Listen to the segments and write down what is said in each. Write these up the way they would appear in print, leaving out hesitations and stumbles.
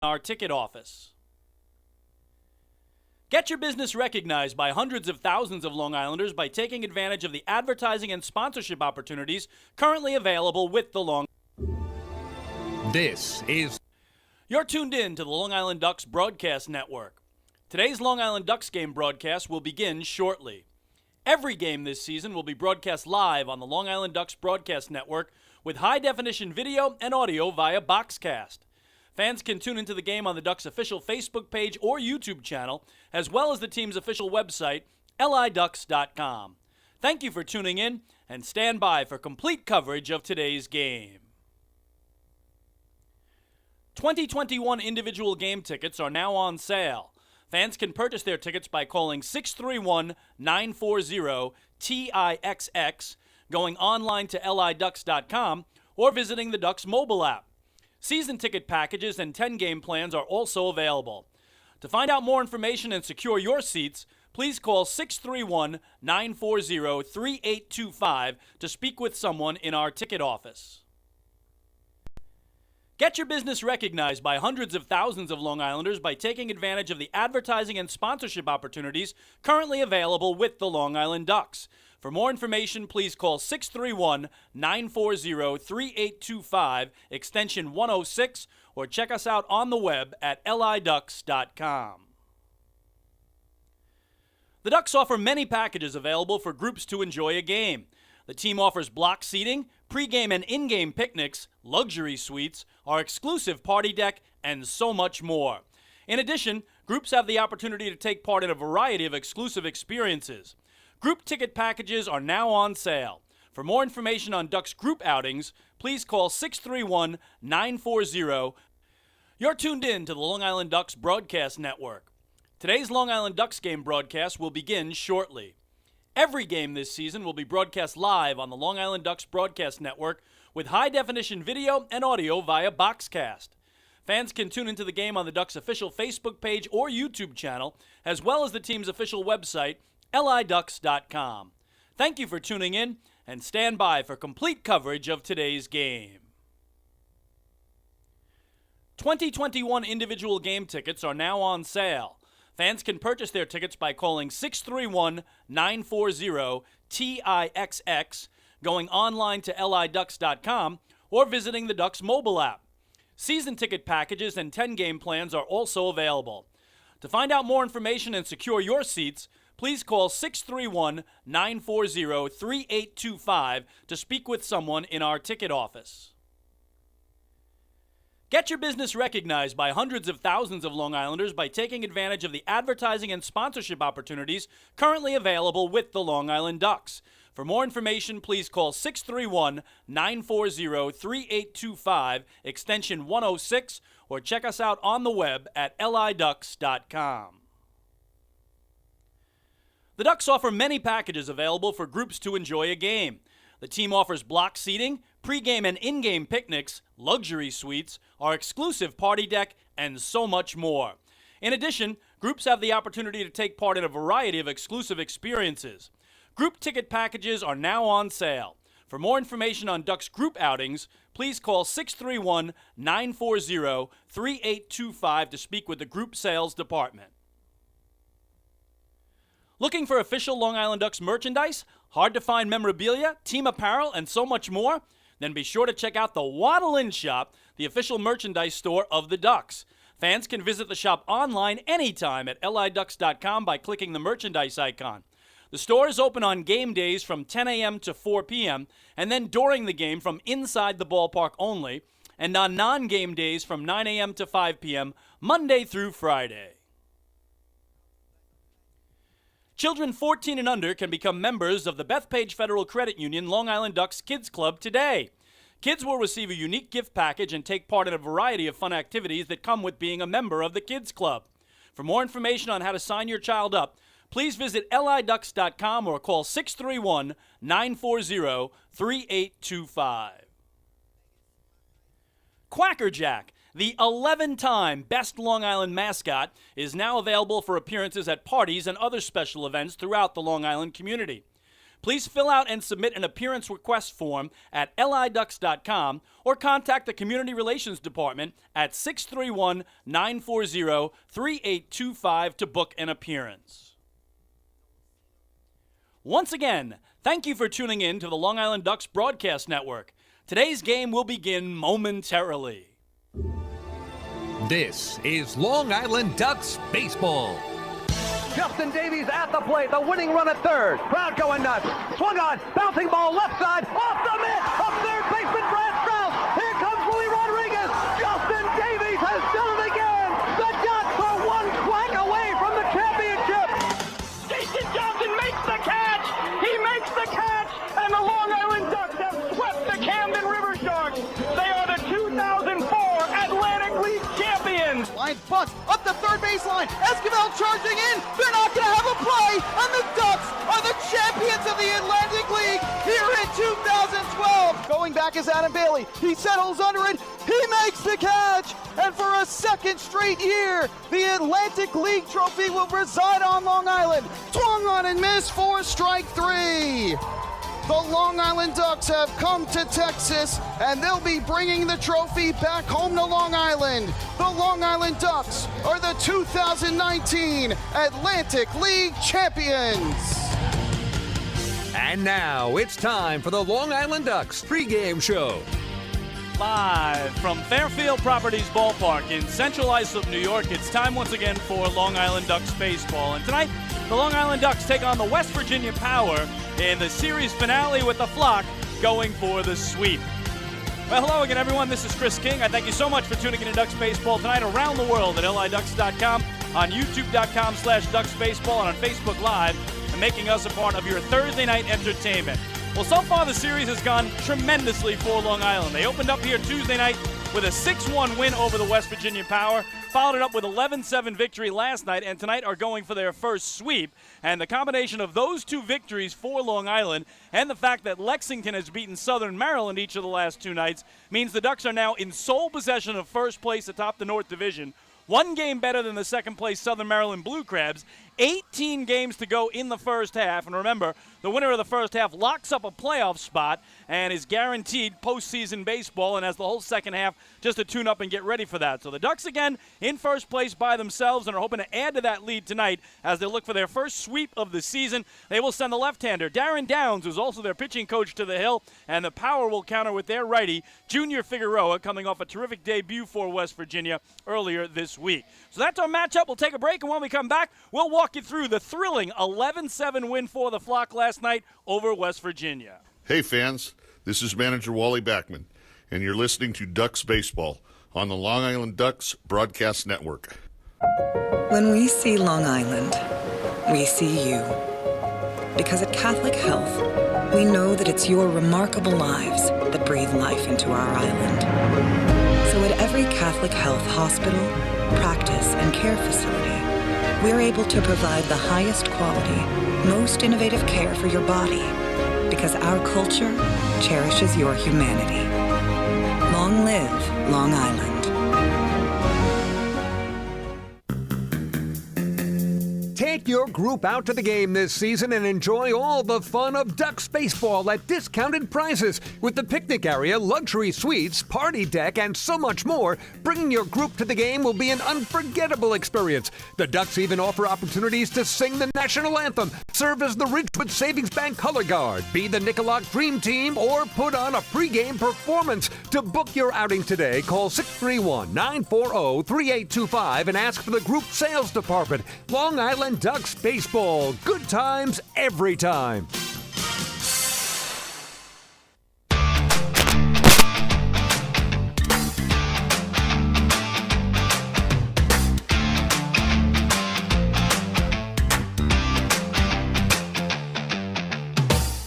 our ticket office. Get your business recognized by hundreds of thousands of Long Islanders by taking advantage of the advertising and sponsorship opportunities currently available with the Long. This is. You're tuned in to the Long Island Ducks Broadcast Network. Today's Long Island Ducks game broadcast will begin shortly. Every game this season will be broadcast live on the Long Island Ducks Broadcast Network with high-definition video and audio via Boxcast. Fans can tune into the game on the Ducks' official Facebook page or YouTube channel, as well as the team's official website, liducks.com. Thank you for tuning in, and stand by for complete coverage of today's game. 2021 individual game tickets are now on sale. Fans can purchase their tickets by calling 631-940-TIXX, going online to liducks.com, or visiting the Ducks mobile app. Season ticket packages and 10-game plans are also available. To find out more information and secure your seats, please call 631-940-3825 to speak with someone in our ticket office. Get your business recognized by hundreds of thousands of Long Islanders by taking advantage of the advertising and sponsorship opportunities currently available with the Long Island Ducks. For more information, please call 631-940-3825, extension 106, or check us out on the web at liducks.com. The Ducks offer many packages available for groups to enjoy a game. The team offers block seating, pregame and in-game picnics, luxury suites, our exclusive party deck, and so much more. In addition, groups have the opportunity to take part in a variety of exclusive experiences. Group ticket packages are now on sale. For more information on Ducks group outings, please call 631-940. You're tuned in to the Long Island Ducks Broadcast Network. Today's Long Island Ducks game broadcast will begin shortly. Every game this season will be broadcast live on the Long Island Ducks Broadcast Network with high-definition video and audio via Boxcast. Fans can tune into the game on the Ducks' official Facebook page or YouTube channel, as well as the team's official website, liducks.com. Thank you for tuning in, and stand by for complete coverage of today's game. 2021 individual game tickets are now on sale. Fans can purchase their tickets by calling 631-940-TIXX, going online to liducks.com, or visiting the Ducks mobile app. Season ticket packages and 10-game plans are also available. To find out more information and secure your seats, please call 631-940-3825 to speak with someone in our ticket office. Get your business recognized by hundreds of thousands of Long Islanders by taking advantage of the advertising and sponsorship opportunities currently available with the Long Island Ducks. For more information, please call 631-940-3825, extension 106, or check us out on the web at liducks.com. The Ducks offer many packages available for groups to enjoy a game. The team offers block seating, pregame and in-game picnics, luxury suites, our exclusive party deck, and so much more. In addition, groups have the opportunity to take part in a variety of exclusive experiences. Group ticket packages are now on sale. For more information on Ducks group outings, please call 631-940-3825 to speak with the group sales department. Looking for official Long Island Ducks merchandise, hard-to-find memorabilia, team apparel, and so much more? Then be sure to check out the Waddle In shop, the official merchandise store of the Ducks. Fans can visit the shop online anytime at liducks.com by clicking the merchandise icon. The store is open on game days from 10 a.m. to 4 p.m., and then during the game from inside the ballpark only, and on non-game days from 9 a.m. to 5 p.m., Monday through Friday. Children 14 and under can become members of the Bethpage Federal Credit Union Long Island Ducks Kids Club today. Kids will receive a unique gift package and take part in a variety of fun activities that come with being a member of the Kids Club. For more information on how to sign your child up, please visit liducks.com or call 631-940-3825. Quackerjack, the 11-time Best Long Island Mascot, is now available for appearances at parties and other special events throughout the Long Island community. Please fill out and submit an appearance request form at liducks.com or contact the Community Relations Department at 631-940-3825 to book an appearance. Once again, thank you for tuning in to the Long Island Ducks Broadcast Network. Today's game will begin momentarily. This is Long Island Ducks baseball. Justin Davies at the plate, the winning run at third. Crowd going nuts. Swung on, bouncing ball left side, off the mitt, up third baseman Brad Strauss. Here comes Willie Rodriguez. Justin Davies has done it again. The Ducks are one flag away from the championship. Jason Johnson makes the catch. He makes the catch, and the Long Island Ducks have swept the Camden River Sharks. They are the 2004 Atlantic League champions. Line bunt up the third baseline. Esquivel charging in. They're not going to have a play, and the Ducks are the champions of the Atlantic League here in 2012. Going back is Adam Bailey. He settles under it. He makes the catch, and for a second straight year, the Atlantic League trophy will reside on Long Island. Swung on and missed for strike three. The Long Island Ducks have come to Texas, and they'll be bringing the trophy back home to Long Island. The Long Island Ducks are the 2019 Atlantic League champions. And now it's time for the Long Island Ducks pregame show. Live from Fairfield Properties Ballpark in central Islip, New York, it's time once again for Long Island Ducks baseball. And tonight, the Long Island Ducks take on the West Virginia Power in the series finale with the Flock going for the sweep. Well, hello again, everyone. This is Chris King. I thank you so much for tuning in to Ducks Baseball tonight around the world at liducks.com, on youtube.com/DucksBaseball, and on Facebook Live, and making us a part of your Thursday night entertainment. Well, so far the series has gone tremendously for Long Island. They opened up here Tuesday night with a 6-1 win over the West Virginia Power, followed it up with 11-7 victory last night, and tonight are going for their first sweep. And the combination of those two victories for Long Island and the fact that Lexington has beaten Southern Maryland each of the last two nights means the Ducks are now in sole possession of first place atop the North Division. One game better than the second-place Southern Maryland Blue Crabs. 18 games to go in the first half. And remember, the winner of the first half locks up a playoff spot and is guaranteed postseason baseball and has the whole second half just to tune up and get ready for that. So the Ducks again in first place by themselves and are hoping to add to that lead tonight as they look for their first sweep of the season. They will send the left-hander, Darren Downs, who's also their pitching coach, to the hill, and the Power will counter with their righty, Junior Figueroa, coming off a terrific debut for West Virginia earlier this week. So that's our matchup. We'll take a break, and when we come back, we'll walk you through the thrilling 11-7 win for the Flock last night over West Virginia. Hey fans, this is manager Wally Backman, and you're listening to Ducks Baseball on the Long Island Ducks Broadcast Network. When we see Long Island, we see you. Because at Catholic Health, we know that it's your remarkable lives that breathe life into our island. So at every Catholic Health hospital, practice, and care facility, we're able to provide the highest quality, most innovative care for your body, because our culture cherishes your humanity. Long live Long Island. Take your group out to the game this season and enjoy all the fun of Ducks baseball at discounted prices with the picnic area, luxury suites, party deck, and so much more. Bringing your group to the game will be an unforgettable experience. The Ducks even offer opportunities to sing the national anthem, serve as the Ridgewood Savings Bank color guard, be the Nicolak Dream Team, or put on a pregame performance. To book your outing today, call 631-940-3825 and ask for the group sales department. Long Island Ducks baseball. Good times every time.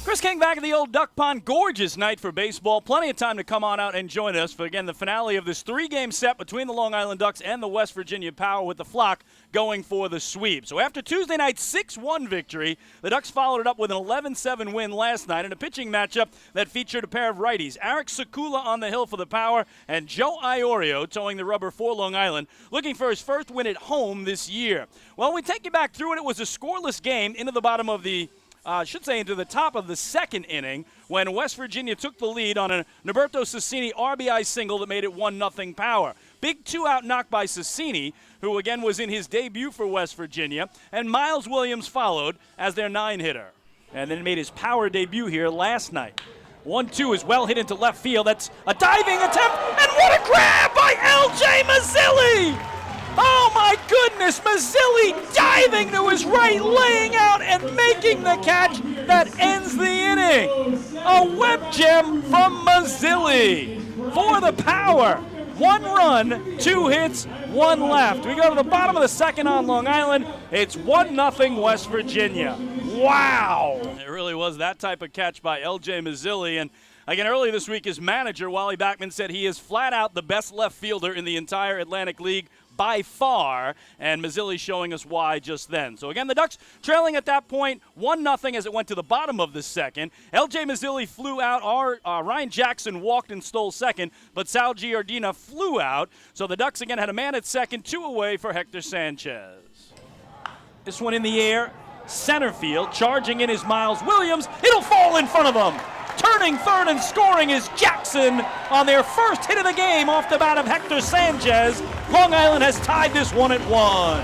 Chris King back at the old Duck Pond. Gorgeous night for baseball. Plenty of time to come on out and join us for, again, the finale of this three-game set between the Long Island Ducks and the West Virginia Power, with the Flock going for the sweep. So after Tuesday night's 6-1 victory, the Ducks followed it up with an 11-7 win last night in a pitching matchup that featured a pair of righties, Eric Sekula on the hill for the Power and Joe Iorio towing the rubber for Long Island, looking for his first win at home this year. Well, we take you back through it. It was a scoreless game into the bottom of the into the top of the second inning when West Virginia took the lead on a Norberto Cecchini RBI single that made it 1-0 Power. Big two-out knock by Cecchini, who again was in his debut for West Virginia, and Miles Williams followed as their 9-hitter. And then made his Power debut here last night. 1-2 is well hit into left field. That's a diving attempt, and what a grab by L.J. Mazzilli! Oh my goodness, Mazzilli diving to his right, laying out and making the catch that ends the inning. A web gem from Mazzilli for the Power. 1 run, 2 hits, 1 left. We go to the bottom of the second on Long Island. It's 1-0 West Virginia. Wow! It really was that type of catch by L.J. Mazzilli. And again, earlier this week, his manager, Wally Backman, said he is flat out the best left fielder in the entire Atlantic League by far, and Mazzilli showing us why just then. So again, the Ducks trailing at that point 1-0 as it went to the bottom of the second. L.J. Mazzilli flew out. Ryan Jackson walked and stole second, but Sal Giardina flew out. So the Ducks again had a man at second, 2 away for Hector Sanchez. This one in the air, center field, charging in is Miles Williams. It'll fall in front of him. Turning third and scoring is Jackson on their first hit of the game off the bat of Hector Sanchez. Long Island has tied this one at 1.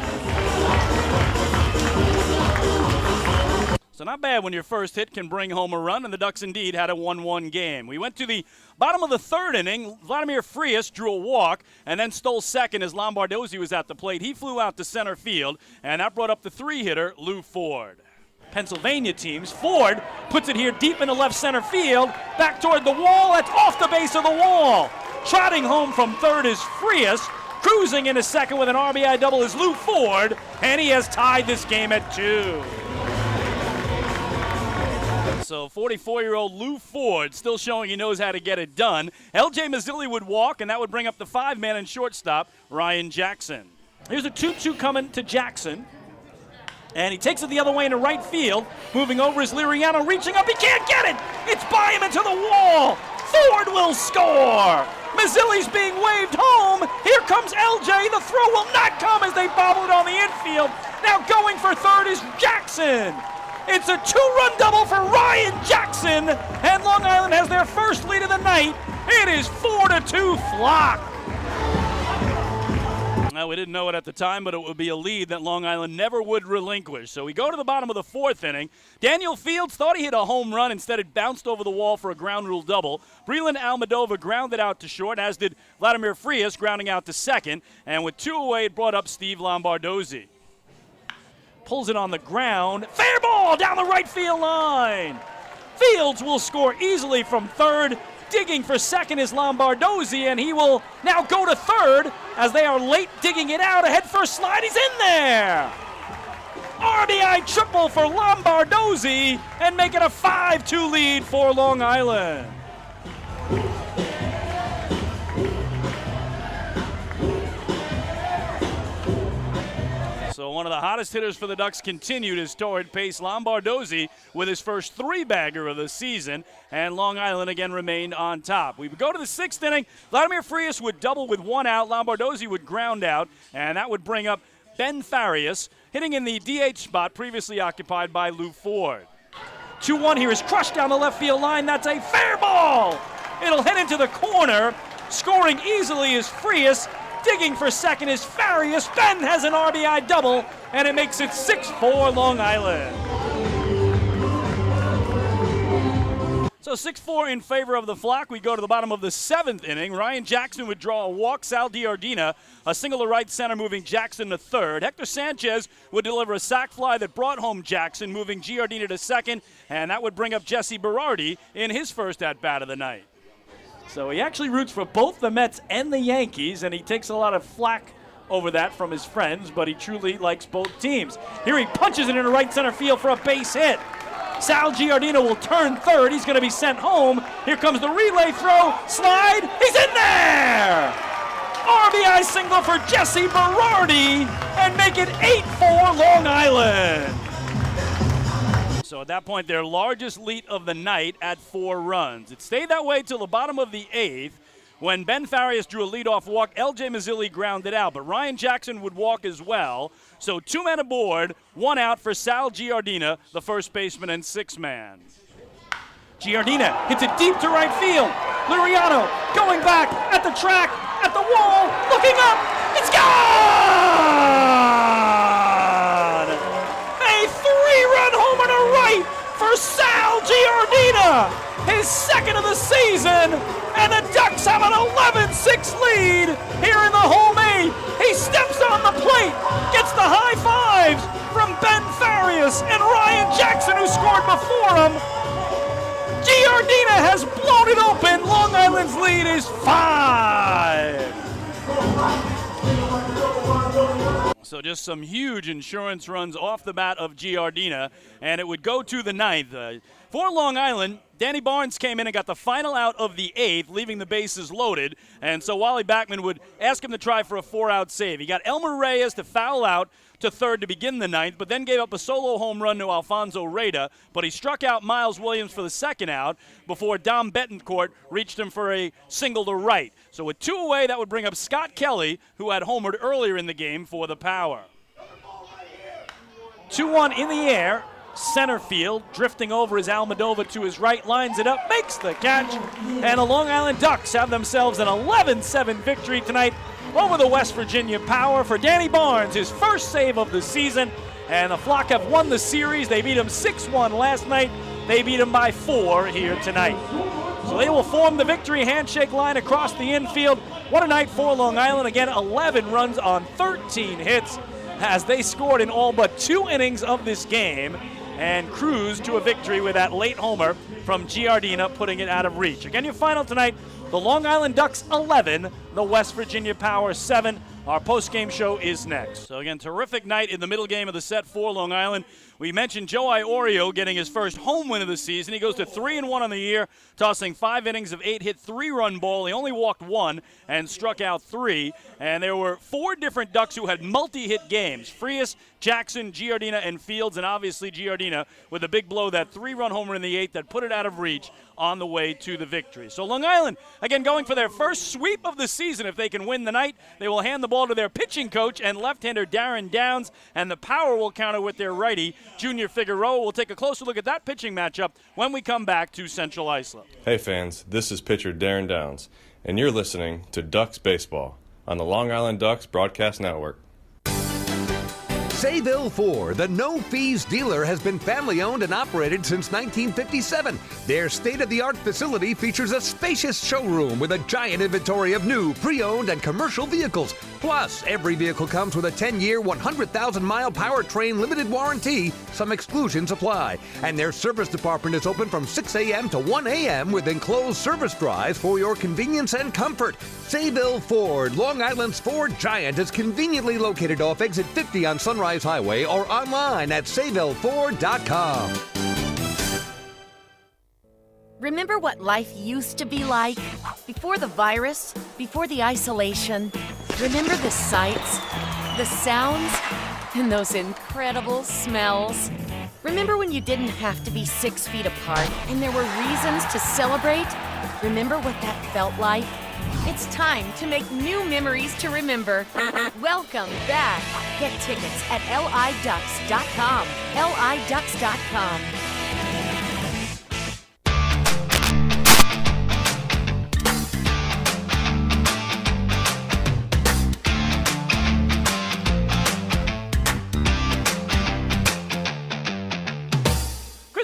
So not bad when your first hit can bring home a run, and the Ducks indeed had a 1-1 game. We went to the bottom of the third inning. Vladimir Frias drew a walk and then stole second as Lombardozzi was at the plate. He flew out to center field, and that brought up the 3-hitter, Lou Ford. Pennsylvania teams. Ford puts it here deep into left center field, back toward the wall. That's off the base of the wall. Trotting home from third is Frias. Cruising into second with an RBI double is Lou Ford, and he has tied this game at 2. So 44-year-old Lou Ford still showing he knows how to get it done. L.J. Mazzilli would walk, and that would bring up the 5-man and shortstop, Ryan Jackson. Here's a 2-2 coming to Jackson. And he takes it the other way into right field. Moving over is Liriano, reaching up. He can't get it. It's by him into the wall. Ford will score. Mazzilli's being waved home. Here comes LJ. The throw will not come as they bobble it on the infield. Now going for third is Jackson. It's a 2-run double for Ryan Jackson. And Long Island has their first lead of the night. It is 4-2 Flock. Well, we didn't know it at the time, but it would be a lead that Long Island never would relinquish. So we go to the bottom of the 4th inning. Daniel Fields thought he hit a home run. Instead, it bounced over the wall for a ground rule double. Breland Almadova grounded out to short, as did Vladimir Frias, grounding out to second. And with 2 away, it brought up Steve Lombardozzi. Pulls it on the ground. Fair ball down the right field line. Fields will score easily from third. Digging for second is Lombardozzi, and he will now go to third as they are late digging it out. A head first slide, he's in there! RBI triple for Lombardozzi and make it a 5-2 lead for Long Island. So one of the hottest hitters for the Ducks continued his torrid pace. Lombardozzi with his first 3-bagger of the season, and Long Island again remained on top. We would go to the 6th inning. Vladimir Frias would double with 1 out. Lombardozzi would ground out, and that would bring up Ben Farias, hitting in the DH spot previously occupied by Lou Ford. 2-1 here is crushed down the left field line. That's a fair ball. It'll head into the corner. Scoring easily is Frias. Digging for second is Farias. Ben has an RBI double, and it makes it 6-4 Long Island. So 6-4 in favor of the Flock. We go to the bottom of the 7th inning. Ryan Jackson would draw a walk. Sal Giardina, a single to right center, moving Jackson to third. Hector Sanchez would deliver a sac fly that brought home Jackson, moving Giardina to second, and that would bring up Jesse Berardi in his first at-bat of the night. So he actually roots for both the Mets and the Yankees, and he takes a lot of flack over that from his friends, but he truly likes both teams. Here he punches it into right center field for a base hit. Sal Giardina will turn third. He's going to be sent home. Here comes the relay throw. Slide. He's in there! RBI single for Jesse Berardi and make it 8-4 Long Island. So at that point, their largest lead of the night at 4 runs. It stayed that way till the bottom of the 8th When Ben Farias drew a leadoff walk, L.J. Mazzilli grounded out, but Ryan Jackson would walk as well. So 2 men aboard, 1 out for Sal Giardina, the first baseman and 6-man. Giardina hits it deep to right field. Liriano going back at the track, at the wall, looking up. It's gone! A 3-run homer to right for Sal Giardina, his second of the season, and the Ducks have an 11-6 lead here in the home 8. He steps on the plate, gets the high fives from Ben Farias and Ryan Jackson, who scored before him. Giardina has blown it open. Long Island's lead is 5. So just some huge insurance runs off the bat of Giardina, and it would go to the 9th. For Long Island, Danny Barnes came in and got the final out of the 8th, leaving the bases loaded. And so Wally Backman would ask him to try for a 4-out save. He got Elmer Reyes to foul out to third to begin the 9th, but then gave up a solo home run to Alfonso Reyda. But he struck out Miles Williams for the 2nd out before Dom Betancourt reached him for a single to right. So with 2 away, that would bring up Scott Kelly, who had homered earlier in the game for the Power. 2-1 in the air. Center field, drifting over is Almadova to his right, lines it up, makes the catch, and the Long Island Ducks have themselves an 11-7 victory tonight over the West Virginia Power. For Danny Barnes, his first save of the season, and the Flock have won the series. They beat him 6-1 last night. They beat him by 4 here tonight. So they will form the victory handshake line across the infield. What a night for Long Island. Again, 11 runs on 13 hits as they scored in all but 2 innings of this game and cruised to a victory with that late homer from Giardina, putting it out of reach. Again, your final tonight, the Long Island Ducks 11, the West Virginia Power 7. Our post-game show is next. So again, terrific night in the middle game of the set for Long Island. We mentioned Joe Iorio getting his first home win of the season. He goes to 3-1 on the year, tossing 5 innings of 8 hit 3-run ball. He only walked 1 and struck out 3. And there were 4 different Ducks who had multi-hit games. Frias, Jackson, Giardina, and Fields, and obviously Giardina with a big blow, that 3-run homer in the 8th that put it out of reach on the way to the victory. So Long Island, again, going for their first sweep of the season. If they can win the night, they will hand the ball to their pitching coach and left-hander Darren Downs, and the Power will counter with their righty, Junior Figueroa. We'll take a closer look at that pitching matchup when we come back to Central Islip. Hey fans, this is pitcher Darren Downs, and you're listening to Ducks Baseball on the Long Island Ducks Broadcast Network. Sayville Ford, the no-fees dealer, has been family-owned and operated since 1957. Their state-of-the-art facility features a spacious showroom with a giant inventory of new, pre-owned, and commercial vehicles. Plus, every vehicle comes with a 10-year, 100,000-mile powertrain limited warranty. Some exclusions apply. And their service department is open from 6 a.m. to 1 a.m. with enclosed service drives for your convenience and comfort. Sayville Ford, Long Island's Ford giant, is conveniently located off exit 50 on Sunrise Highway or online at SayvilleFord.com. Remember what life used to be like? Before the virus, before the isolation. Remember the sights, the sounds, and those incredible smells? Remember when you didn't have to be 6 feet apart and there were reasons to celebrate? Remember what that felt like? It's time to make new memories to remember. Welcome back. Get tickets at liducks.com. liducks.com.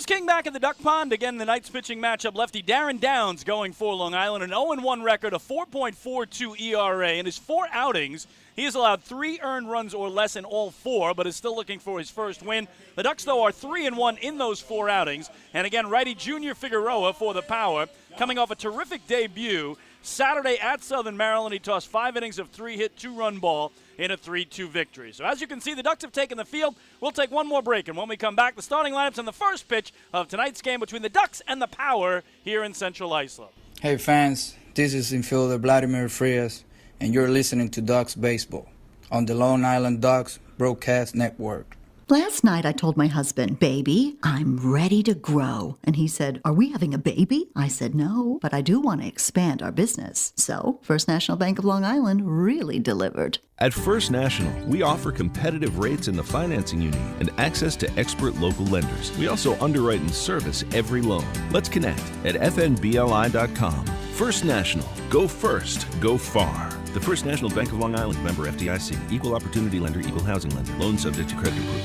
King back at the Duck Pond. Again, the night's pitching matchup, lefty Darren Downs going for Long Island. An 0-1 record, a 4.42 ERA. In his 4 outings, he has allowed 3 earned runs or less in all 4, but is still looking for his first win. The Ducks, though, are 3-1 in those 4 outings. And again, righty Junior Figueroa for the Power, coming off a terrific debut Saturday at Southern Maryland. He tossed 5 innings of 3 hit 2-run ball in a 3-2 victory. So as you can see, the Ducks have taken the field. We'll take one more break, and when we come back, the starting lineups and the first pitch of tonight's game between the Ducks and the Power here in Central Islip. Hey fans, this is infielder Vladimir Frias, and you're listening to Ducks Baseball on the Long Island Ducks Broadcast Network. Last night I told my husband, baby, I'm ready to grow. And he said, are we having a baby? I said, no, but I do want to expand our business. So First National Bank of Long Island really delivered. At First National, we offer competitive rates in the financing you need and access to expert local lenders. We also underwrite and service every loan. Let's connect at fnbli.com. First National. Go first. Go far. The First National Bank of Long Island, member FDIC. Equal opportunity lender, equal housing lender. Loan subject to credit approval.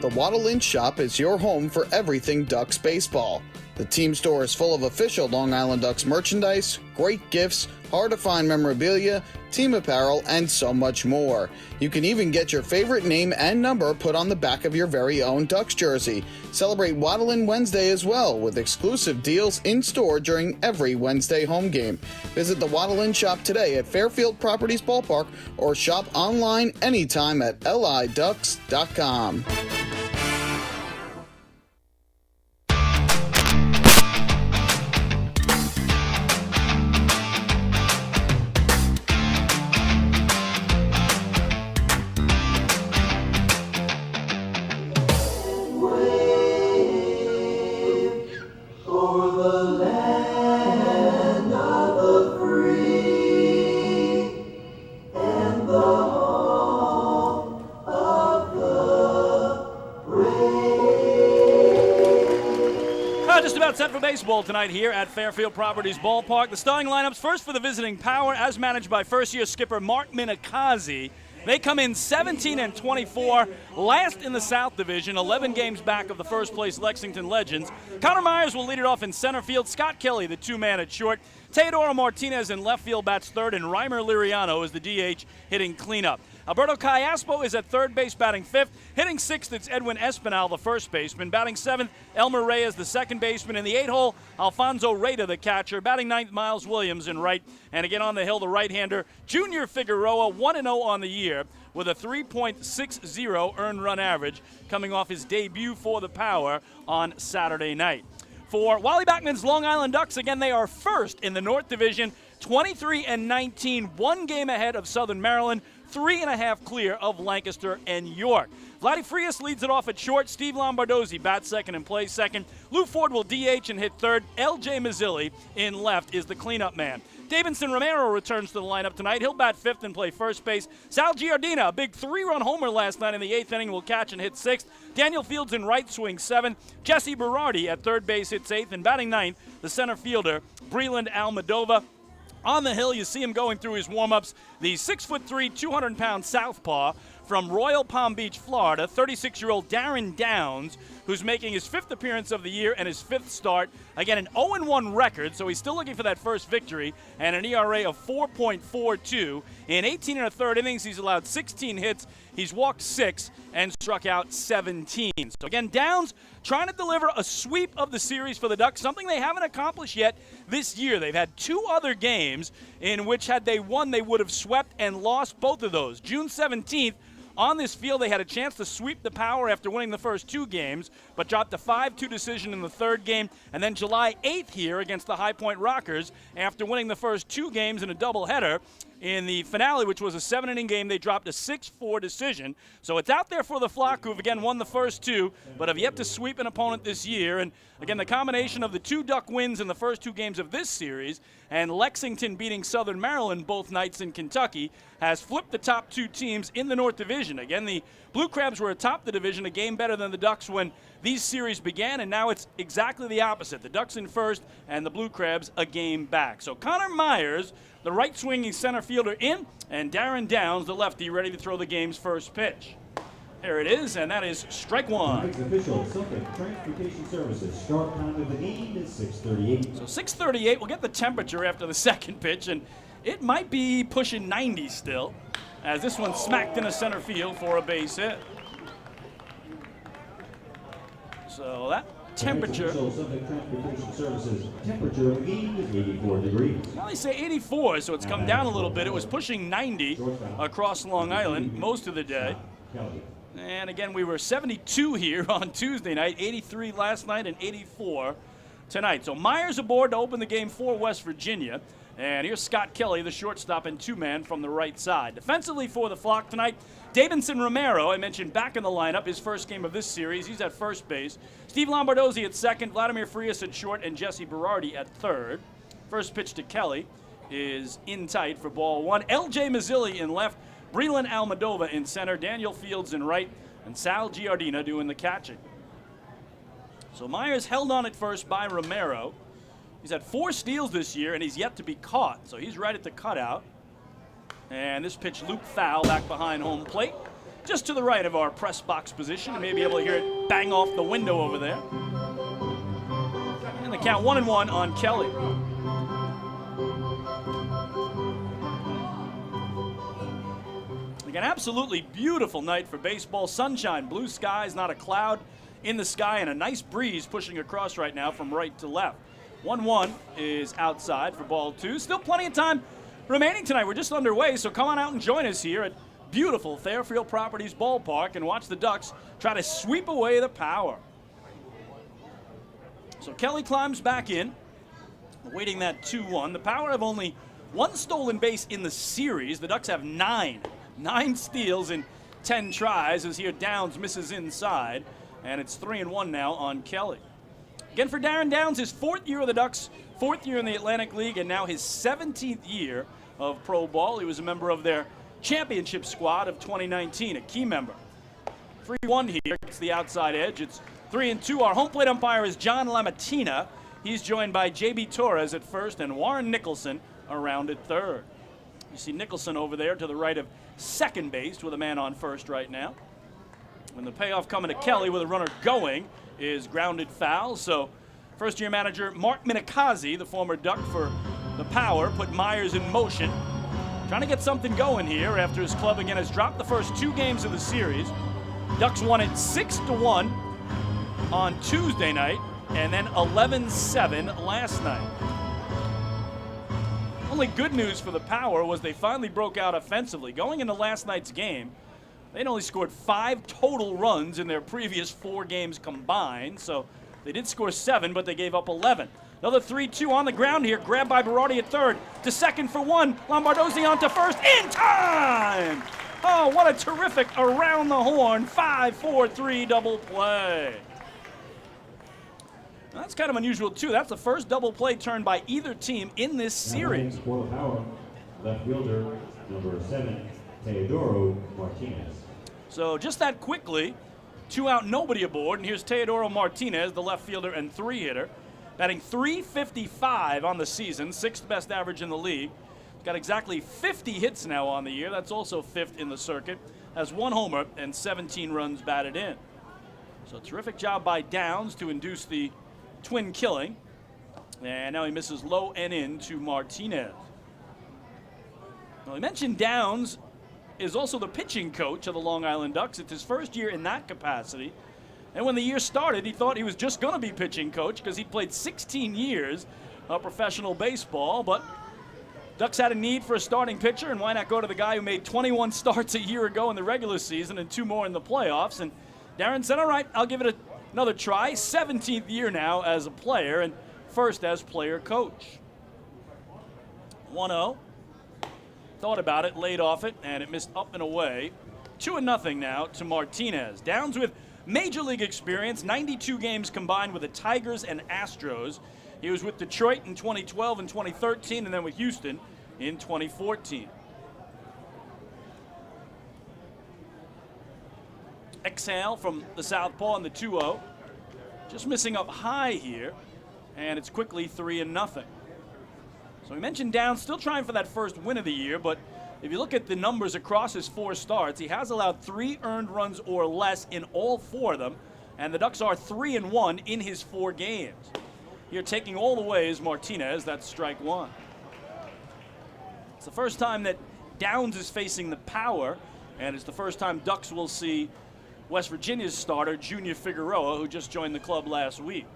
The Waddle In shop is your home for everything Ducks baseball. The team store is full of official Long Island Ducks merchandise, great gifts, hard-to-find memorabilia, team apparel, and so much more. You can even get your favorite name and number put on the back of your very own Ducks jersey. Celebrate Waddle In Wednesday as well, with exclusive deals in-store during every Wednesday home game. Visit the Waddle In shop today at Fairfield Properties Ballpark or shop online anytime at liducks.com. Just about set for baseball tonight here at Fairfield Properties Ballpark. The starting lineups first for the visiting Power, as managed by first-year skipper Mark Minakazi. They come in 17-24, last in the South Division, 11 games back of the first-place Lexington Legends. Connor Myers will lead it off in center field. Scott Kelly, the two-man at short. Teodoro Martinez in left field bats third, and Reimer Liriano is the DH hitting cleanup. Alberto Callaspo is at third base batting fifth. Hitting sixth, it's Edwin Espinal, the first baseman. Batting seventh, Elmer Reyes, the second baseman. In the 8-hole, Alfonso Reyta, the catcher. Batting ninth, Miles Williams in right. And again on the hill, the right-hander, Junior Figueroa, 1-0 on the year with a 3.60 earned run average, coming off his debut for the Power on Saturday night. For Wally Backman's Long Island Ducks, again, they are first in the North Division, 23-19, one game ahead of Southern Maryland, 3.5 clear of Lancaster and York. Vladdy Frias leads it off at short. Steve Lombardozzi bats second and plays second. Lou Ford will DH and hit third. L.J. Mazzilli in left is the cleanup man. Davidson Romero returns to the lineup tonight. He'll bat fifth and play first base. Sal Giardina, a big 3-run homer last night in the 8th inning, will catch and hit sixth. Daniel Fields in right, swings seventh. Jesse Berardi at third base hits eighth. And batting ninth, the center fielder, Breland Almadova. On the hill, you see him going through his warm-ups. The 6'3", 200-pound southpaw from Royal Palm Beach, Florida, 36-year-old Darren Downs, who's making his fifth appearance of the year and his fifth start. Again, an 0-1 record, so he's still looking for that first victory, and an ERA of 4.42. In 18 1/3 innings, he's allowed 16 hits. He's walked 6 and struck out 17. So again, Downs trying to deliver a sweep of the series for the Ducks, something they haven't accomplished yet this year. They've had two other games in which, had they won, they would have swept and lost both of those. June 17th, on this field, they had a chance to sweep the Power after winning the first two games, but dropped a 5-2 decision in the third game. And then July 8th here against the High Point Rockers, after winning the first two games in a doubleheader. In the finale, which was a 7-inning game, they dropped a 6-4 decision. So it's out there for the Flock, who've again won the first two, but have yet to sweep an opponent this year. And again, the combination of the two Duck wins in the first two games of this series and Lexington beating Southern Maryland both nights in Kentucky has flipped the top two teams in the North Division. Again, the Blue Crabs were atop the division, a game better than the Ducks when these series began, and now it's exactly the opposite. The Ducks in first and the Blue Crabs a game back. So Connor Myers, the right-swinging center fielder, in, and Darren Downs, the lefty, ready to throw the game's first pitch. Here it is, and that is strike one. Official Suffolk Transportation Services. Start time of the game is 6:38. So 6:38, we'll get the temperature after the second pitch, and it might be pushing 90 still, as this one smacked into center field for a base hit. So that temperature. Suffolk Transportation Services. Temperature of the game is 84 degrees. Well, they say 84, so it's come down a little bit. It was pushing 90 across Long Island most of the day. And again, we were 72 here on Tuesday night, 83 last night, and 84 tonight. So Myers aboard to open the game for West Virginia. And here's Scott Kelly, the shortstop and two-man from the right side. Defensively for the Flock tonight, Davidson Romero, I mentioned back in the lineup, his first game of this series. He's at first base. Steve Lombardozzi at second, Vladimir Frias at short, and Jesse Berardi at third. First pitch to Kelly is in tight for ball one. L.J. Mazzilli in left, Breland Almadova in center, Daniel Fields in right, and Sal Giardina doing the catching. So Myers held on at first by Romero. He's had 4 steals this year, and he's yet to be caught, so he's right at the cutout. And this pitch looped foul back behind home plate, just to the right of our press box position. You may be able to hear it bang off the window over there. And the count 1-1 on Kelly. Like an absolutely beautiful night for baseball. Sunshine, blue skies, not a cloud in the sky, and a nice breeze pushing across right now from right to left. 1-1 is outside for ball 2. Still plenty of time remaining tonight. We're just underway, so come on out and join us here at beautiful Fairfield Properties Ballpark and watch the Ducks try to sweep away the Power. So Kelly climbs back in, awaiting that 2-1. The Power have only 1 stolen base in the series. The Ducks have 9 steals in 10 tries as here Downs misses inside, and it's 3-1 now on Kelly. Again for Darren Downs, his 4th year of the Ducks, 4th year in the Atlantic League, and now his 17th year of pro ball. He was a member of their championship squad of 2019, a key member. 3-1 here, it's the outside edge. It's 3-2. Our home plate umpire is John Lamatina. He's joined by J.B. Torres at first and Warren Nicholson around at third. You see Nicholson over there to the right of second base with a man on first right now. When the payoff coming to Kelly with a runner going is grounded foul. So first-year manager Mark Minikazi, the former Duck for the Power, put Myers in motion. Trying to get something going here after his club again has dropped the first 2 games of the series. Ducks won it 6-1 on Tuesday night and then 11-7 last night. Only good news for the Power was they finally broke out offensively. Going into last night's game, they'd only scored 5 total runs in their previous 4 games combined, so they did score 7, but they gave up 11. Another 3-2 on the ground here, grabbed by Berardi at third, to second for 1. Lombardozzi on to first, in time! Oh, what a terrific around the horn 5-4-3 double play. Now, that's kind of unusual too. That's the first double play turned by either team in this series. For the Power, left fielder number 7, Teodoro Martinez. So just that quickly, 2 out, nobody aboard, and here's Teodoro Martinez, the left fielder and 3-hitter, batting .355 on the season, 6th best average in the league. He's got exactly 50 hits now on the year. That's also 5th in the circuit. Has 1 homer and 17 runs batted in. So terrific job by Downs to induce the twin killing. And now he misses low and in to Martinez. Well, I mentioned Downs is also the pitching coach of the Long Island Ducks. It's his first year in that capacity. And when the year started, he thought he was just going to be pitching coach because he played 16 years of professional baseball. But Ducks had a need for a starting pitcher, and why not go to the guy who made 21 starts a year ago in the regular season and 2 more in the playoffs? And Darren said, all right, I'll give it another try. 17th year now as a player and first as player coach. 1-0. Thought about it, laid off it, and it missed up and away. 2-0 now to Martinez. Downs with major league experience, 92 games combined with the Tigers and Astros. He was with Detroit in 2012 and 2013, and then with Houston in 2014. Exhale from the southpaw on the 2-0. Just missing up high here, and it's quickly 3-0. So we mentioned Downs still trying for that first win of the year, but if you look at the numbers across his 4 starts, he has allowed 3 earned runs or less in all 4 of them, and the Ducks are 3-1 in his 4 games. Here taking all the way is Martinez. That's strike 1. It's the first time that Downs is facing the Power, and it's the first time Ducks will see West Virginia's starter, Junior Figueroa, who just joined the club last week.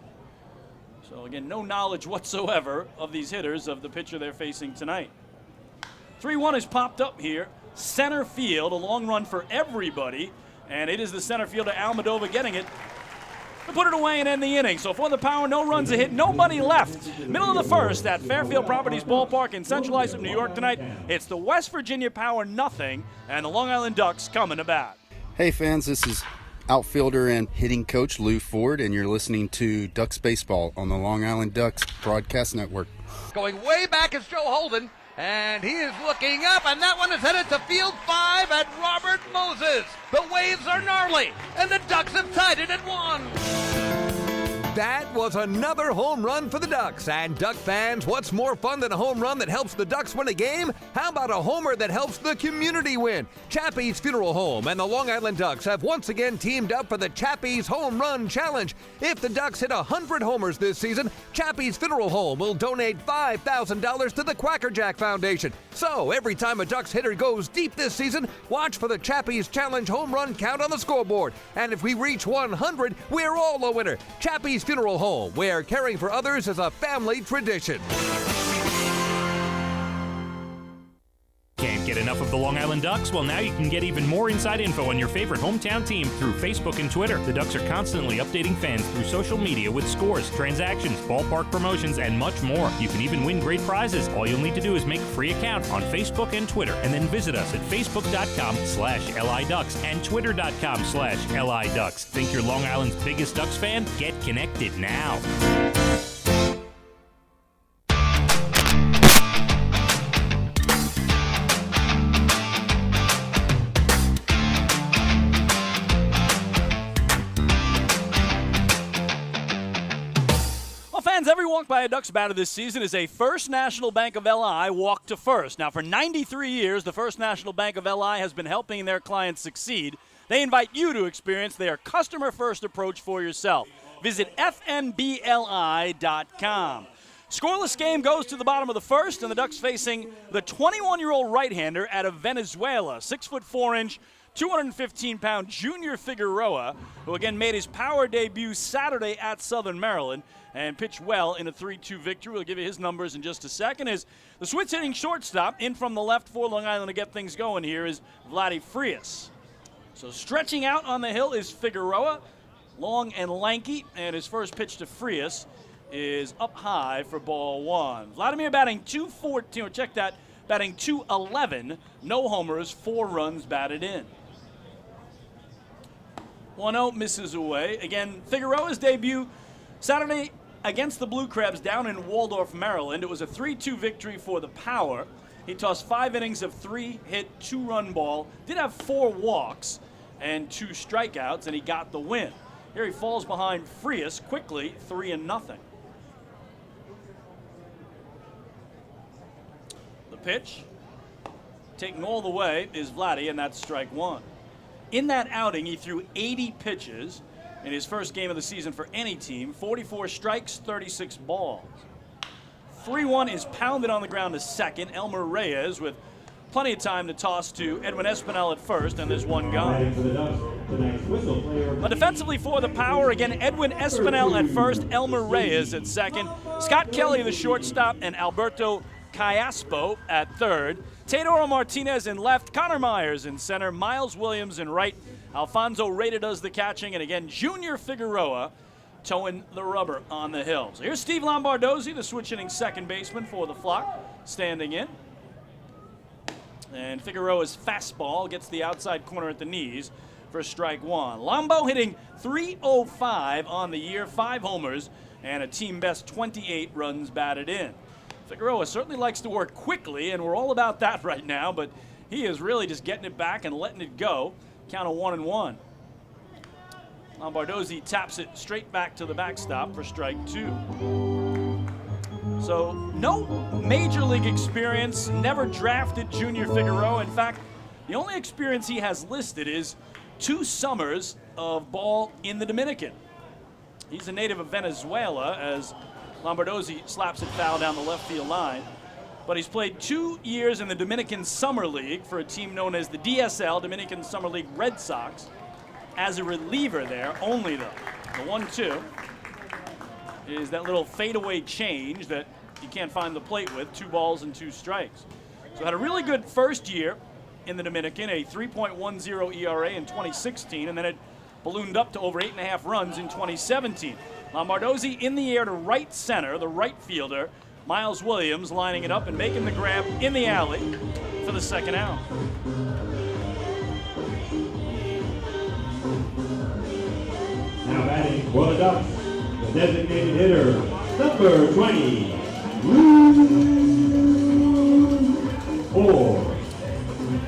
So again, no knowledge whatsoever of these hitters, of the pitcher they're facing tonight. 3-1 has popped up here. Center field, a long run for everybody, and it is the center fielder Almadova getting it. to put it away and end the inning. So for the Power, no runs a hit, nobody left. Middle of the first at Fairfield Properties Ballpark in Central Islip, New York tonight. It's the West Virginia Power nothing, and the Long Island Ducks coming to bat. Hey fans, this is outfielder and hitting coach Lou Ford, and you're listening to Ducks Baseball on the Long Island Ducks Broadcast Network. Going way back is Joe Holden, and he is looking up, and that one is headed to field 5 at Robert Moses. The waves are gnarly, and the Ducks have tied it at 1. That was another home run for the Ducks. And Duck fans, what's more fun than a home run that helps the Ducks win a game? How about a homer that helps the community win? Chappie's Funeral Home and the Long Island Ducks have once again teamed up for the Chappie's Home Run Challenge. If the Ducks hit 100 homers this season, Chappie's Funeral Home will donate $5,000 to the Quackerjack Foundation. So every time a Ducks hitter goes deep this season, watch for the Chappie's Challenge home run count on the scoreboard. And if we reach 100, we're all a winner. Chappie's Funeral Home, where caring for others is a family tradition. Can't get enough of the Long Island Ducks? Well, now you can get even more inside info on your favorite hometown team through Facebook and Twitter. The Ducks are constantly updating fans through social media with scores, transactions, ballpark promotions, and much more. You can even win great prizes. All you'll need to do is make a free account on Facebook and Twitter, and then visit us at facebook.com/LIDucks and twitter.com/LIDucks. Think you're Long Island's biggest Ducks fan? Get connected now. Fans, every walk by a Ducks batter this season is a First National Bank of LI walk to first. Now, for 93 years, the First National Bank of LI has been helping their clients succeed. They invite you to experience their customer-first approach for yourself. Visit fnbli.com. Scoreless game goes to the bottom of the first, and the Ducks facing the 21-year-old right-hander out of Venezuela, 6'4", 215-pound Junior Figueroa, who again made his Power debut Saturday at Southern Maryland and pitched well in a 3-2 victory. We'll give you his numbers in just a second. Is the Switz hitting shortstop in from the left for Long Island to get things going here is Vladdy Frias. So stretching out on the hill is Figueroa, long and lanky, and his first pitch to Frias is up high for ball one. Vladimir batting .214, check that, batting .211, no homers, 4 runs batted in. 1-0 misses away. Again, Figueroa's debut Saturday against the Blue Crabs down in Waldorf, Maryland. It was a 3-2 victory for the Power. He tossed 5 innings of 3-hit, 2-run ball, did have 4 walks and 2 strikeouts, and he got the win. Here he falls behind Frias quickly, 3-0. The pitch, taking all the way, is Vladdy, and that's strike one. In that outing, he threw 80 pitches in his first game of the season for any team, 44 strikes, 36 balls. 3-1 is pounded on the ground to second. Elmer Reyes with plenty of time to toss to Edwin Espinal at first, and there's one gone. But defensively for the Power, again, Edwin Espinal at first, Elmer Reyes at second, Scott Kelly, the shortstop, and Alberto Callaspo at third. Teodoro Martinez in left, Connor Myers in center, Miles Williams in right, Alfonso Reyes does the catching, and again, Junior Figueroa towing the rubber on the hill. So here's Steve Lombardozzi, the switch-hitting second baseman for the Flock, standing in. And Figueroa's fastball gets the outside corner at the knees for strike one. Lombo hitting .305 on the year, 5 homers, and a team-best 28 runs batted in. Figueroa certainly likes to work quickly, and we're all about that right now, but he is really just getting it back and letting it go. Count of 1-1. Lombardozzi taps it straight back to the backstop for strike 2. So no major league experience, never drafted Junior Figueroa. In fact, the only experience he has listed is 2 summers of ball in the Dominican. He's a native of Venezuela, as Lombardozzi slaps it foul down the left field line. But he's played 2 years in the Dominican Summer League for a team known as the DSL, Dominican Summer League Red Sox, as a reliever there, only though. The 1-2 is that little fadeaway change that you can't find the plate with, 2 balls and 2 strikes. So had a really good first year in the Dominican, a 3.10 ERA in 2016, and then had ballooned up to over 8.5 runs in 2017. Lombardozzi in the air to right center, the right fielder, Miles Williams lining it up and making the grab in the alley for the second out. Now batting for the Ducks, the designated hitter, number 20, Lou Ford.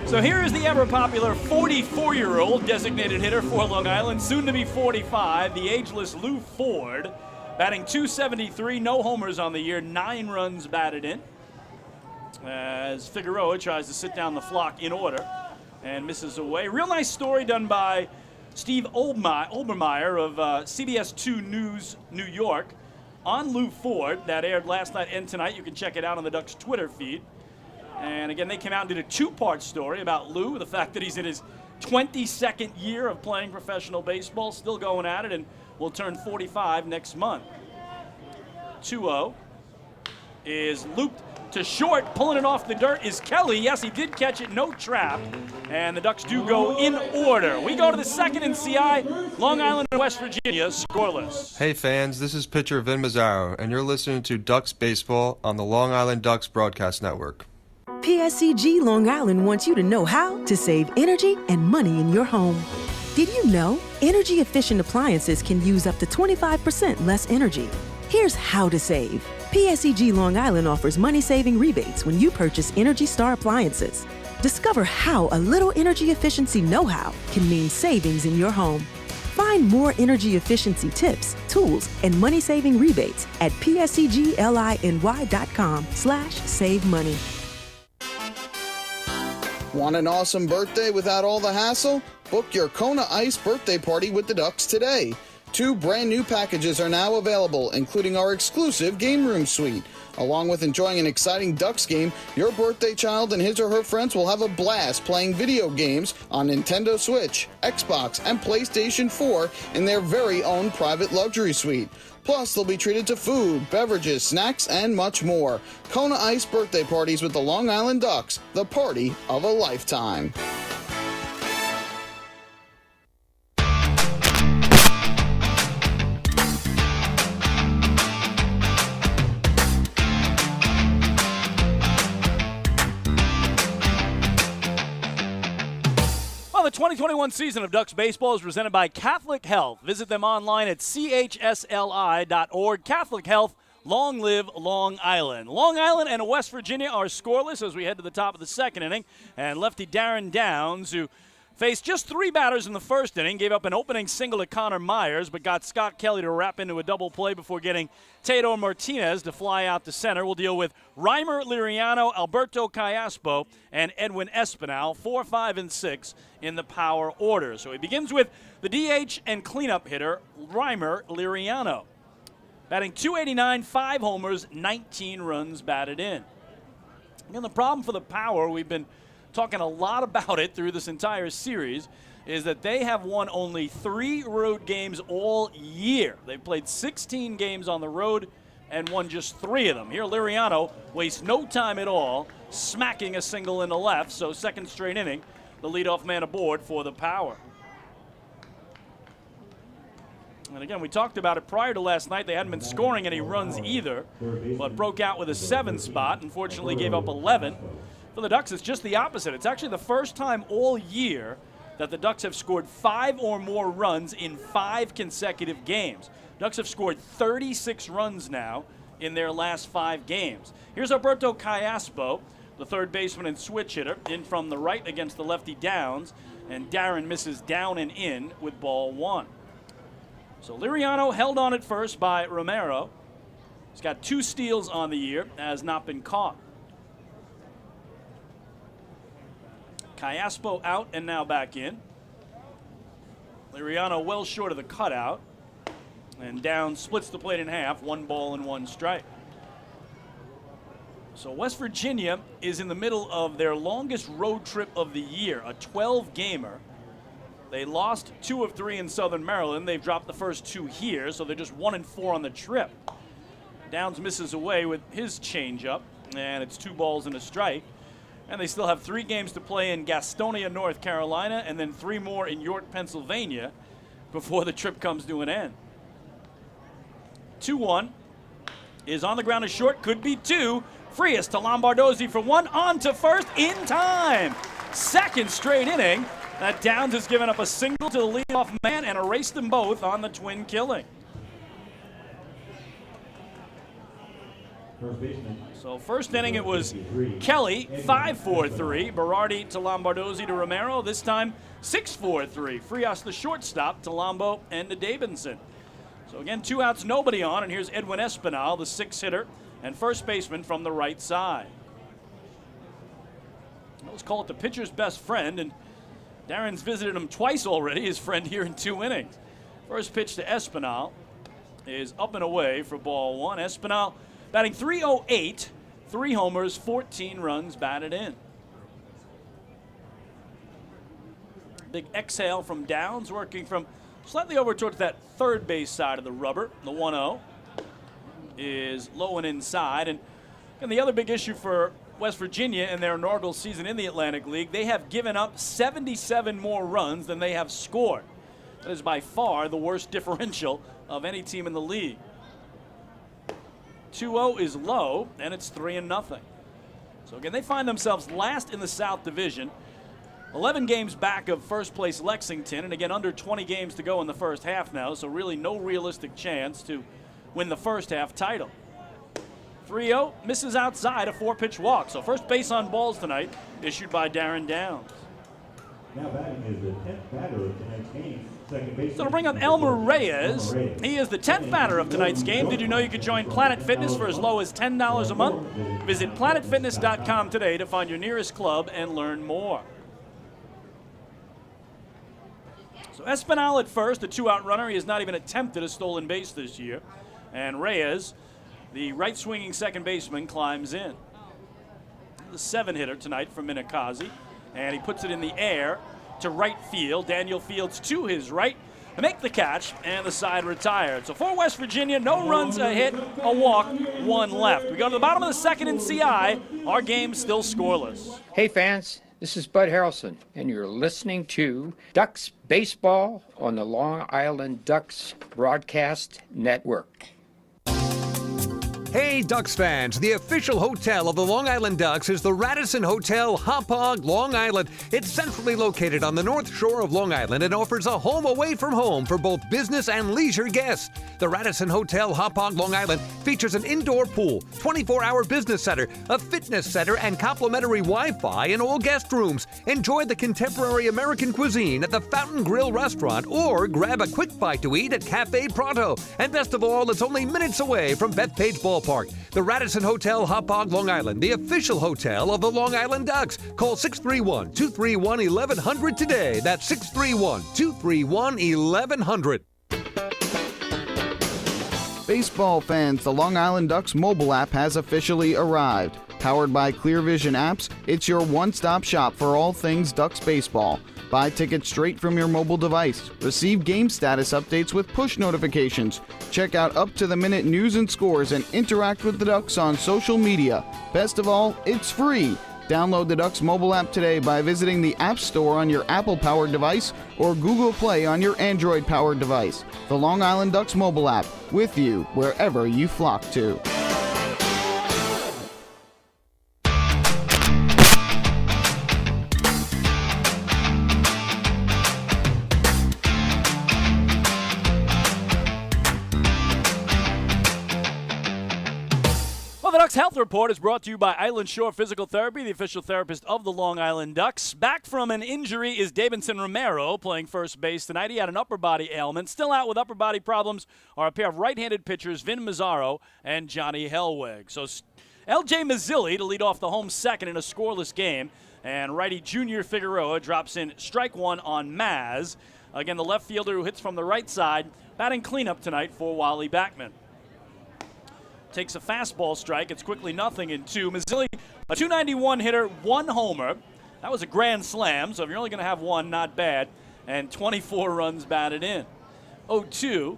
So here is the ever-popular 44-year-old designated hitter for Long Island, soon to be 45, the ageless Lou Ford, batting .273, no homers on the year, 9 runs batted in, as Figueroa tries to sit down the flock in order and misses away. Real nice story done by Steve Obermeyer of CBS 2 News New York on Lou Ford. That aired last night and tonight. You can check it out on the Ducks Twitter feed. And again, they came out and did a 2-part story about Lou, the fact that he's in his 22nd year of playing professional baseball, still going at it, and will turn 45 next month. 2-0 is looped to short, pulling it off the dirt is Kelly. Yes, he did catch it, no trap. And the Ducks do go in order. We go to the second in CI, Long Island and West Virginia, scoreless. Hey fans, this is pitcher Vin Mazzaro, and you're listening to Ducks Baseball on the Long Island Ducks Broadcast Network. PSCG Long Island wants you to know how to save energy and money in your home. Did you know energy-efficient appliances can use up to 25% less energy? Here's how to save. PSCG Long Island offers money-saving rebates when you purchase Energy Star appliances. Discover how a little energy efficiency know-how can mean savings in your home. Find more energy efficiency tips, tools, and money-saving rebates at pscgliny.com/save money. Want an awesome birthday without all the hassle? Book your Kona Ice birthday party with the Ducks today. 2 brand new packages are now available, including our exclusive game room suite. Along with enjoying an exciting Ducks game, your birthday child and his or her friends will have a blast playing video games on Nintendo Switch, Xbox, and PlayStation 4 in their very own private luxury suite. Plus, they'll be treated to food, beverages, snacks, and much more. Kona Ice birthday parties with the Long Island Ducks, the party of a lifetime. The 2021 season of Ducks Baseball is presented by Catholic Health. Visit them online at chsli.org. Catholic Health, long live Long Island. Long Island and West Virginia are scoreless as we head to the top of the second inning. And lefty Darren Downs, who faced just 3 batters in the first inning, gave up an opening single to Connor Myers, but got Scott Kelly to wrap into a double play before getting Teodor Martinez to fly out to center. We'll deal with Reimer Liriano, Alberto Callaspo, and Edwin Espinal, 4, 5, and 6 in the power order. So he begins with the DH and cleanup hitter, Reimer Liriano. Batting .289, 5 homers, 19 runs batted in. Again, the problem for the power, we've been talking a lot about it through this entire series, is that they have won only 3 road games all year. They've played 16 games on the road and won just 3 of them. Here, Liriano wastes no time at all, smacking a single in the left, so second straight inning, the leadoff man aboard for the power. And again, we talked about it prior to last night. They hadn't been scoring any runs either, but broke out with a 7 spot. Unfortunately, gave up 11. For the Ducks, it's just the opposite. It's actually the first time all year that the Ducks have scored 5 or more runs in 5 consecutive games. Ducks have scored 36 runs now in their last 5 games. Here's Alberto Callaspo, the third baseman and switch hitter, in from the right against the lefty Downs, and Darren misses down and in with ball 1. So Liriano held on at first by Romero. He's got 2 steals on the year, has not been caught. Callaspo out and now back in. Liriano well short of the cutout. And Downs splits the plate in half, 1 ball and 1 strike. So West Virginia is in the middle of their longest road trip of the year, a 12-gamer. They lost 2 of 3 in Southern Maryland. They've dropped the first 2 here, so they're just 1 and 4 on the trip. Downs misses away with his changeup, and it's 2 balls and a strike. And they still have 3 games to play in Gastonia, North Carolina, and then 3 more in York, Pennsylvania, before the trip comes to an end. 2-1 is on the ground is short, could be 2. Frias to Lombardozzi for 1, on to first in time. Second straight inning that Downs has given up a single to the leadoff man and erased them both on the twin killing. So first inning it was Kelly 5-4-3, Berardi to Lombardozzi to Romero. This time 6-4-3. Frias the shortstop to Lombo and to Davidson. So again, 2 outs, nobody on, and here's Edwin Espinal, the 6th hitter and first baseman from the right side. Let's call it the pitcher's best friend, and Darren's visited him twice already, his friend here in 2 innings. First pitch to Espinal is up and away for ball 1. Espinal batting .308, 3 homers, 14 runs batted in. Big exhale from Downs, working from slightly over towards that third base side of the rubber. The 1-0 is low and inside. And the other big issue for West Virginia in their inaugural season in the Atlantic League, they have given up 77 more runs than they have scored. That is by far the worst differential of any team in the league. 2-0 is low, and it's 3-0. So again, they find themselves last in the South Division, 11 games back of first place Lexington, and again under 20 games to go in the first half now, so really no realistic chance to win the first half title. 3-0 misses outside a 4-pitch walk, so first base on balls tonight issued by Darren Downs. Now batting is the 10th batter of tonight's game. So to bring up Elmer Reyes, he is the 10th batter of tonight's game. Did you know you could join Planet Fitness for as low as $10 a month? Visit planetfitness.com today to find your nearest club and learn more. So Espinal at first, a 2-out runner. He has not even attempted a stolen base this year. And Reyes, the right-swinging second baseman, climbs in. The 7-hitter tonight from Minakazi. And he puts it in the air to right field. Daniel Fields to his right to make the catch, and the side retired. So for West Virginia, no runs, a hit, a walk, 1 left. We go to the bottom of the second in CI. Our game still scoreless. Hey fans, this is Bud Harrelson, and you're listening to Ducks Baseball on the Long Island Ducks Broadcast Network. Hey, Ducks fans, the official hotel of the Long Island Ducks is the Radisson Hotel, Hauppauge, Long Island. It's centrally located on the North Shore of Long Island and offers a home away from home for both business and leisure guests. The Radisson Hotel, Hauppauge, Long Island features an indoor pool, 24-hour business center, a fitness center, and complimentary Wi-Fi in all guest rooms. Enjoy the contemporary American cuisine at the Fountain Grill restaurant or grab a quick bite to eat at Cafe Pronto. And best of all, it's only minutes away from Bethpage Ballpark. The Radisson Hotel, Hauppauge, Long Island, the official hotel of the Long Island Ducks. Call 631-231-1100 today. That's 631-231-1100. Baseball fans, the Long Island Ducks mobile app has officially arrived. Powered by ClearVision Apps, it's your one-stop shop for all things Ducks baseball. Buy tickets straight from your mobile device. Receive game status updates with push notifications. Check out up-to-the-minute news and scores and interact with the Ducks on social media. Best of all, it's free. Download the Ducks mobile app today by visiting the App Store on your Apple-powered device or Google Play on your Android-powered device. The Long Island Ducks mobile app, with you wherever you flock to. The Ducks Health Report is brought to you by Island Shore Physical Therapy, the official therapist of the Long Island Ducks. Back from an injury is Davidson Romero, playing first base tonight. He had an upper body ailment. Still out with upper body problems are a pair of right-handed pitchers, Vin Mazzaro and Johnny Hellweg. So L.J. Mazzilli to lead off the home second in a scoreless game, and righty Junior Figueroa drops in strike 1 on Maz. Again, the left fielder who hits from the right side, batting cleanup tonight for Wally Backman. Takes a fastball strike. It's quickly 0-2. Mazzilli, a .291 hitter, 1 homer. That was a grand slam, so if you're only going to have 1, not bad. And 24 runs batted in. 0-2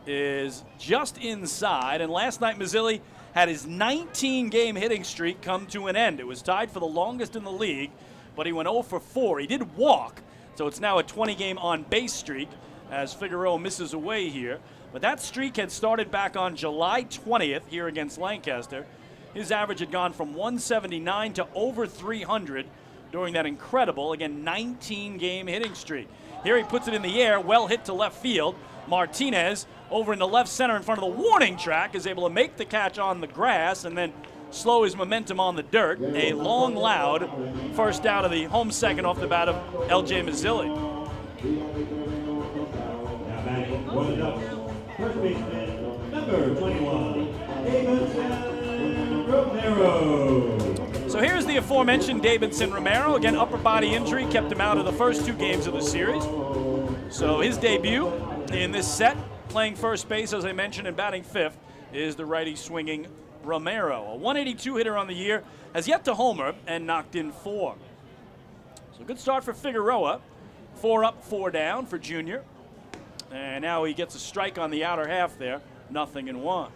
is just inside. And last night, Mazzilli had his 19-game hitting streak come to an end. It was tied for the longest in the league, but he went 0 for 4. He did walk, so it's now a 20-game on-base streak. as Figueroa misses away here. But that streak had started back on July 20th here against Lancaster. His average had gone from 179 to over 300 during that incredible, again, 19-game hitting streak. Here he puts it in the air, well hit to left field. Martinez over in the left center in front of the warning track is able to make the catch on the grass and then slow his momentum on the dirt. A long, loud first down of the home second off the bat of L.J. Mazzilli. Now batting for the Ducks, first baseman, number 21, Davidson Romero. So here's the aforementioned Davidson Romero. Again, upper body injury kept him out of the first 2 games of the series. So his debut in this set, playing first base, as I mentioned, and batting 5th, is the righty swinging Romero. A 182 hitter on the year, has yet to homer and knocked in 4. So good start for Figueroa. 4 up, 4 down for Junior. And now he gets a strike on the outer half there, 0-1.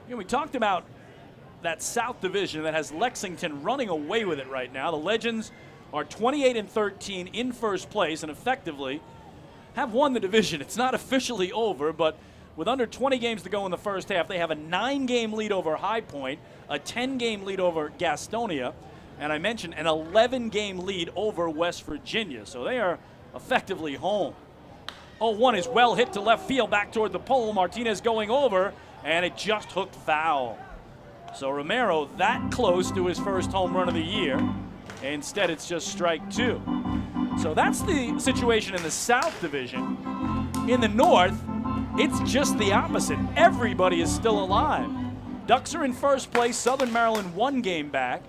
We talked about that South Division that has Lexington running away with it right now. The Legends are 28-13 in first place and effectively have won the division. It's not officially over, but with under 20 games to go in the first half, they have a 9-game lead over High Point, a 10-game lead over Gastonia, and I mentioned an 11-game lead over West Virginia. So they are effectively home. 0-1 is well hit to left field, back toward the pole. Martinez going over, and it just hooked foul. So Romero that close to his first home run of the year. Instead, it's just strike 2. So that's the situation in the South Division. In the North, it's just the opposite. Everybody is still alive. Ducks are in first place. Southern Maryland 1 game back.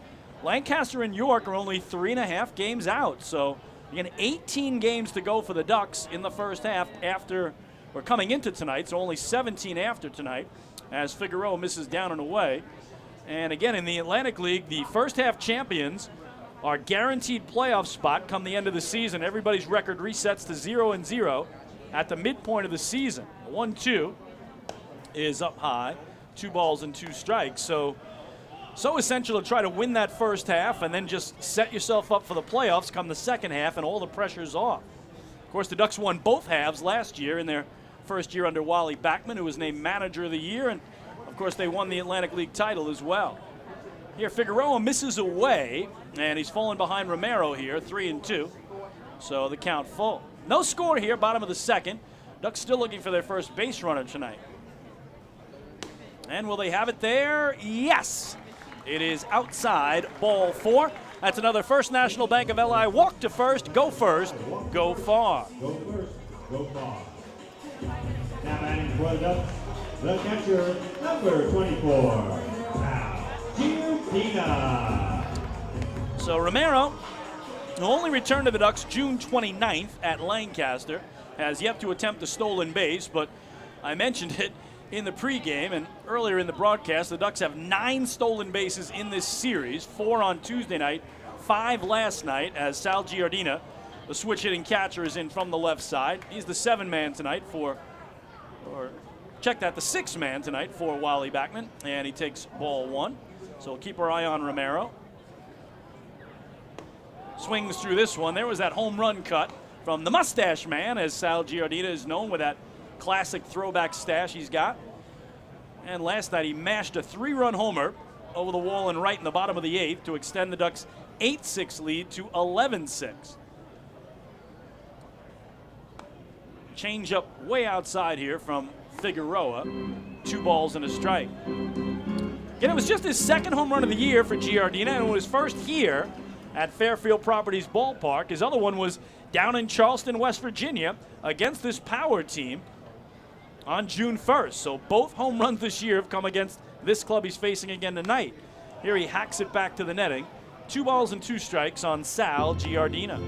Lancaster and York are only 3.5 games out. So again, 18 games to go for the Ducks in the first half after we're coming into tonight. So only 17 after tonight as Figueroa misses down and away. And again, in the Atlantic League, the first half champions are guaranteed playoff spot come the end of the season. Everybody's record resets to 0-0 at the midpoint of the season. 1-2 is up high, 2 balls and 2 strikes. So essential to try to win that first half and then just set yourself up for the playoffs come the second half and all the pressure's off. Of course, the Ducks won both halves last year in their first year under Wally Backman, who was named Manager of the Year, and of course they won the Atlantic League title as well. Here, Figueroa misses away, and he's fallen behind Romero here, 3-2. So the count full. No score here, bottom of the second. Ducks still looking for their first base runner tonight. And will they have it there? Yes! It is outside, ball 4. That's another First National Bank of LI walk to first, go far. Go first, go far. Now batting for the Ducks, the catcher, number 24, So Romero, who only returned to the Ducks June 29th at Lancaster, has yet to attempt a stolen base, but I mentioned it in the pregame and earlier in the broadcast. The Ducks have 9 stolen bases in this series, 4 on Tuesday night, 5 last night, as Sal Giardina, the switch-hitting catcher, is in from the left side. He's the 7-man tonight the 6-man tonight for Wally Backman, and he takes ball 1. So we'll keep our eye on Romero. Swings through this one. There was that home run cut from the Mustache Man, as Sal Giardina is known with that classic throwback stash he's got. And last night he mashed a 3-run homer over the wall and right in the bottom of the 8th to extend the Ducks' 8-6 lead to 11-6. Change up way outside here from Figueroa. 2 balls and a strike. Again, it was just his second home run of the year for Giardina, and it was first here at Fairfield Properties Ballpark. His other one was down in Charleston, West Virginia, against this Power team on June 1st. So both home runs this year have come against this club he's facing again tonight. Here he hacks it back to the netting. 2 balls and 2 strikes on Sal Giardina.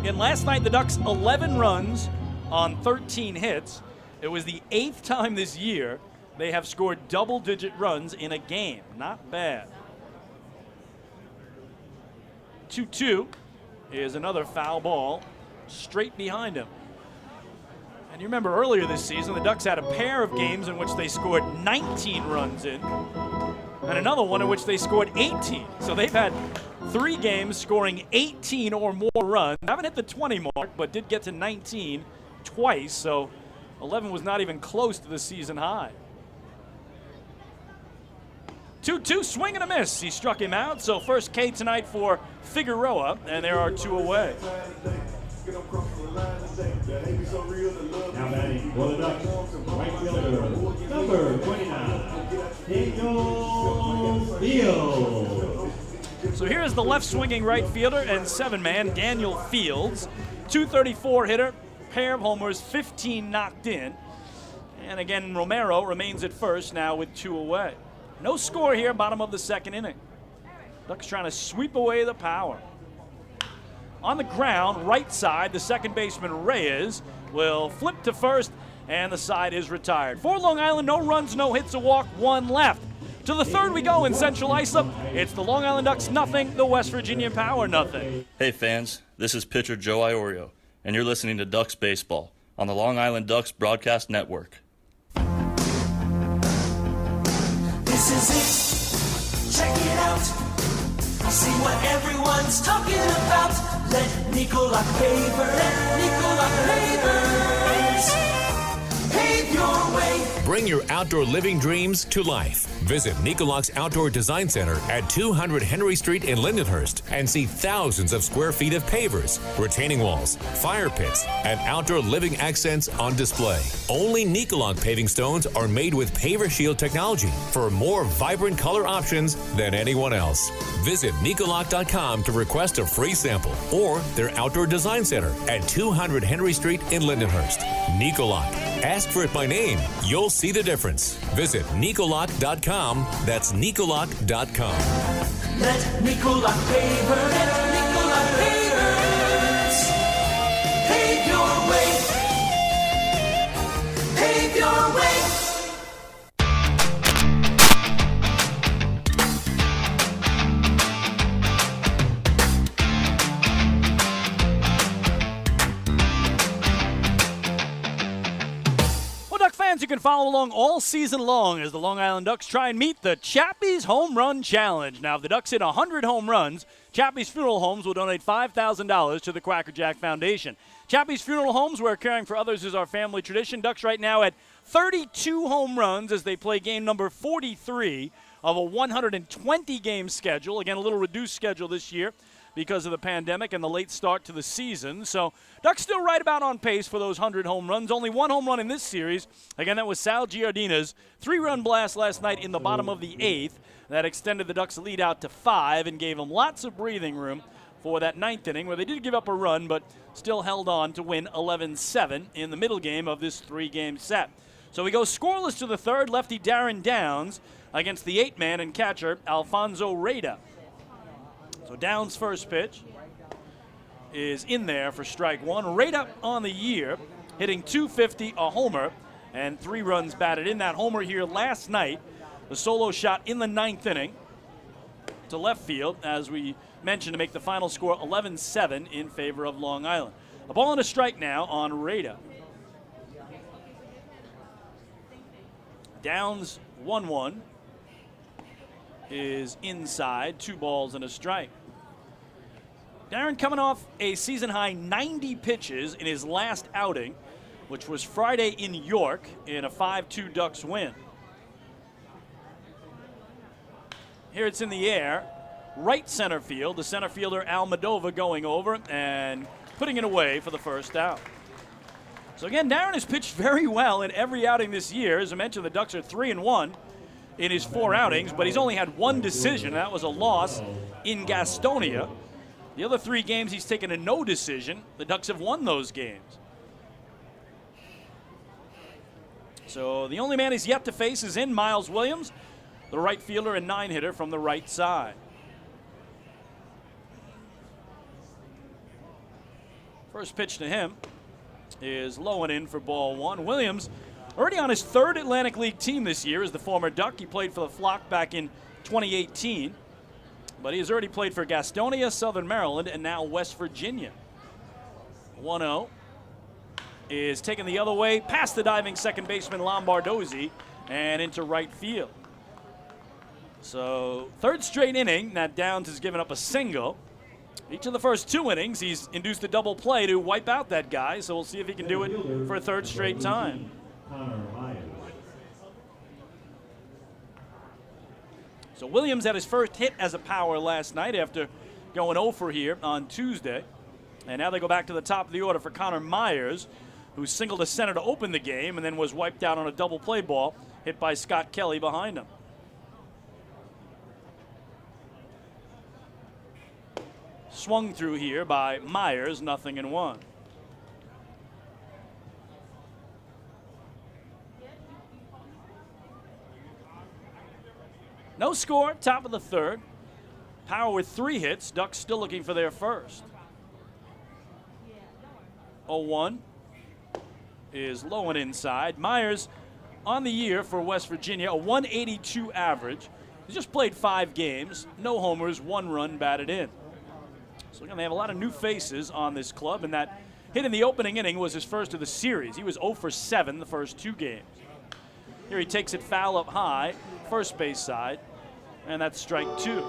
Again, last night the Ducks 11 runs on 13 hits. It was the 8th time this year they have scored double-digit runs in a game. Not bad. 2-2 is another foul ball straight behind him. And you remember earlier this season, the Ducks had a pair of games in which they scored 19 runs in. and another one in which they scored 18. So they've had 3 games scoring 18 or more runs. Haven't hit the 20 mark, but did get to 19 twice, so 11 was not even close to the season high. 2-2, swing and a miss. He struck him out, so first K tonight for Figueroa, and there are 2 away. Now batting for the Ducks, right fielder, number 29, Daniel Fields. So here's the left swinging right fielder and 7-man, Daniel Fields. 234 hitter, pair of homers, 15 knocked in. And again, Romero remains at first now with 2 away. No score here, bottom of the 2nd inning. Ducks trying to sweep away the power. On the ground, right side, the second baseman Reyes will flip to first, and the side is retired. For Long Island, no runs, no hits, a walk, 1 left. To the 3rd we go in Central Islip. It's the Long Island Ducks nothing, the West Virginia Power nothing. Hey fans, this is pitcher Joe Iorio, and you're listening to Ducks Baseball on the Long Island Ducks Broadcast Network. This is it. Check it out. See what everyone's talking about. Let Nicolak Pavers pave your way. Bring your outdoor living dreams to life. Visit Nicolak's Outdoor Design Center at 200 Henry Street in Lindenhurst and see thousands of square feet of pavers, retaining walls, fire pits, and outdoor living accents on display. Only Nicolak paving stones are made with Paver Shield technology for more vibrant color options than anyone else. Visit Nicolak.com to request a free sample or their Outdoor Design Center at 200 Henry Street in Lindenhurst. Nicolak. Ask for it by name. You'll see the difference. Visit Nicolak.com. That's Nicolak.com. Let Nicolak Pavers pave your way. Pave your way. You can follow along all season long as the Long Island Ducks try and meet the Chappie's Home Run Challenge. Now, if the Ducks hit 100 home runs, Chappie's Funeral Homes will donate $5,000 to the Quacker Jack Foundation. Chappie's Funeral Homes, where caring for others is our family tradition. Ducks right now at 32 home runs as they play game number 43 of a 120-game schedule. Again, a little reduced schedule this year because of the pandemic and the late start to the season. So Ducks still right about on pace for those 100 home runs. Only 1 home run in this series. Again, that was Sal Giardina's 3-run blast last night in the bottom of the 8th. That extended the Ducks' lead out to 5 and gave them lots of breathing room for that 9th inning, where they did give up a run but still held on to win 11-7 in the middle game of this 3-game set. So we go scoreless to the 3rd. Lefty Darren Downs against the 8-man and catcher Alfonso Reyda. So Downs' first pitch is in there for strike 1. Reyda on the year, hitting .250, a homer, and 3 runs batted in. That homer here last night, the solo shot in the 9th inning to left field, as we mentioned, to make the final score 11-7 in favor of Long Island. A ball and a strike now on Reyda. Downs 1-1 is inside, 2 balls and a strike. Darren coming off a season-high 90 pitches in his last outing, which was Friday in York in a 5-2 Ducks win. Here it's in the air, right center field. The center fielder Almadova going over and putting it away for the first out. So again, Darren has pitched very well in every outing this year. As I mentioned, the Ducks are 3-1 in his 4 outings, but he's only had 1 decision. That was a loss in Gastonia. The other 3 games he's taken a no decision. The Ducks have won those games. So the only man he's yet to face is in Miles Williams, the right fielder and 9-hitter from the right side. First pitch to him is low and in for ball 1. Williams already on his 3rd Atlantic League team this year as the former Duck. He played for the Flock back in 2018. But he has already played for Gastonia, Southern Maryland, and now West Virginia. 1-0 is taken the other way, past the diving second baseman Lombardozzi, and into right field. So third straight inning that Downs has given up a single. Each of the first 2 innings, he's induced a double play to wipe out that guy. So we'll see if he can do it for a third straight time. So Williams had his first hit as a power last night after going 0 for here on Tuesday. And now they go back to the top of the order for Connor Myers, who singled to center to open the game and then was wiped out on a double play ball hit by Scott Kelly behind him. Swung through here by Myers, 0-1. No score, top of the third. Power with 3 hits. Ducks still looking for their first. 0-1 is low and inside. Myers on the year for West Virginia, a 182 average. He's just played 5 games, no homers, 1 run batted in. So again, they have a lot of new faces on this club, and that hit in the opening inning was his first of the series. He was 0 for 7 the first 2 games. Here he takes it foul up high, first base side, and that's strike 2.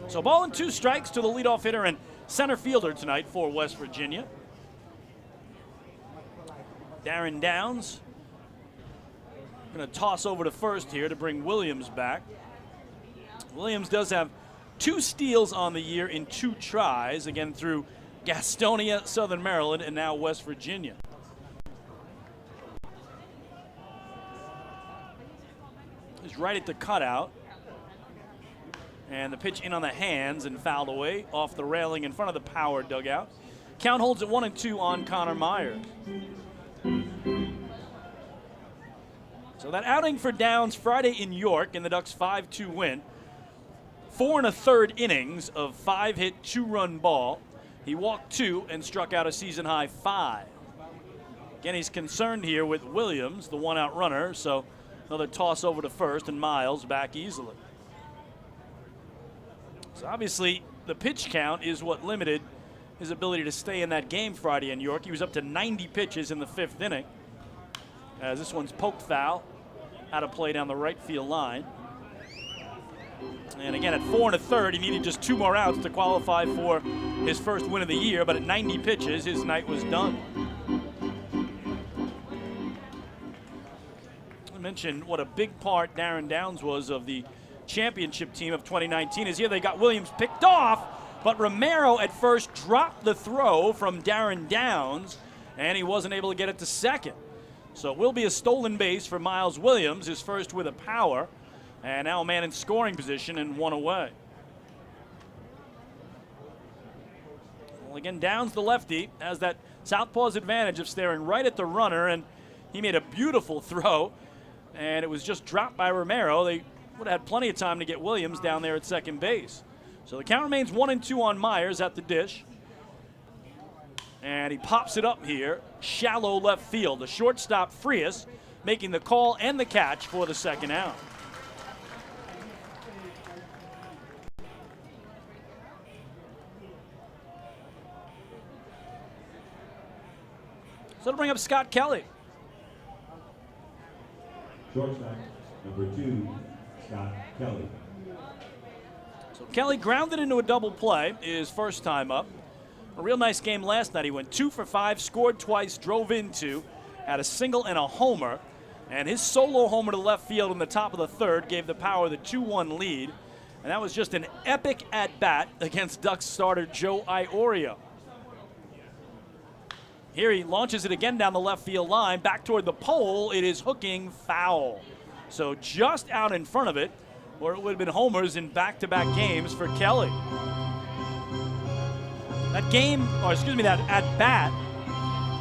So ball and 2 strikes to the leadoff hitter and center fielder tonight for West Virginia. Darren Downs going to toss over to first here to bring Williams back. Williams does have 2 steals on the year in 2 tries, again through Gastonia, Southern Maryland, and now West Virginia. He's right at the cutout. And the pitch in on the hands and fouled away off the railing in front of the power dugout. Count holds at 1-2 on Connor Myers. So that outing for Downs Friday in York in the Ducks' 5-2 win. 4 1/3 innings of 5-hit, 2-run ball. He walked 2 and struck out a season-high 5. Again, he's concerned here with Williams, the one-out runner, so another toss over to first and Miles back easily. So obviously, the pitch count is what limited his ability to stay in that game Friday in York. He was up to 90 pitches in the 5th inning. As this one's poked foul, out of play down the right field line. And again, at 4 1/3, he needed just 2 more outs to qualify for his first win of the year, but at 90 pitches, his night was done. I mentioned what a big part Darren Downs was of the championship team of 2019. Is here they got Williams picked off, but Romero at first dropped the throw from Darren Downs, and he wasn't able to get it to second. So it will be a stolen base for Miles Williams, his first with a power, and now a man in scoring position and 1 away. Well, again, Downs, the lefty, has that southpaw's advantage of staring right at the runner, and he made a beautiful throw, and it was just dropped by Romero. They would have had plenty of time to get Williams down there at second base. So the count remains 1-2 on Myers at the dish. And he pops it up here, shallow left field. The shortstop, Frias, making the call and the catch for the second out. So to bring up Scott Kelly. Shortstop, number 2, Scott Kelly. So Kelly grounded into a double play his first time up. A real nice game last night. He went 2 for 5, scored twice, drove in 2, had a single and a homer. And his solo homer to left field in the top of the third gave the Power the 2-1 lead. And that was just an epic at-bat against Ducks starter Joe Iorio. Here he launches it again down the left field line, back toward the pole. It is hooking foul. So just out in front of it, or it would have been homers in back-to-back games for Kelly. That game, or excuse me, that at-bat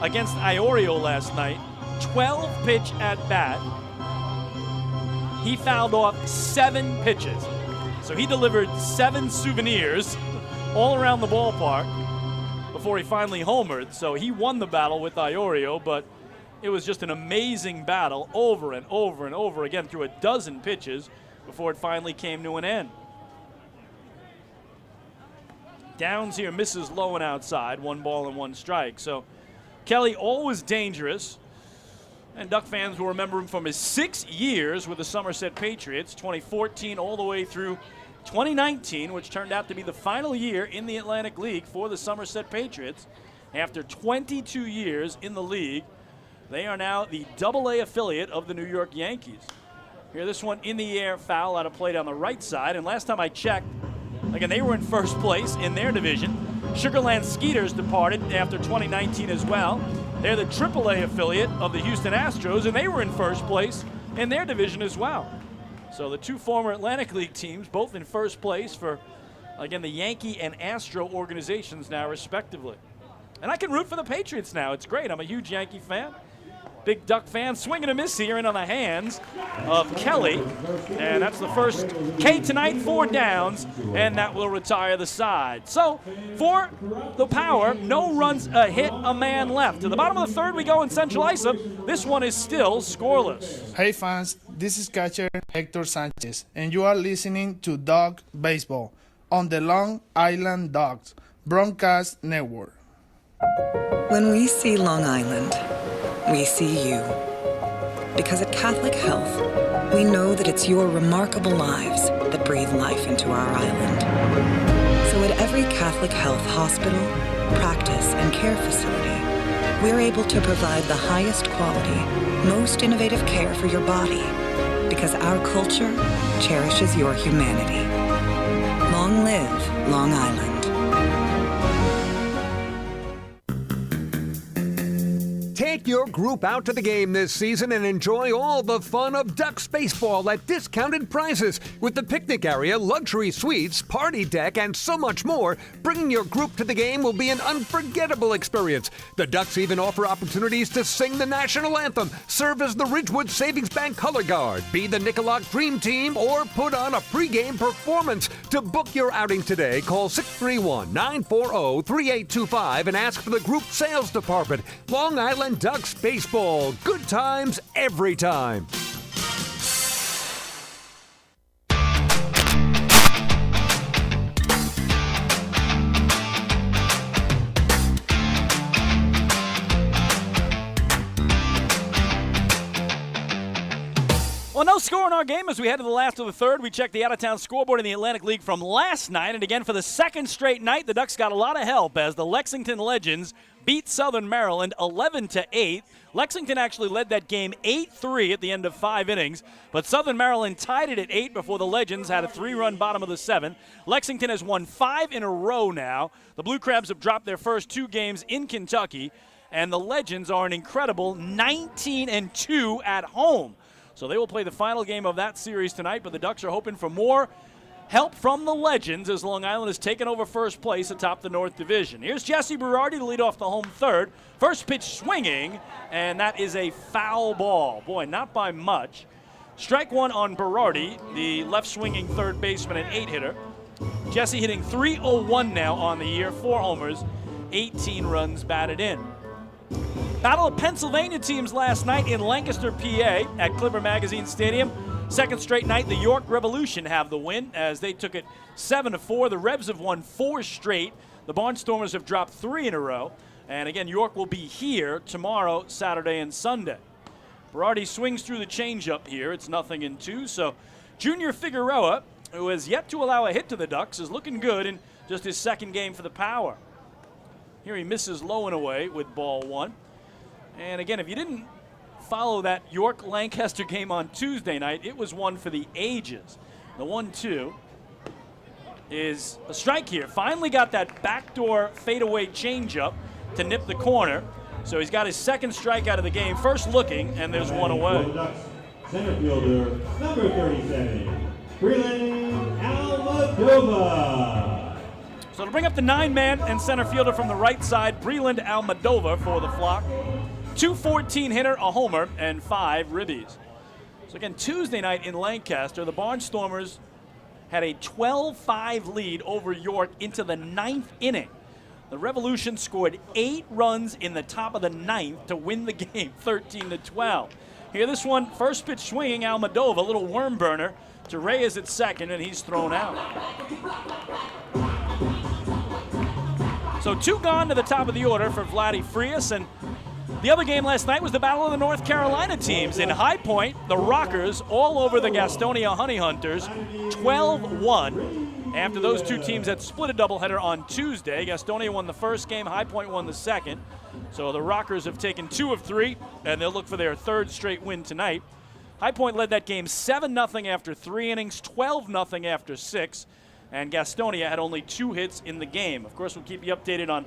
against Iorio last night, 12-pitch at-bat. He fouled off 7 pitches. So he delivered 7 souvenirs all around the ballpark before he finally homered. So he won the battle with Iorio, but it was just an amazing battle over and over and over again through a dozen pitches before it finally came to an end. Downs here misses low and outside, 1 ball and 1 strike. So Kelly always dangerous. And Duck fans will remember him from his 6 years with the Somerset Patriots, 2014 all the way through 2019, which turned out to be the final year in the Atlantic League for the Somerset Patriots. After 22 years in the league, they are now the AA affiliate of the New York Yankees. Here, this one in the air, foul out of play down the right side. And last time I checked, again, they were in first place in their division. Sugarland Skeeters departed after 2019 as well. They're the AAA affiliate of the Houston Astros, and they were in first place in their division as well. So the 2 former Atlantic League teams, both in first place for, again, the Yankee and Astro organizations now, respectively. And I can root for the Patriots now. It's great. I'm a huge Yankee fan. Big Duck fan. Swing and a miss here and on the hands of Kelly. And that's the first K tonight for Downs, and that will retire the side. So for the Power, no runs, a hit, a man left. To the bottom of the third we go in Central Islip. This one is still scoreless. Hey fans, this is catcher Hector Sanchez, and you are listening to Dog Baseball on the Long Island Ducks Broadcast Network. When we see Long Island, we see you. Because at Catholic Health, we know that it's your remarkable lives that breathe life into our island. So at every Catholic Health hospital, practice, and care facility, we're able to provide the highest quality, most innovative care for your body. Because our culture cherishes your humanity. Long live Long Island. Take your group out to the game this season and enjoy all the fun of Ducks baseball at discounted prices with the picnic area, luxury suites, party deck, and so much more. Bringing your group to the game will be an unforgettable experience. The Ducks even offer opportunities to sing the national anthem, serve as the Ridgewood Savings Bank color guard, be the Nickolock Dream Team, or put on a pregame performance. To book your outing today, call 631-940-3825 and ask for the group sales department. Long Island Ducks baseball. Good times every time. Well, no score in our game as we head to the last of the third. We check the out-of-town scoreboard in the Atlantic League from last night. And again, for the second straight night, the Ducks got a lot of help as the Lexington Legends beat Southern Maryland 11-8. Lexington actually led that game 8-3 at the end of 5 innings, but Southern Maryland tied it at 8 before the Legends had a 3-run bottom of the 7th. Lexington has won 5 in a row now. The Blue Crabs have dropped their first 2 games in Kentucky, and the Legends are an incredible 19-2 at home. So they will play the final game of that series tonight, but the Ducks are hoping for more help from the Legends as Long Island has taken over first place atop the North Division. Here's Jesse Berardi to lead off the home third. First pitch swinging, and that is a foul ball. Boy, not by much. Strike one on Berardi, the left-swinging third baseman and 8-hitter. Jesse hitting .301 now on the year, 4 homers, 18 runs batted in. Battle of Pennsylvania teams last night in Lancaster, PA at Clipper Magazine Stadium. Second straight night, the York Revolution have the win as they took it 7-4. The Rebs have won 4 straight. The Barnstormers have dropped 3 in a row. And again, York will be here tomorrow, Saturday, and Sunday. Berardi swings through the changeup here. It's 0-2. So Junior Figueroa, who has yet to allow a hit to the Ducks, is looking good in just his second game for the Power. Here he misses low and away with ball 1. And again, if you didn't follow that York-Lancaster game on Tuesday night, it was one for the ages. The 1-2 is a strike here. Finally got that backdoor fadeaway changeup to nip the corner. So he's got his second strikeout of the game. First looking, and there's one away. Center fielder, number 37, Breland Almadova. So to bring up the 9-man and center fielder from the right side, Breland Almadova for the Flock. 214 hitter, a homer, and 5 ribbies. So again, Tuesday night in Lancaster, the Barnstormers had a 12-5 lead over York into the 9th inning. The Revolution scored 8 runs in the top of the 9th to win the game, 13-12. Here, this one, first pitch swinging, Almadova, a little worm burner to Reyes at second, and he's thrown out. So 2 gone to the top of the order for Vladdy Frias. And the other game last night was the battle of the North Carolina teams. In High Point, the Rockers all over the Gastonia Honey Hunters, 12-1. After those two teams had split a doubleheader on Tuesday. Gastonia won the first game, High Point won the second. So the Rockers have taken 2 of 3, and they'll look for their 3rd straight win tonight. High Point led that game 7-0 after 3 innings, 12-0 after 6, and Gastonia had only 2 hits in the game. Of course, we'll keep you updated on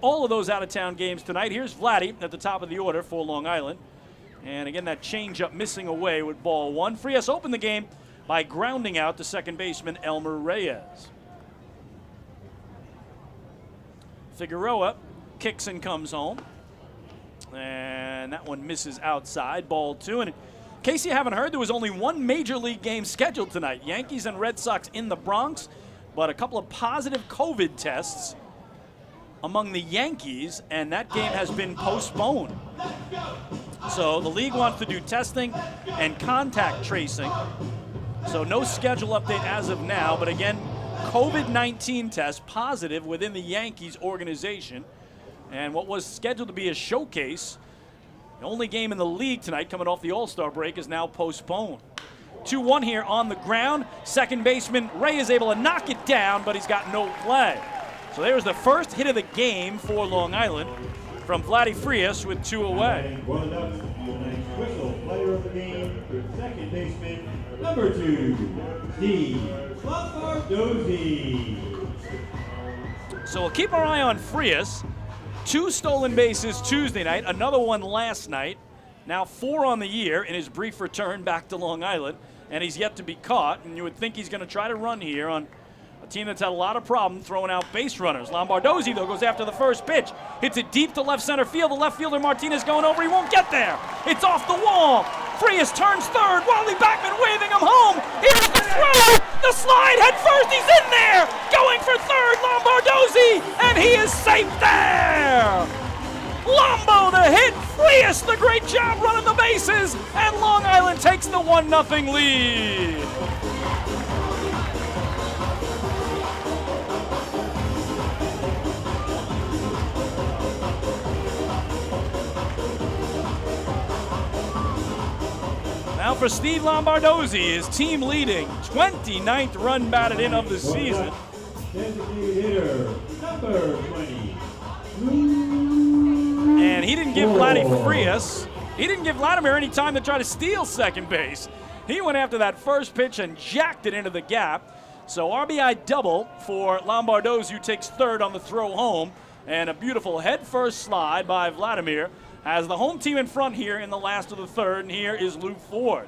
all of those out-of-town games tonight. Here's Vladdy at the top of the order for Long Island. And again, that changeup missing away with ball 1. Frias opened the game by grounding out to second baseman Elmer Reyes. Figueroa kicks and comes home. And that one misses outside, ball 2. And in case you haven't heard, there was only one major league game scheduled tonight. Yankees and Red Sox in the Bronx, but a couple of positive COVID tests among the Yankees, and that game has been postponed. So the league wants to do testing and contact tracing. So no schedule update as of now, but again, COVID-19 test positive within the Yankees organization. And what was scheduled to be a showcase, the only game in the league tonight coming off the All-Star break, is now postponed. 2-1 here on the ground. Second baseman Ray is able to knock it down, but he's got no play. So there's the first hit of the game for Long Island from Vladdy Frias with 2 away. Whistle, player of the game, second baseman, number 2, Steve Lombardozzi. So we'll keep our eye on Frias. 2 stolen bases Tuesday night, another one last night. Now 4 on the year in his brief return back to Long Island, and he's yet to be caught. And you would think he's going to try to run here on a team that's had a lot of problems throwing out base runners. Lombardozzi, though, goes after the first pitch. Hits it deep to left center field. The left fielder Martinez going over. He won't get there. It's off the wall. Frias turns third. Wally Backman waving him home. Here's the throw. The slide head first. He's in there. Going for third, Lombardozzi. And he is safe there. Lombo the hit. Frias the great job running the bases. And Long Island takes the 1-0 lead. Now for Steve Lombardozzi, his team leading 29th run batted in of the season. Designated hitter, number 20. And he didn't give Vladimir any time to try to steal second base. He went after that first pitch and jacked it into the gap. So RBI double for Lombardozzi, who takes third on the throw home. And a beautiful head-first slide by Vladimir has the home team in front here in the last of the third, and here is Lou Ford.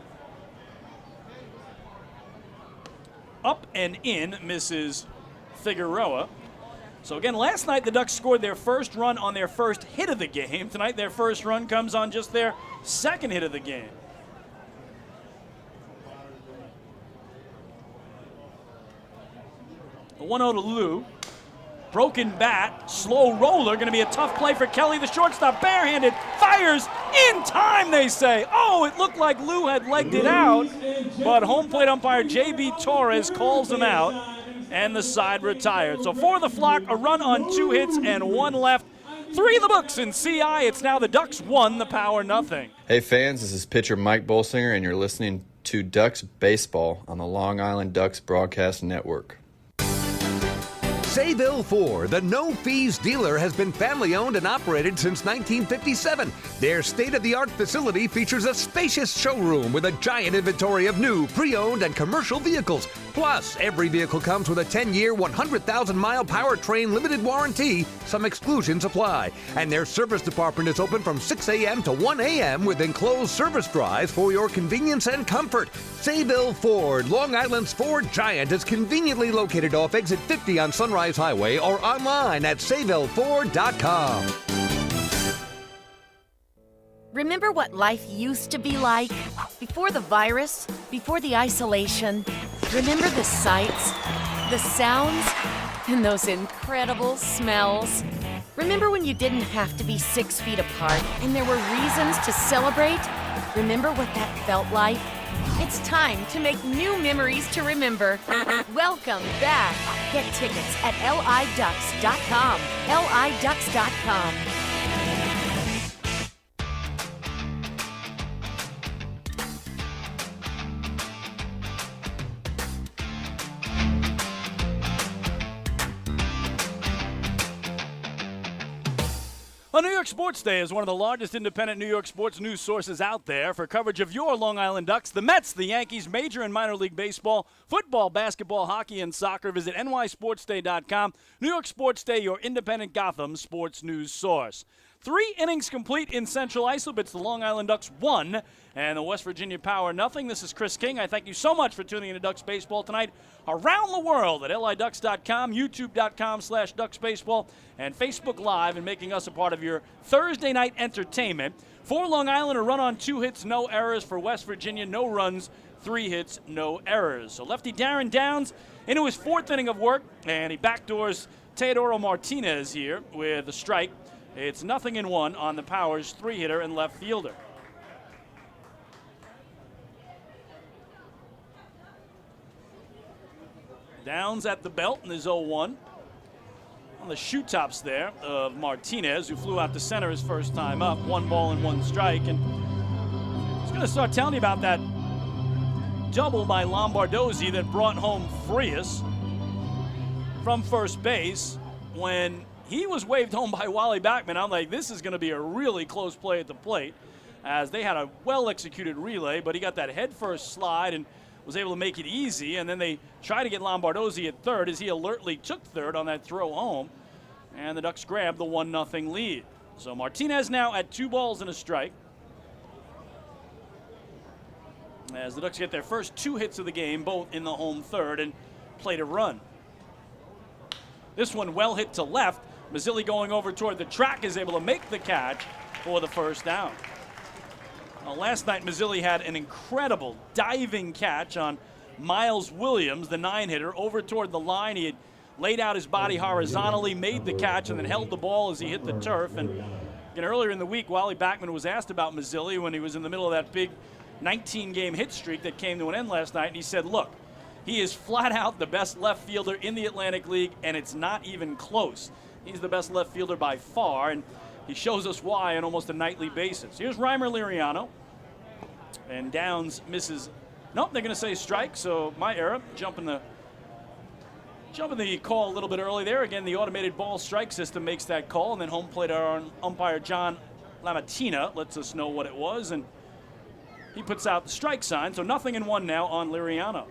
Up and in misses Figueroa. So again, last night the Ducks scored their first run on their first hit of the game. Tonight their first run comes on just their second hit of the game. A 1-0 to Lou. Broken bat, slow roller, going to be a tough play for Kelly, the shortstop, barehanded, fires in time, they say. Oh, it looked like Lou had legged it out, but home plate umpire J.B. Torres calls him out, and the side retired. So for the Flock, a run on 2 hits and 1 left. 3 in the books in CI. It's now the Ducks 1, the Power nothing. Hey fans, this is pitcher Mike Bolsinger, and you're listening to Ducks Baseball on the Long Island Ducks Broadcast Network. Sayville Ford, the no-fees dealer, has been family-owned and operated since 1957. Their state-of-the-art facility features a spacious showroom with a giant inventory of new, pre-owned, and commercial vehicles. Plus, every vehicle comes with a 10-year, 100,000-mile powertrain limited warranty. Some exclusions apply. And their service department is open from 6 a.m. to 1 a.m. with enclosed service drives for your convenience and comfort. Sayville Ford, Long Island's Ford giant, is conveniently located off exit 50 on Sunrise Highway or online at SayvilleFord.com. Remember what life used to be like? Before the virus, before the isolation? Remember the sights, the sounds, and those incredible smells? Remember when you didn't have to be 6 feet apart and there were reasons to celebrate? Remember what that felt like? It's time to make new memories to remember. Welcome back. Get tickets at liducks.com. liducks.com. Well, New York Sports Day is one of the largest independent New York sports news sources out there for coverage of your Long Island Ducks, the Mets, the Yankees, major and minor league baseball, football, basketball, hockey, and soccer. Visit nysportsday.com. New York Sports Day, your independent Gotham sports news source. 3 innings complete in Central Islip. It's the Long Island Ducks 1 and the West Virginia Power 0. This is Chris King. I thank you so much for tuning in to Ducks Baseball tonight around the world at liducks.com, youtube.com/ducksbaseball, and Facebook Live, and making us a part of your Thursday night entertainment. For Long Island, a run on 2 hits, no errors. For West Virginia, no runs, 3 hits, no errors. So lefty Darren Downs into his 4th inning of work, and he backdoors Teodoro Martinez here with a strike. It's 0-1 on the Power's 3-hitter and left fielder. Downs at the belt in his 0-1. On the shoe tops there of Martinez, who flew out to center his first time up. 1 ball and 1 strike. And I was going to start telling you about that double by Lombardozzi that brought home Frias from first base. When he was waved home by Wally Backman, I'm like, this is going to be a really close play at the plate, as they had a well-executed relay, but he got that head-first slide and was able to make it easy, and then they tried to get Lombardozzi at third as he alertly took third on that throw home, and the Ducks grabbed the 1-0 lead. So Martinez now at 2 balls and a strike, as the Ducks get their first 2 hits of the game, both in the home third, and played a run. This one well hit to left. Mazzilli going over toward the track is able to make the catch for the first down. Well, last night, Mazzilli had an incredible diving catch on Miles Williams, the 9-hitter, over toward the line. He had laid out his body horizontally, made the catch, and then held the ball as he hit the turf. And again, earlier in the week, Wally Backman was asked about Mazzilli when he was in the middle of that big 19-game hit streak that came to an end last night, and he said, look, he is flat out the best left fielder in the Atlantic League, and it's not even close. He's the best left fielder by far, and he shows us why on almost a nightly basis. Here's Reimer Liriano, and Downs misses. Nope, they're going to say strike, so my error. Jumping the call a little bit early there. Again, the automated ball strike system makes that call, and then home plate umpire John Lamatina lets us know what it was, and he puts out the strike sign, so 0-1 now on Liriano.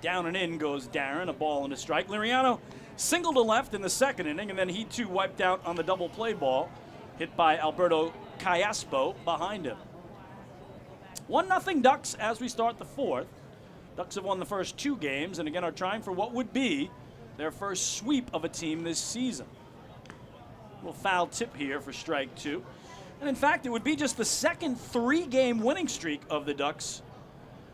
Down and in goes Darren, a ball and a strike. Liriano singled to left in the 2nd inning, and then he too wiped out on the double play ball, hit by Alberto Callaspo behind him. 1-0 Ducks as we start the 4th. Ducks have won the first 2 games, and again are trying for what would be their first sweep of a team this season. A little foul tip here for strike 2. And in fact, it would be just the second 3-game winning streak of the Ducks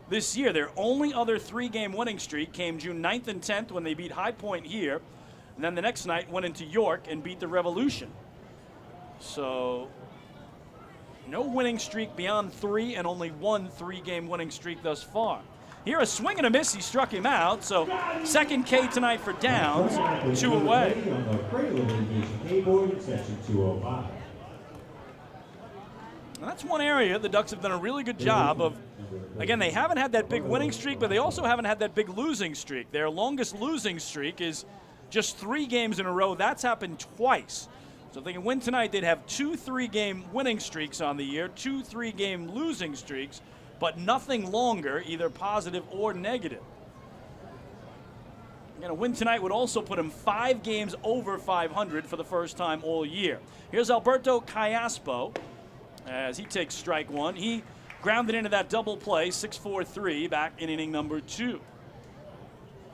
this year. Their only other 3-game winning streak came June 9th and 10th when they beat High Point here. And then the next night went into York and beat the Revolution. So no winning streak beyond 3, and only 1 3-game winning streak thus far. Here a swing and a miss. He struck him out. So 2nd K tonight for Downs. 2 away. And that's one area the Ducks have done a really good job of. Again, they haven't had that big winning streak, but they also haven't had that big losing streak. Their longest losing streak is just 3 games in a row. That's happened twice. So if they can win tonight, they'd have 2 3-game winning streaks on the year, 2 3-game losing streaks, but nothing longer, either positive or negative. Again, a win tonight would also put him 5 games over 500 for the first time all year. Here's Alberto Callaspo as he takes strike 1. He grounded into that double play, 6-4-3, back in inning number 2.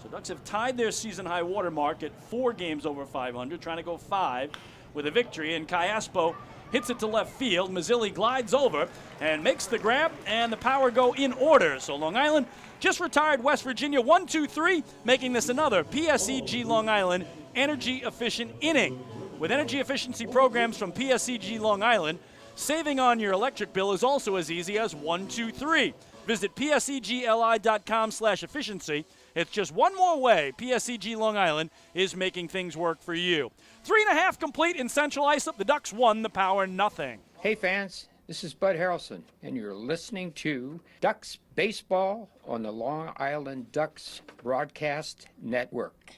So Ducks have tied their season high water mark at 4 games over 500, trying to go 5 with a victory. And Callaspo hits it to left field. Mazzilli glides over and makes the grab, and the Power go in order. So Long Island just retired West Virginia 1-2-3, making this another PSEG Long Island energy efficient inning. With energy efficiency programs from PSEG Long Island, Saving on your electric bill is also as easy as 1, 2, 3. Visit psegli.com/efficiency. It's just one more way PSEG Long Island is making things work for you. 3.5 complete in Central Islip. The Ducks won the Power nothing. Hey fans, this is Bud Harrelson, and you're listening to Ducks Baseball on the Long Island Ducks Broadcast Network.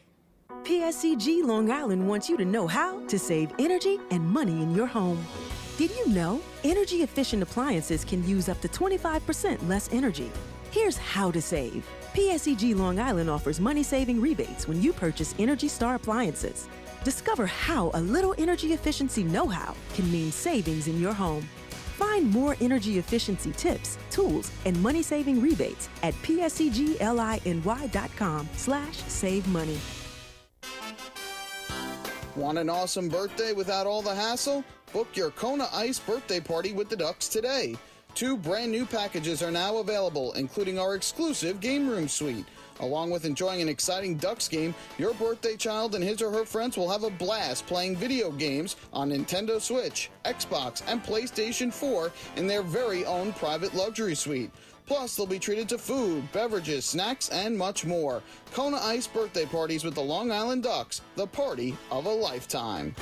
PSCG Long Island wants you to know how to save energy and money in your home. Did you know energy-efficient appliances can use up to 25% less energy? Here's how to save. PSEG Long Island offers money-saving rebates when you purchase Energy Star appliances. Discover how a little energy efficiency know-how can mean savings in your home. Find more energy efficiency tips, tools, and money-saving rebates at pseglyny.com/save money. Want an awesome birthday without all the hassle? Book your Kona Ice birthday party with the Ducks today. 2 brand new packages are now available, including our exclusive game room suite. Along with enjoying an exciting Ducks game, your birthday child and his or her friends will have a blast playing video games on Nintendo Switch, Xbox, and PlayStation 4 in their very own private luxury suite. Plus, they'll be treated to food, beverages, snacks, and much more. Kona Ice birthday parties with the Long Island Ducks, the party of a lifetime.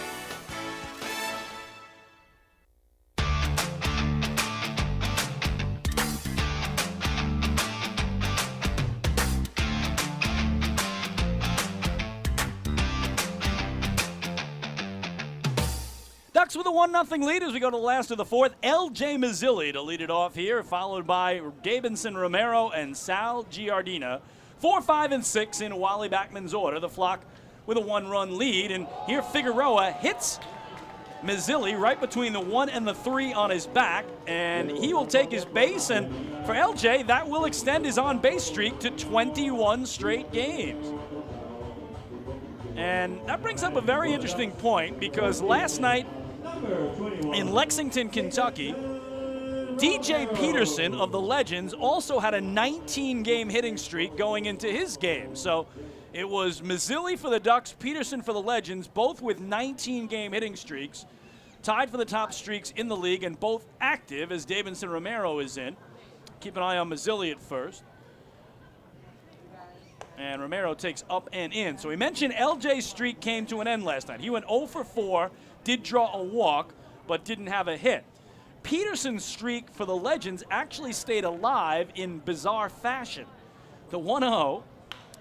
Ducks with a 1-0 lead as we go to the last of the fourth. L.J. Mazzilli to lead it off here, followed by Davidson Romero and Sal Giardina. 4, 5, and 6 in Wally Backman's order. The Flock with a 1-run lead. And here Figueroa hits Mazzilli right between the 1 and the 3 on his back. And he will take his base. And for L.J., that will extend his on-base streak to 21 straight games. And that brings up a very interesting point because last night in Lexington, Kentucky, DJ Peterson of the Legends also had a 19-game hitting streak going into his game. So it was Mazzilli for the Ducks, Peterson for the Legends, both with 19-game hitting streaks, tied for the top streaks in the league, and both active as Davidson Romero is in. Keep an eye on Mazzilli at first. And Romero takes up and in. So we mentioned LJ's streak came to an end last night. He went 0 for 4, did draw a walk, but didn't have a hit. Peterson's streak for the Legends actually stayed alive in bizarre fashion. The 1-0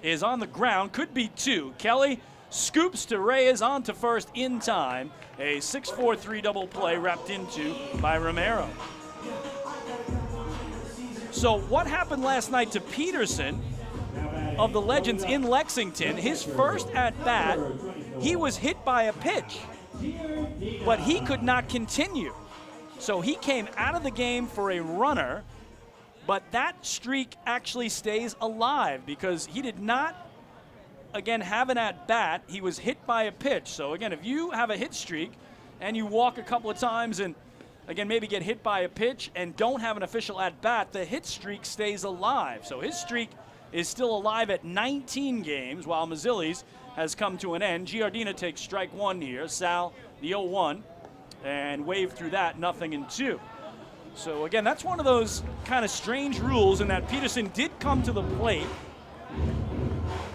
is on the ground, could be 2. Kelly scoops to Reyes onto first in time. A 6-4-3 double play wrapped into by Romero. So what happened last night to Peterson of the Legends in Lexington? His first at-bat, he was hit by a pitch, but he could not continue. So he came out of the game for a runner, but that streak actually stays alive because he did not, again, have an at-bat. He was hit by a pitch. So, again, if you have a hit streak and you walk a couple of times and, again, maybe get hit by a pitch and don't have an official at-bat, the hit streak stays alive. So his streak is still alive at 19 games, while Mazzilli's has come to an end. Giardina takes strike 1 here. Sal, the 0-1, and waved through that, 0-2. So, again, that's one of those kind of strange rules in that Peterson did come to the plate,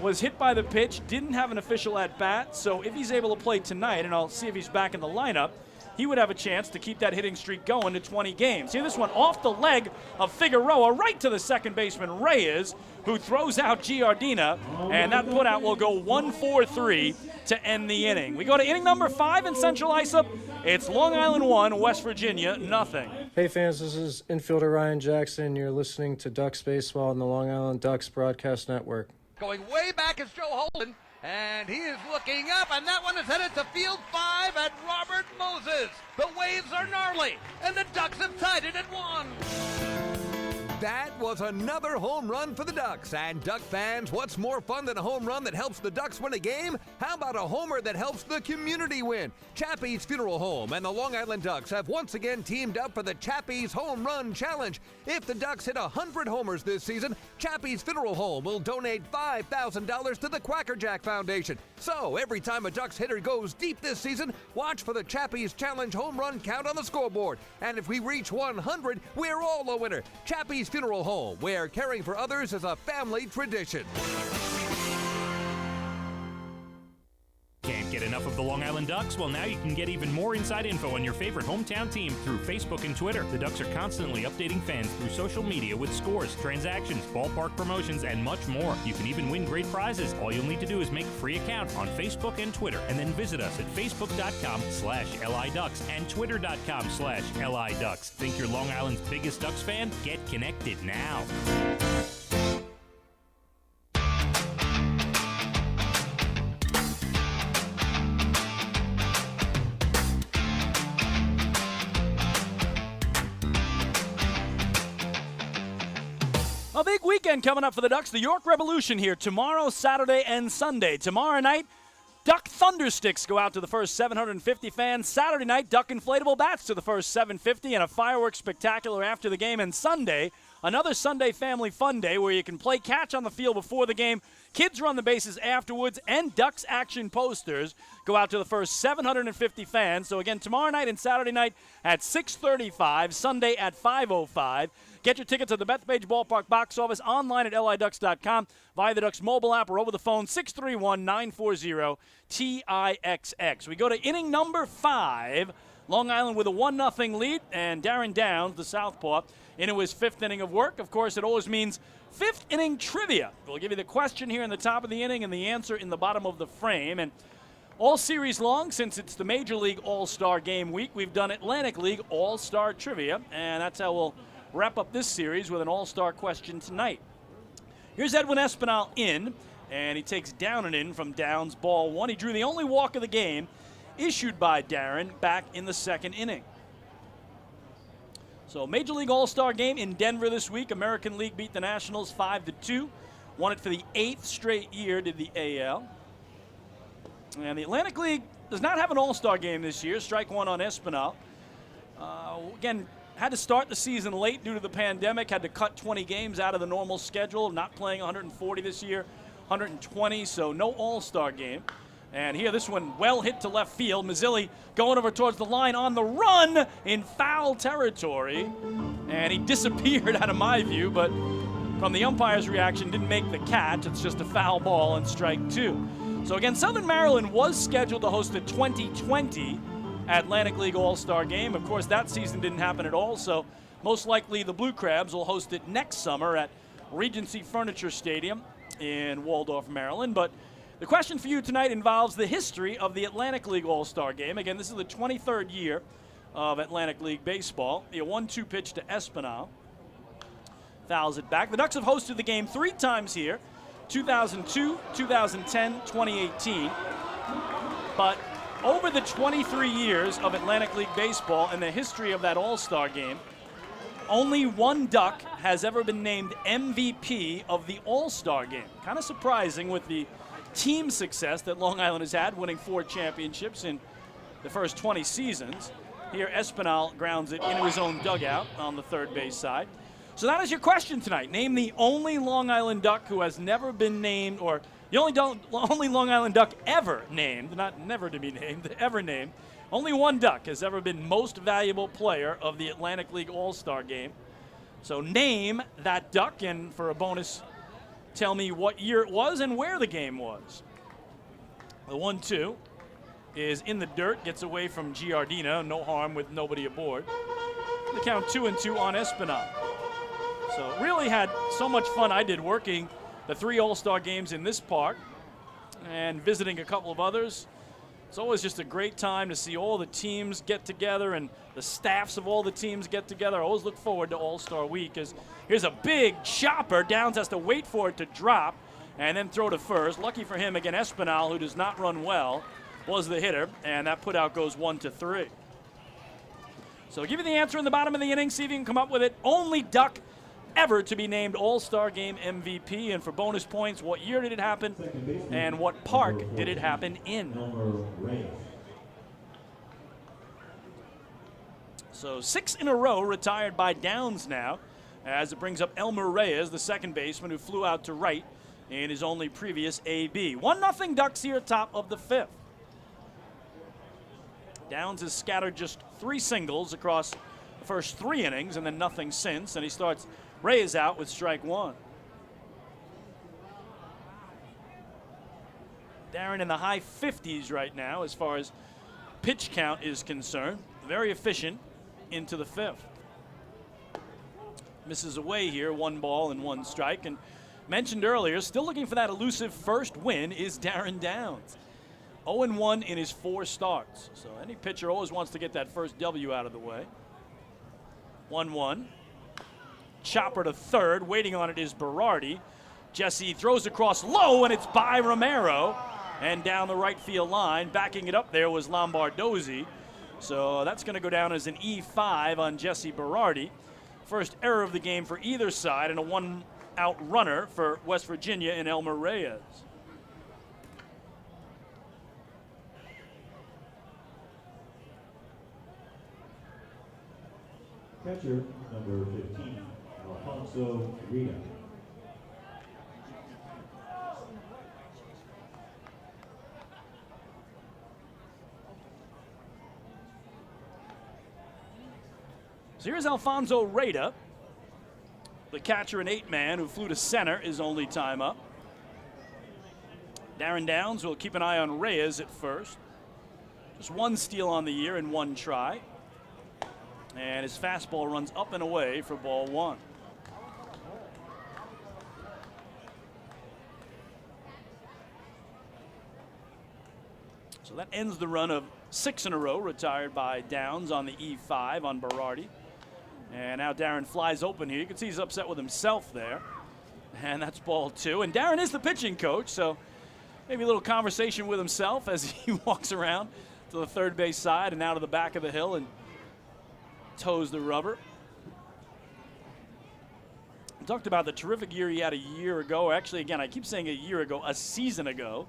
was hit by the pitch, didn't have an official at-bat. So if he's able to play tonight, and I'll see if he's back in the lineup, he would have a chance to keep that hitting streak going to 20 games. See this one off the leg of Figueroa, right to the second baseman, Reyes, who throws out Giardina, and that putout will go 1-4-3 to end the inning. We go to inning number 5 in Central Islip. It's Long Island 1, West Virginia 0. Hey fans, this is infielder Ryan Jackson. You're listening to Ducks Baseball on the Long Island Ducks Broadcast Network. Going way back is Joe Holden, and he is looking up, and that one is headed to field 5 at Robert Moses. The waves are gnarly, and the Ducks have tied it at 1. That was another home run for the Ducks. And Duck fans, what's more fun than a home run that helps the Ducks win a game? How about a homer that helps the community win? Chappie's Funeral Home and the Long Island Ducks have once again teamed up for the Chappie's Home Run Challenge. If the Ducks hit 100 homers this season, Chappie's Funeral Home will donate $5,000 to the Quackerjack Foundation. So every time a Ducks hitter goes deep this season, watch for the Chappie's Challenge home run count on the scoreboard. And if we reach 100, we're all a winner. Chappie's Funeral Home, where caring for others is a family tradition. Can't get enough of the Long Island Ducks? Well, now you can get even more inside info on your favorite hometown team through Facebook and Twitter. The Ducks are constantly updating fans through social media with scores, transactions, ballpark promotions, and much more. You can even win great prizes. All you'll need to do is make a free account on Facebook and Twitter, and then visit us at facebook.com/LIDucks and twitter.com/LIDucks. Think you're Long Island's biggest Ducks fan? Get connected now. A big weekend coming up for the Ducks. The York Revolution here tomorrow, Saturday, and Sunday. Tomorrow night, Duck Thundersticks go out to the first 750 fans. Saturday night, Duck Inflatable Bats to the first 750 and a fireworks spectacular after the game. And Sunday, another Sunday family fun day where you can play catch on the field before the game, kids run the bases afterwards, and Ducks action posters go out to the first 750 fans. So again, tomorrow night and Saturday night at 6:35, Sunday at 5:05. Get your tickets at the Bethpage Ballpark box office, online at liducks.com, via the Ducks mobile app, or over the phone, 631-940-TIXX. We go to inning number 5. Long Island with a 1-0 lead, and Darren Downs, the southpaw, into his 5th inning of work. Of course, it always means 5th inning trivia. We'll give you the question here in the top of the inning and the answer in the bottom of the frame. And all series long, since it's the Major League All-Star Game week, we've done Atlantic League All-Star Trivia, and that's how we'll wrap up this series with an all-star question tonight. Here's Edwin Espinal in, and he takes down and in from Downs, ball 1. He drew the only walk of the game issued by Darren back in the 2nd inning. So Major League All-Star Game in Denver this week. American League beat the Nationals 5-2. Won it for the 8th straight year, did the AL. And the Atlantic League does not have an All-Star Game this year. Strike one on Espinal. Again, had to start the season late due to the pandemic, had to cut 20 games out of the normal schedule, not playing 140 this year, 120, so no All-Star game. And here, this one well hit to left field. Mazzilli going over towards the line on the run in foul territory. And he disappeared out of my view, but from the umpire's reaction, didn't make the catch. It's just a foul ball and strike 2. So again, Southern Maryland was scheduled to host the 2020 Atlantic League All-Star Game. Of course, that season didn't happen at all, so most likely the Blue Crabs will host it next summer at Regency Furniture Stadium in Waldorf, Maryland. But the question for you tonight involves the history of the Atlantic League All-Star Game. Again, this is the 23rd year of Atlantic League baseball. A 1-2 pitch to Espinal. Fouls it back. The Ducks have hosted the game 3 times here, 2002, 2010, 2018. But over the 23 years of Atlantic League baseball and the history of that All-Star Game, only one Duck has ever been named MVP of the All-Star Game. Kind of surprising with the team success that Long Island has had, winning 4 championships in the first 20 seasons. Here, Espinal grounds it into his own dugout on the third base side. So that is your question tonight. Name the only Long Island Duck who has never been named, or the only Long Island Duck ever named, not never to be named, ever named. Only one Duck has ever been most valuable player of the Atlantic League All-Star Game. So name that Duck, and for a bonus, tell me what year it was and where the game was. The 1-2 is in the dirt, gets away from Giardino, no harm with nobody aboard. The count 2-2 on Espinal. So really had so much fun I did working the 3 All-Star games in this park and visiting a couple of others. It's always just a great time to see all the teams get together and the staffs of all the teams get together. I always look forward to All-Star Week. Here's a big chopper. Downs has to wait for it to drop and then throw to first. Lucky for him, again, Espinal, who does not run well, was the hitter, and that put out goes 1-3. So give you the answer in the bottom of the inning, see if you can come up with it. Only Duck ever to be named All-Star Game MVP. And for bonus points, what year did it happen and what park did it happen in? So 6 in a row retired by Downs now, as it brings up Elmer Reyes, the second baseman who flew out to right in his only previous AB. 1-0 Ducks here, top of the 5th. Downs has scattered just 3 singles across the first 3 innings and then nothing since, and he starts Reyes out with strike 1. Darren in the high 50s right now as far as pitch count is concerned. Very efficient into the 5th. Misses away here, 1 ball and 1 strike. And mentioned earlier, still looking for that elusive first win is Darren Downs. 0-1 in his 4 starts. So any pitcher always wants to get that first W out of the way. 1-1. Chopper to third. Waiting on it is Berardi. Jesse throws across low, and it's by Romero. And down the right field line. Backing it up there was Lombardozzi. So that's going to go down as an E5 on Jesse Berardi. First error of the game for either side, and a 1-out runner for West Virginia in Elmer Reyes. Catcher, number 15, Alfonso Rita. So here's Alfonso Reyes, the catcher and 8-man who flew to center his only time up. Darren Downs will keep an eye on Reyes at first. Just 1 steal on the year and 1 try. And his fastball runs up and away for ball 1. So that ends the run of 6 in a row retired by Downs on the E5 on Berardi. And now Darren flies open here. You can see he's upset with himself there. And that's ball 2. And Darren is the pitching coach, so maybe a little conversation with himself as he walks around to the third base side and out to the back of the hill and toes the rubber. We talked about the terrific year he had a year ago. Actually, again, I keep saying a year ago, a season ago.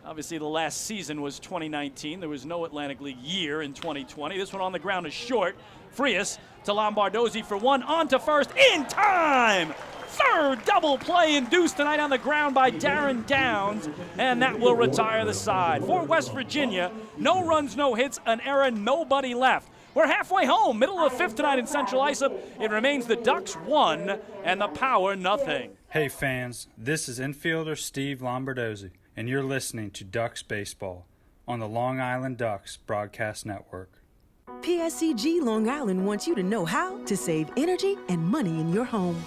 Obviously, the last season was 2019. There was no Atlantic League year in 2020. This one on the ground is short. Frias to Lombardozzi for 1, on to first, in time! Third double play induced tonight on the ground by Darren Downs, and that will retire the side. For West Virginia, no runs, no hits, an error, nobody left. We're halfway home, middle of the 5th tonight in Central Islip. It remains the Ducks 1 and the Power nothing. Hey fans, this is infielder Steve Lombardozzi, and you're listening to Ducks Baseball on the Long Island Ducks Broadcast Network. PSCG Long Island wants you to know how to save energy and money in your home.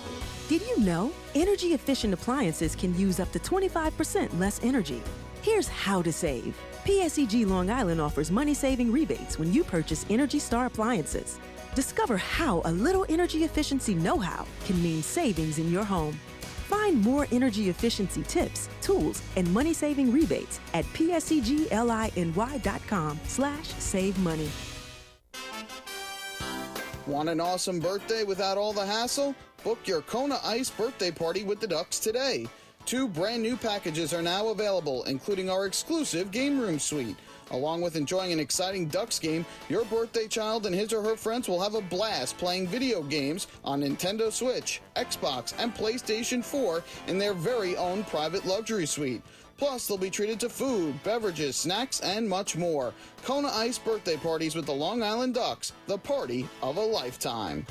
Did you know energy-efficient appliances can use up to 25% less energy? Here's how to save. PSCG Long Island offers money-saving rebates when you purchase Energy Star appliances. Discover how a little energy efficiency know-how can mean savings in your home. Find more energy efficiency tips, tools, and money-saving rebates at pscgliny.com/save money. Want an awesome birthday without all the hassle? Book your Kona Ice birthday party with the Ducks today. 2 brand new packages are now available, including our exclusive game room suite. Along with enjoying an exciting Ducks game, your birthday child and his or her friends will have a blast playing video games on Nintendo Switch, Xbox, and PlayStation 4 in their very own private luxury suite. Plus, they'll be treated to food, beverages, snacks, and much more. Kona Ice birthday parties with the Long Island Ducks, the party of a lifetime.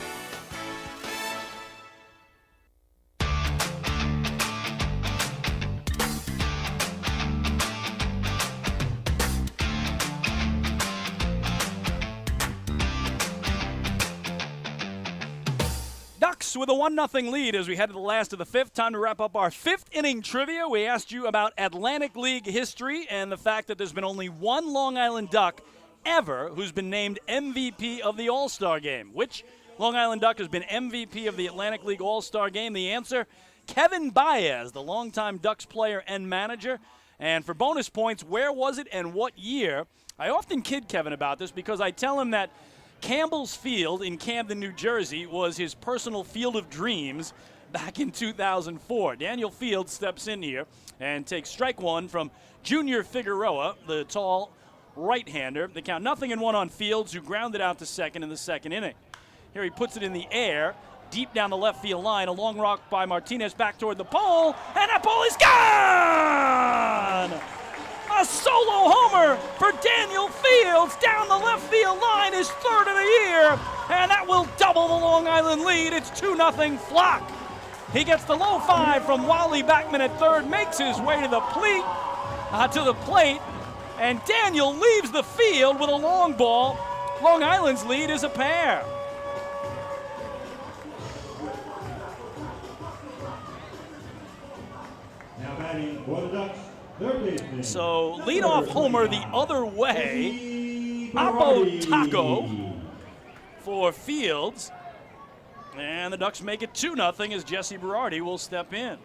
With a 1-0 lead as we head to the last of the 5th. Time to wrap up our 5th inning trivia. We asked you about Atlantic League history and the fact that there's been only one Long Island Duck ever who's been named MVP of the All-Star Game. Which Long Island Duck has been MVP of the Atlantic League All-Star Game? The answer, Kevin Baez, the longtime Ducks player and manager. And for bonus points, where was it and what year? I often kid Kevin about this because I tell him that Campbell's Field in Camden, New Jersey was his personal field of dreams back in 2004. Daniel Fields steps in here and takes strike one from Junior Figueroa, the tall right-hander. They count 0-1 on Fields, who grounded out to second in the second inning. Here he puts it in the air, deep down the left field line. A long rock by Martinez back toward the pole, and that ball is gone! A solo homer for Daniel Fields down the left field line, his third of the year, and that will double the Long Island lead. It's 2-0 Flock. He gets the low five from Wally Backman at third, makes his way to the plate, and Daniel leaves the field with a long ball. Long Island's lead is a pair. Now batting for the Ducks, third baseman. So leadoff homer the other way. Oppo Taco for Fields. And the Ducks make it 2-0 as Jesse Berardi will step in.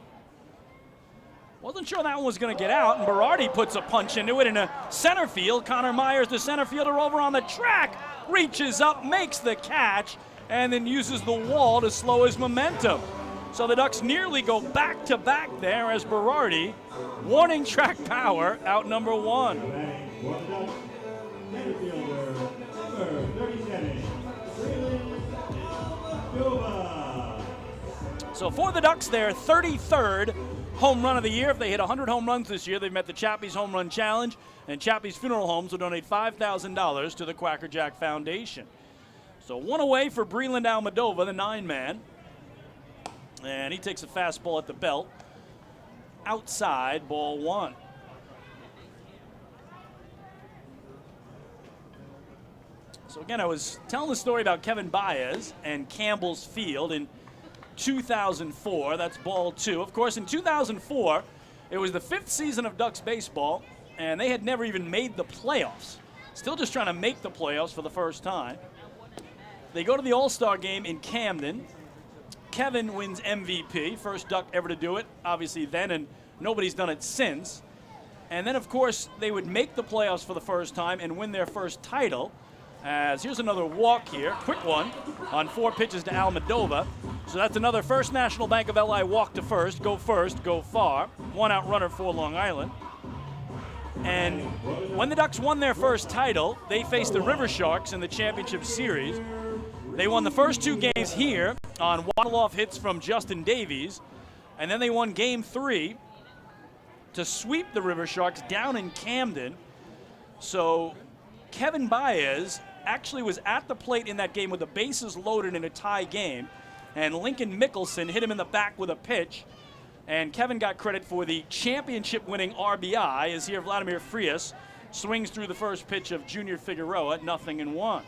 Wasn't sure that one was going to get out, and Berardi puts a punch into it in a center field. Connor Myers, the center fielder, over on the track, reaches up, makes the catch, and then uses the wall to slow his momentum. So the Ducks nearly go back-to-back there as Berardi, warning track power, out number one. So for the Ducks, their 33rd home run of the year. If they hit 100 home runs this year, they've met the Chappie's Home Run Challenge, and Chappie's Funeral Homes will donate $5,000 to the Quacker Jack Foundation. So one away for Breland Almodovar, the 9-man. And he takes a fastball at the belt. Outside, ball one. So again, I was telling the story about Kevin Baez and Campbell's Field in 2004. That's ball two. Of course, in 2004, it was the 5th season of Ducks baseball, and they had never even made the playoffs. Still just trying to make the playoffs for the first time. They go to the All-Star game in Camden. Kevin wins MVP, first Duck ever to do it, obviously then, and nobody's done it since. And then, of course, they would make the playoffs for the first time and win their first title. As here's another walk here, quick one, on 4 pitches to Almodovar. So that's another First National Bank of LI walk to first, go far. One out runner for Long Island. And when the Ducks won their first title, they faced the River Sharks in the championship series. They won the first 2 games here on waddle-off hits from Justin Davies, and then they won Game 3 to sweep the River Sharks down in Camden. So Kevin Baez actually was at the plate in that game with the bases loaded in a tie game, and Lincoln Mickelson hit him in the back with a pitch, and Kevin got credit for the championship-winning RBI as here Vladimir Frias swings through the first pitch of Junior Figueroa, 0-1.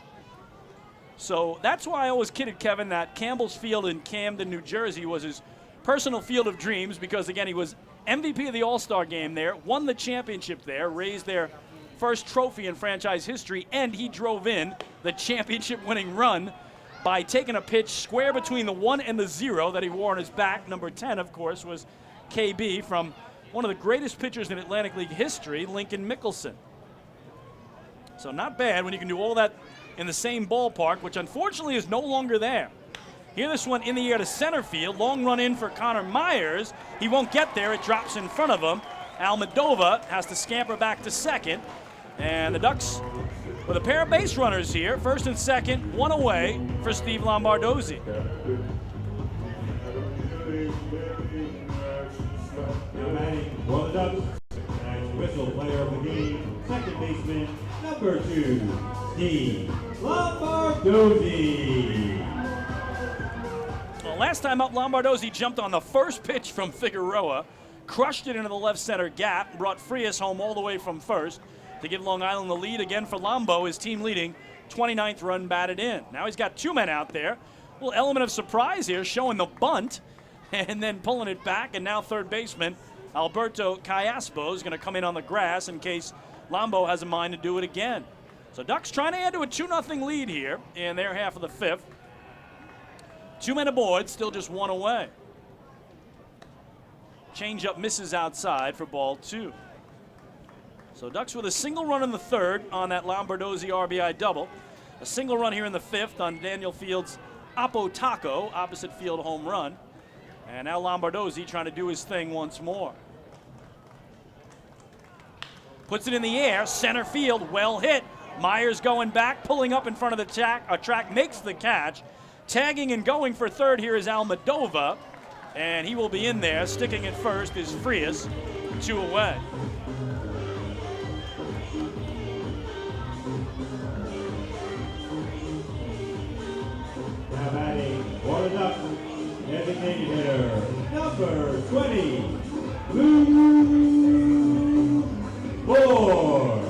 So that's why I always kidded Kevin that Campbell's Field in Camden, New Jersey was his personal field of dreams because, again, he was MVP of the All-Star game there, won the championship there, raised their first trophy in franchise history, and he drove in the championship-winning run by taking a pitch square between the 1 and the 0 that he wore on his back. Number 10, of course, was KB from one of the greatest pitchers in Atlantic League history, Lincoln Mickelson. So not bad when you can do all that in the same ballpark, which unfortunately is no longer there. Here, this one in the air to center field. Long run in for Connor Myers. He won't get there. It drops in front of him. Almodovar has to scamper back to second. And the Ducks with a pair of base runners here. First and second, one away for Steve Lombardozzi. Now batting for the Ducks, and whistle player of the game, second baseman, number 2, Steve Lombardozzi. Well, last time up, Lombardozzi jumped on the first pitch from Figueroa, crushed it into the left center gap, brought Frias home all the way from first to give Long Island the lead again for Lombo, his team leading 29th run batted in. Now he's got 2 men out there. A little element of surprise here, showing the bunt and then pulling it back, and now third baseman Alberto Callaspo is going to come in on the grass in case Lombo has a mind to do it again. So Ducks trying to add to a 2-0 lead here in their half of the 5th. 2 men aboard, still just 1 away. Changeup misses outside for ball 2. So Ducks with a single run in the 3rd on that Lombardozzi RBI double. A single run here in the 5th on Daniel Field's Oppo Taco, opposite field home run. And now Lombardozzi trying to do his thing once more. Puts it in the air, center field, well hit. Myers going back, pulling up in front of the track, makes the catch. Tagging and going for third here is Almadova, and he will be in there. Sticking at first is Frias, 2 away. Now batting for the Ducks, designated hitter, number 20, Lou Ford.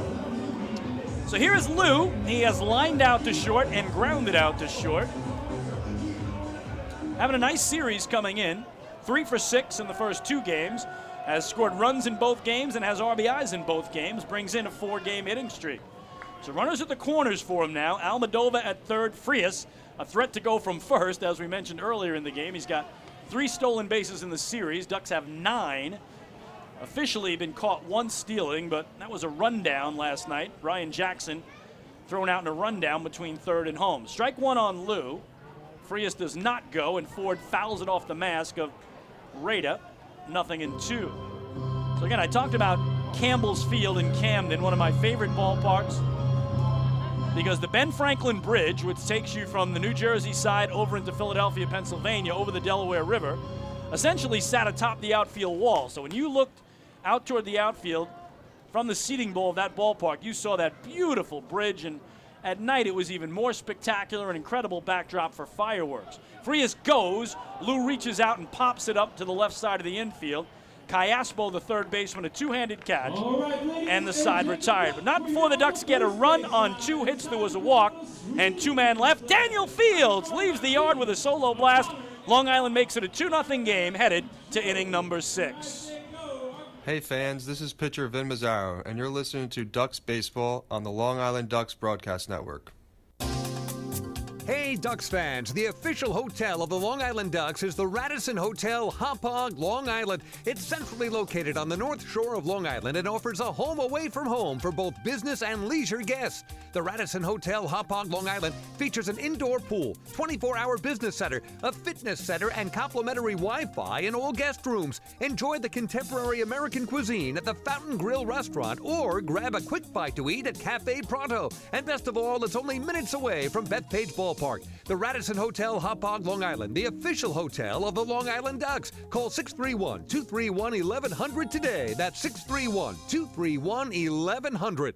So here is Lou. He has lined out to short and grounded out to short. Having a nice series coming in. 3 for 6 in the first 2 games. Has scored runs in both games and has RBIs in both games. Brings in a 4-game hitting streak. So runners at the corners for him now. Almadova at third. Frias, a threat to go from first, as we mentioned earlier in the game. He's got 3 stolen bases in the series. Ducks have 9. Officially been caught once stealing, but that was a rundown last night. Ryan Jackson thrown out in a rundown between third and home. Strike 1 on Lou. Frias does not go, and Ford fouls it off the mask of Rada. 0-2. So again, I talked about Campbell's Field in Camden, one of my favorite ballparks, because the Ben Franklin Bridge, which takes you from the New Jersey side over into Philadelphia, Pennsylvania, over the Delaware River, essentially sat atop the outfield wall. So when you looked out toward the outfield from the seating bowl of that ballpark, you saw that beautiful bridge, and at night it was even more spectacular, an incredible backdrop for fireworks. Frias goes, Lou reaches out and pops it up to the left side of the infield. Cayaspo, the third baseman, a 2-handed catch, and the side retired. But not before the Ducks get a run on 2 hits. There was a walk, and 2-man left. Daniel Fields leaves the yard with a solo blast. Long Island makes it a 2-0 game, headed to inning number 6. Hey fans, this is pitcher Vin Mazzaro, and you're listening to Ducks Baseball on the Long Island Ducks Broadcast Network. Hey, Ducks fans, the official hotel of the Long Island Ducks is the Radisson Hotel Hauppauge, Long Island. It's centrally located on the north shore of Long Island and offers a home away from home for both business and leisure guests. The Radisson Hotel Hauppauge, Long Island features an indoor pool, 24-hour business center, a fitness center, and complimentary Wi-Fi in all guest rooms. Enjoy the contemporary American cuisine at the Fountain Grill restaurant or grab a quick bite to eat at Cafe Pronto. And best of all, it's only minutes away from Bethpage Ballpark. The Radisson Hotel Hauppauge, Long Island, the official hotel of the Long Island Ducks. Call 631-231-1100 today. That's 631-231-1100.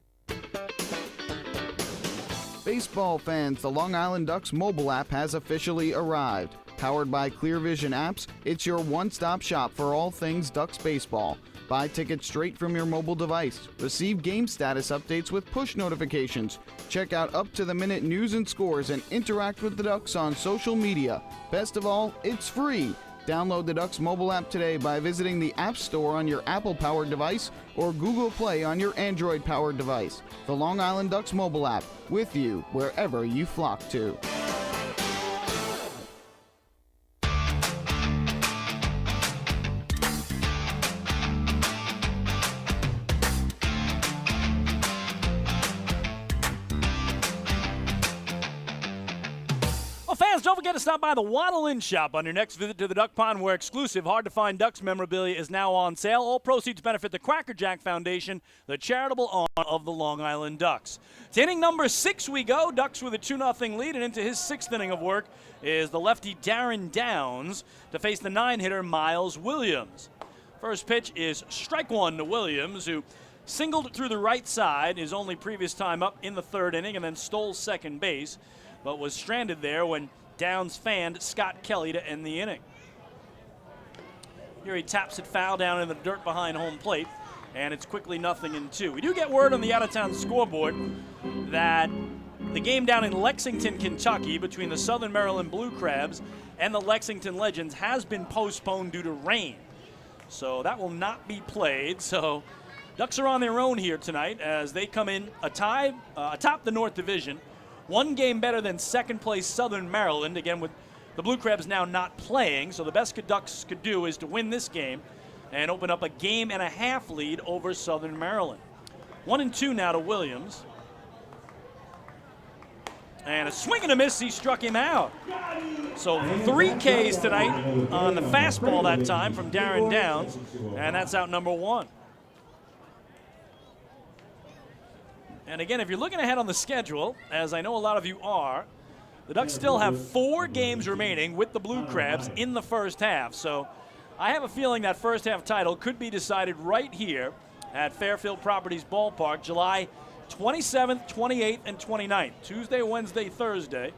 Baseball fans, the Long Island Ducks mobile app has officially arrived. Powered by Clear Vision Apps, it's your one-stop shop for all things Ducks baseball. Buy tickets straight from your mobile device. Receive game status updates with push notifications. Check out up-to-the-minute news and scores and interact with the Ducks on social media. Best of all, it's free. Download the Ducks mobile app today by visiting the App Store on your Apple-powered device or Google Play on your Android-powered device. The Long Island Ducks mobile app, with you wherever you flock to. Fans, don't forget to stop by the Waddle In shop on your next visit to the Duck Pond, where exclusive, hard-to-find Ducks memorabilia is now on sale. All proceeds benefit the Cracker Jack Foundation, the charitable arm of the Long Island Ducks. To inning number 6 we go. Ducks with a 2-0 lead, and into his 6th inning of work is the lefty Darren Downs to face the 9-hitter Miles Williams. First pitch is strike 1 to Williams, who singled through the right side his only previous time up in the 3rd inning and then stole second base, but was stranded there when Downs fanned Scott Kelly to end the inning. Here he taps it foul down in the dirt behind home plate, and it's quickly 0-2. We do get word on the out-of-town scoreboard that the game down in Lexington, Kentucky, between the Southern Maryland Blue Crabs and the Lexington Legends has been postponed due to rain. So that will not be played. So Ducks are on their own here tonight as they come in atop the North Division. 1 game better than second place Southern Maryland, again with the Blue Crabs now not playing, so the best Ducks could do is to win this game and open up a 1.5-game lead over Southern Maryland. 1-2 now to Williams. And a swing and a miss, he struck him out. So 3 Ks tonight on the fastball that time from Darren Downs, and that's out number 1. And again, if you're looking ahead on the schedule, as I know a lot of you are, the Ducks still have 4 games remaining with the Blue Crabs in the first half. So I have a feeling that first half title could be decided right here at Fairfield Properties Ballpark, July 27th, 28th, and 29th. Tuesday, Wednesday, Thursday.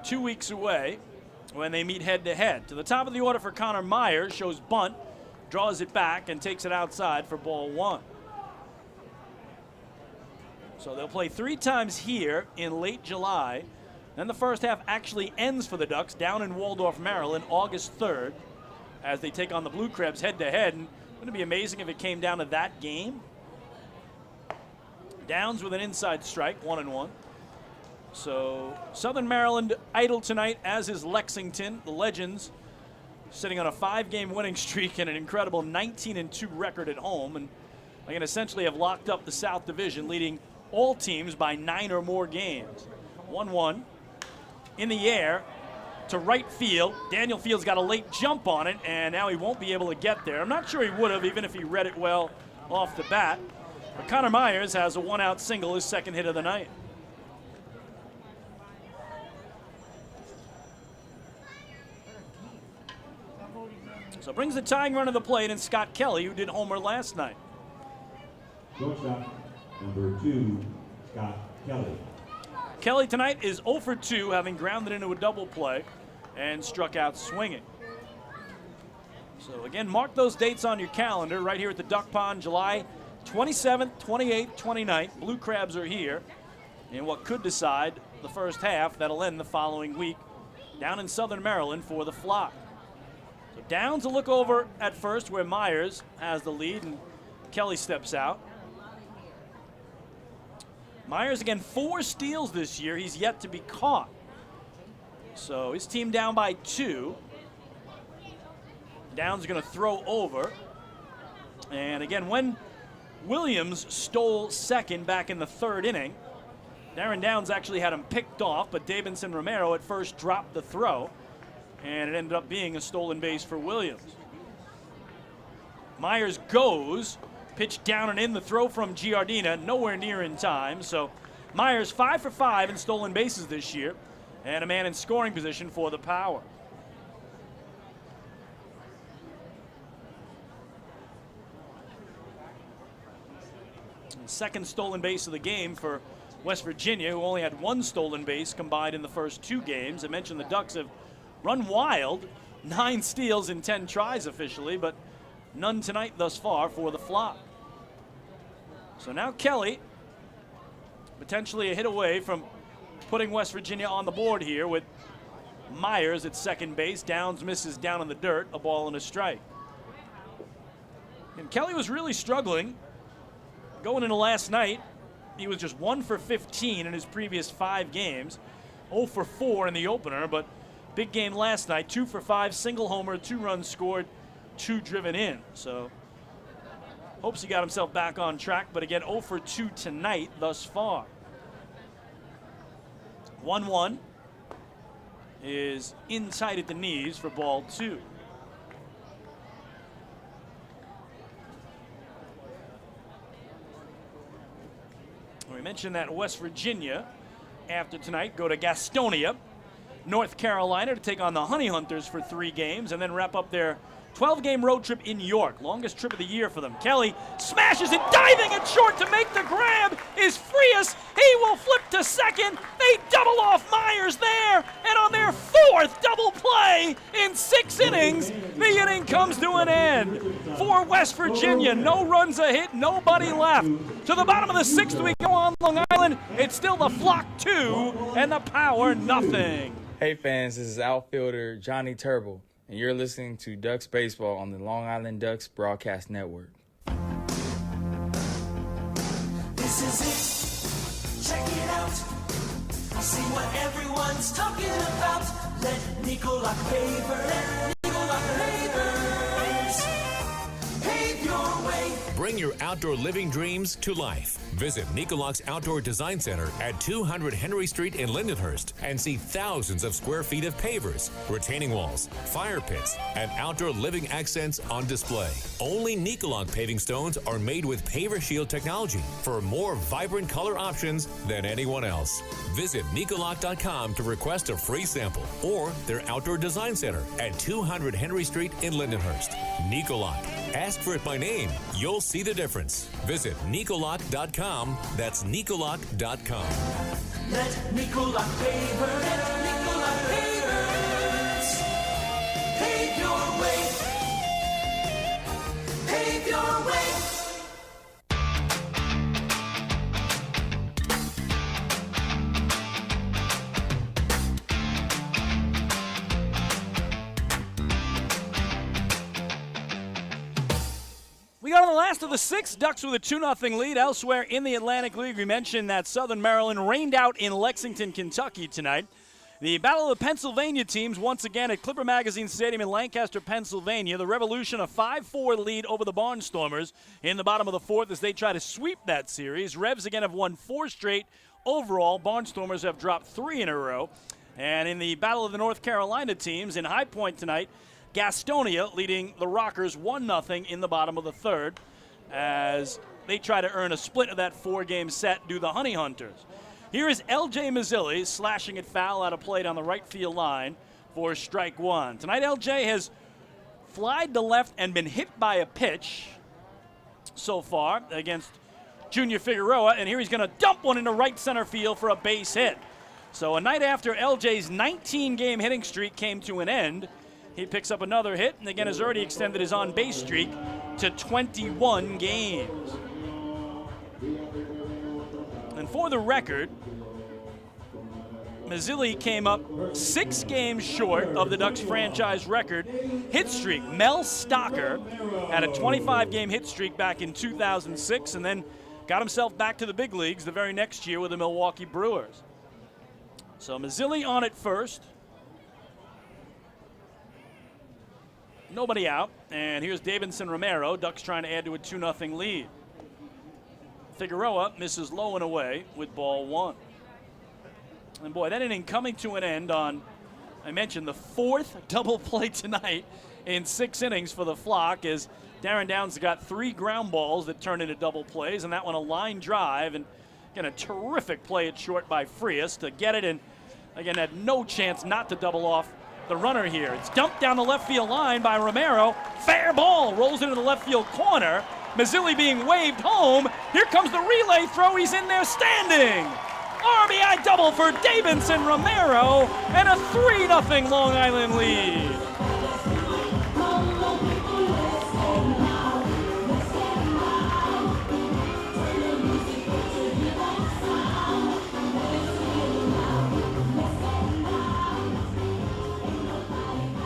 2 weeks away when they meet head-to-head. To the top of the order for Connor Myers, shows bunt, draws it back, and takes it outside for ball 1. So they'll play 3 times here in late July. Then the first half actually ends for the Ducks down in Waldorf, Maryland, August 3rd, as they take on the Blue Crabs head-to-head. And wouldn't it be amazing if it came down to that game? Downs with an inside strike, 1-1. So Southern Maryland idle tonight, as is Lexington. The Legends sitting on a 5-game winning streak and an incredible 19-2 record at home, and they can essentially have locked up the South Division, leading all teams by 9 or more games. 1-1 in the air to right field. Daniel Fields got a late jump on it, and now he won't be able to get there. I'm not sure he would have, even if he read it well off the bat. But Connor Myers has a 1-out single, his second hit of the night. So brings the tying run to the plate, and Scott Kelly, who did homer last night. Shortstop, number 2, Scott Kelly. Kelly tonight is 0 for 2, having grounded into a double play and struck out swinging. So again, mark those dates on your calendar right here at the Duck Pond, July 27th, 28th, 29th. Blue Crabs are here in what could decide the first half. That'll end the following week down in Southern Maryland for the Flock. So Downs a look over at first where Myers has the lead, and Kelly steps out. Myers, again, 4 steals this year. He's yet to be caught. So his team down by 2. Downs going to throw over. And again, when Williams stole second back in the 3rd inning, Darren Downs actually had him picked off, but Davidson Romero at first dropped the throw, and it ended up being a stolen base for Williams. Myers goes, pitch down and in, the throw from Giardina, nowhere near in time. So Myers 5 for 5 in stolen bases this year, and a man in scoring position for the Power. Second stolen base of the game for West Virginia, who only had 1 stolen base combined in the first 2 games. I mentioned the Ducks have run wild, 9 steals in 10 tries officially, but none tonight thus far for the Flock. So now Kelly, potentially a hit away from putting West Virginia on the board here with Myers at second base. Downs misses down in the dirt, a ball and a strike. And Kelly was really struggling going into last night. He was just 1 for 15 in his previous 5 games, 0 for 4 in the opener, but big game last night, 2 for 5, single homer, 2 runs scored, 2 driven in. So hopes he got himself back on track, but again, 0 for 2 tonight thus far. 1-1 is inside at the knees for ball 2. We mentioned that West Virginia, after tonight, go to Gastonia, North Carolina, to take on the Honey Hunters for 3 games, and then wrap up their 12-game road trip in York, longest trip of the year for them. Kelly smashes it, diving at short to make the grab is Frias. He will flip to second. They double off Myers there, and on their 4th double play in 6 innings, the inning comes to an end. For West Virginia, no runs a hit, nobody left. To the bottom of the 6th we go on Long Island. It's still the Flock 2 and the Power nothing. Hey fans, this is outfielder Johnny Turble, and you're listening to Ducks Baseball on the Long Island Ducks Broadcast Network. This is it. Check it out. See what everyone's talking about. Let Nico Lock Pavers. Pave your way. Bring your outdoor living dreams to life. Visit Nicolak's Outdoor Design Center at 200 Henry Street in Lindenhurst and see thousands of square feet of pavers, retaining walls, fire pits, and outdoor living accents on display. Only Nicolak paving stones are made with Paver Shield technology for more vibrant color options than anyone else. Visit Nicolak.com to request a free sample or their Outdoor Design Center at 200 Henry Street in Lindenhurst. Nicolak. Ask for it by name. You'll see the difference. Visit Nicolak.com. That's Nicolak.com. Let Nicolak Paver, let Nicolak Pavers pave your way. Pave your way. We got on the last of the sixth. Ducks with a 2-0 lead. Elsewhere in the Atlantic League, we mentioned that Southern Maryland rained out in Lexington, Kentucky tonight. The Battle of the Pennsylvania teams once again at Clipper Magazine Stadium in Lancaster, Pennsylvania. The Revolution a 5-4 lead over the Barnstormers in the bottom of the fourth as they try to sweep that series. Revs again have won 4 straight overall. Barnstormers have dropped 3 in a row. And in the Battle of the North Carolina teams in High Point tonight, Gastonia leading the Rockers 1-0 in the bottom of the third as they try to earn a split of that 4-game set, do the Honey Hunters. Here is L.J. Mazzilli slashing it foul out of play down the right field line for strike one. Tonight, L.J. has flied to left and been hit by a pitch so far against Junior Figueroa, and here he's going to dump one into right center field for a base hit. So a night after L.J.'s 19-game hitting streak came to an end, he picks up another hit and again has already extended his on-base streak to 21 games. And for the record, Mazzilli came up 6 games short of the Ducks franchise record hit streak. Mel Stocker had a 25-game hit streak back in 2006 and then got himself back to the big leagues the very next year with the Milwaukee Brewers. So Mazzilli on at first. Nobody out, and here's Davidson Romero. Ducks trying to add to a 2-0 lead. Figueroa misses low and away with ball 1. And boy, that inning coming to an end on, I mentioned, the 4th double play tonight in 6 innings for the Flock as Darren Downs got 3 ground balls that turned into double plays, and that one a line drive, and again a terrific play at short by Frias to get it, and again had no chance not to double off the runner here. It's dumped down the left field line by Romero. Fair ball rolls into the left field corner. Mazzilli being waved home. Here comes the relay throw. He's in there standing. RBI double for Davidson Romero and a 3-0 Long Island lead.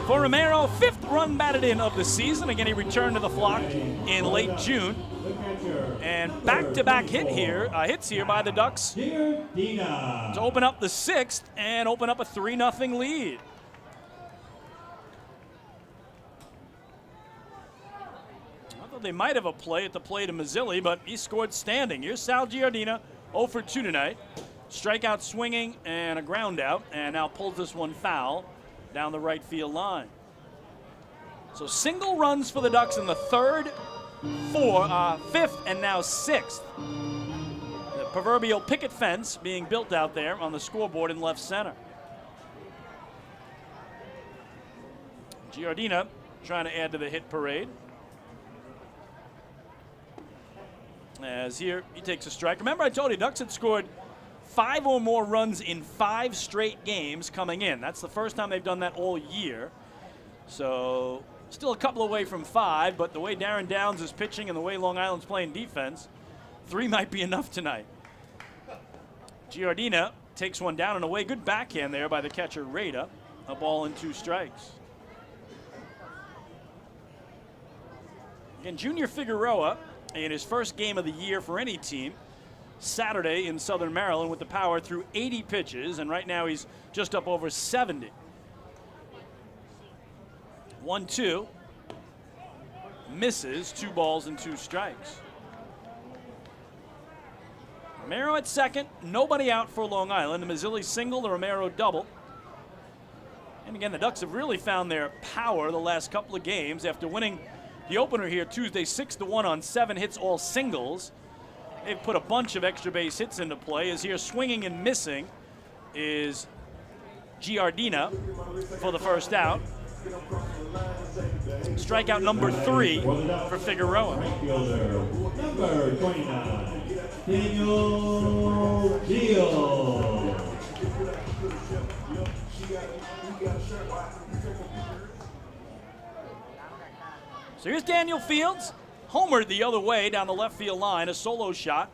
For Romero, 5th run batted in of the season. Again, he returned to the Flock in late June. And back-to-back hits here by the Ducks to open up the 6th and open up a 3-0 lead. I thought they might have a play at the plate of Mazzilli, but he scored standing. Here's Sal Giardina, 0 for 2 tonight. Strikeout swinging and a ground out, and now pulls this one foul down the right field line. So single runs for the Ducks in the 3rd, 5th, and now 6th. The proverbial picket fence being built out there on the scoreboard in left center. Giardina trying to add to the hit parade. As here he takes a strike. Remember I told you Ducks had scored 5 or more runs in 5 straight games coming in. That's the first time they've done that all year. So still a couple away from 5, but the way Darren Downs is pitching and the way Long Island's playing defense, 3 might be enough tonight. Giardina takes one down and away. Good backhand there by the catcher Rada. A ball and 2 strikes. Again, Junior Figueroa in his first game of the year for any team Saturday in Southern Maryland with the power through 80 pitches, and right now he's just up over 70. 1-2. Misses, 2 balls and 2 strikes. Romero at second, nobody out for Long Island. The Mazzilli single, the Romero double. And again, the Ducks have really found their power the last couple of games after winning the opener here Tuesday 6-1 on 7 hits, all singles. They've put a bunch of extra base hits into play. As here swinging and missing is Giardina for the first out. Strikeout number 3 for Figueroa. Number 29, Daniel Deal. So here's Daniel Fields, homered the other way down the left field line, a solo shot.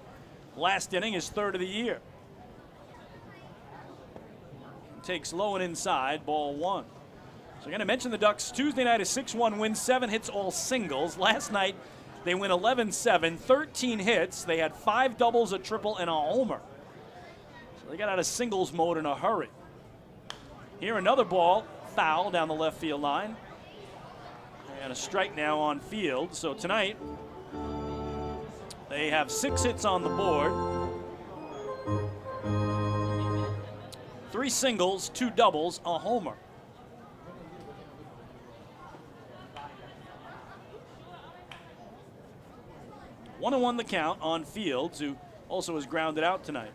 Last inning, his third of the year. Takes low and inside, ball 1. So I'm going to mention the Ducks Tuesday night a 6-1 win, 7 hits, all singles. Last night they win 11-7, 13 hits. They had 5 doubles, a triple, and a homer. So they got out of singles mode in a hurry. Here another ball, foul down the left field line. And a strike now on Field. So tonight they have 6 hits on the board. 3 singles, 2 doubles, a homer. One and 1 the count on Fields, who also has grounded out tonight.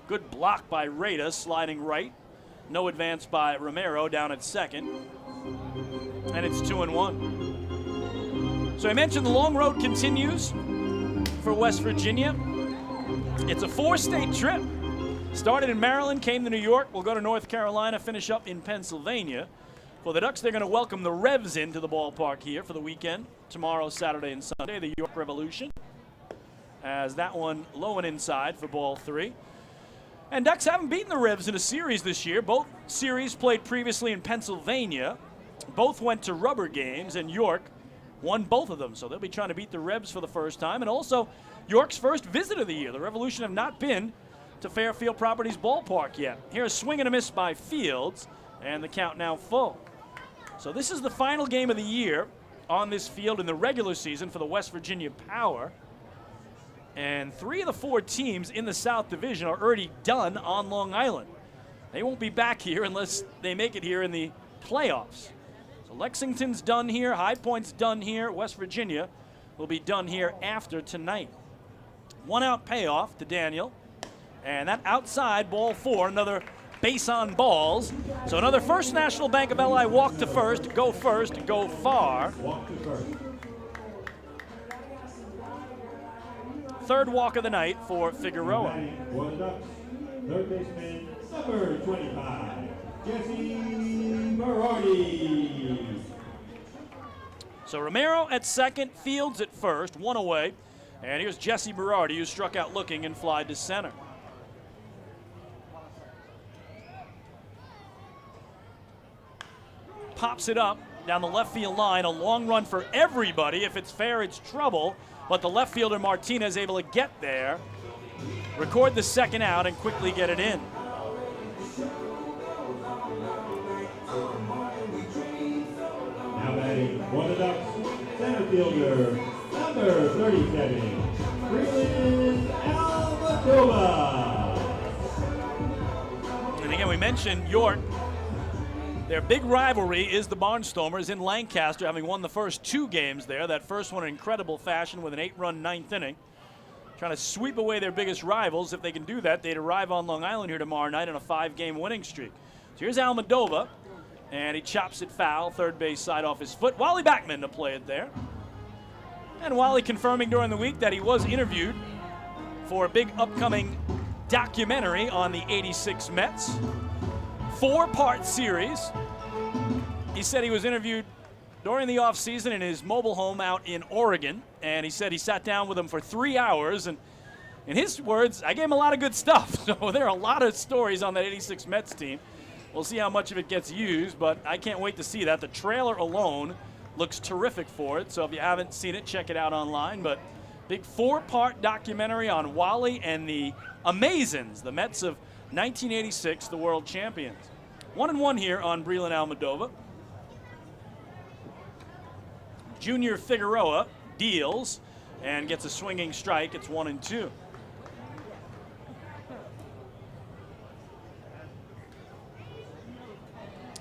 Good block by Rada, sliding right. No advance by Romero down at second. And it's 2-1. So I mentioned the long road continues for West Virginia. It's a 4-state trip. Started in Maryland, came to New York. We'll go to North Carolina, finish up in Pennsylvania. For the Ducks, they're going to welcome the Revs into the ballpark here for the weekend. Tomorrow, Saturday, and Sunday, the York Revolution. As that one low and inside for ball 3. And Ducks haven't beaten the Revs in a series this year. Both series played previously in Pennsylvania. Both went to rubber games, and York won both of them. So they'll be trying to beat the Revs for the first time. And also, York's first visit of the year. The Revolution have not been to Fairfield Properties Ballpark yet. Here's a swing and a miss by Fields, and the count now full. So this is the final game of the year on this field in the regular season for the West Virginia Power. And 3 of the 4 teams in the South Division are already done on Long Island. They won't be back here unless they make it here in the playoffs. So Lexington's done here, High Point's done here, West Virginia will be done here after tonight. 1-out payoff to Daniel. And that outside, ball 4, another base on balls. So another First National Bank of LI walk to first, go far. Walk to first. Third walk of the night for Figueroa. For the Ducks, third baseman, number 25, Jesse Berardi. So Romero at second, Fields at first, 1 away. And here's Jesse Berardi, who struck out looking and flied to center. Pops it up down the left field line. A long run for everybody. If it's fair, it's trouble. But the left fielder Martinez able to get there, record the second out, and quickly get it in. Now batting for the Ducks, center fielder, number 37, Freeland Almadova. And again, we mentioned York. Their big rivalry is the Barnstormers in Lancaster, having won the first 2 games there. That first one in incredible fashion with an 8-run 9th inning. Trying to sweep away their biggest rivals. If they can do that, they'd arrive on Long Island here tomorrow night on a 5-game winning streak. So here's Almadova, and he chops it foul, third base side off his foot. Wally Backman to play it there. And Wally confirming during the week that he was interviewed for a big upcoming documentary on the '86 Mets. 4-part series. He said he was interviewed during the offseason in his mobile home out in Oregon, and he said he sat down with him for 3 hours, and in his words, I gave him a lot of good stuff. So there are a lot of stories on that '86 Mets team. We'll see how much of it gets used, but I can't wait to see that. The trailer alone looks terrific for it, so if you haven't seen it, check it out online. But big 4-part documentary on Wally and the Amazins, the Mets of 1986, the world champions. 1-1 here on Breland Almadova. Junior Figueroa deals and gets a swinging strike. It's 1-2.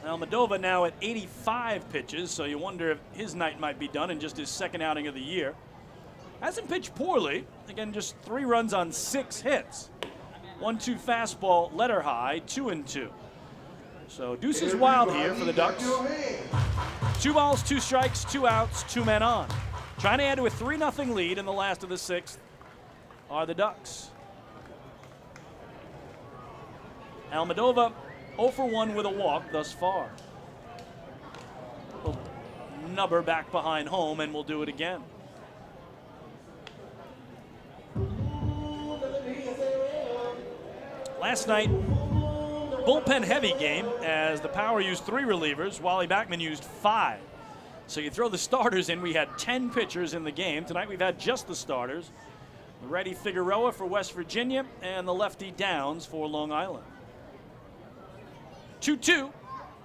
Almodovar now at 85 pitches, so you wonder if his night might be done in just his second outing of the year. Hasn't pitched poorly. Again, just 3 runs on 6 hits. 1-2 fastball, letter high, 2-2. So deuce is wild here for the Ducks. 2 balls, 2 strikes, 2 outs, 2 men on. Trying to add to a 3-0 lead in the last of the 6th are the Ducks. Almodovar 0 for 1 with a walk thus far. We'll nubber back behind home, and we'll do it again. Last night, bullpen heavy game as the Power used 3 relievers. Wally Backman used 5. So you throw the starters in, we had 10 pitchers in the game. Tonight we've had just the starters. The righty Figueroa for West Virginia and the lefty Downs for Long Island. 2-2,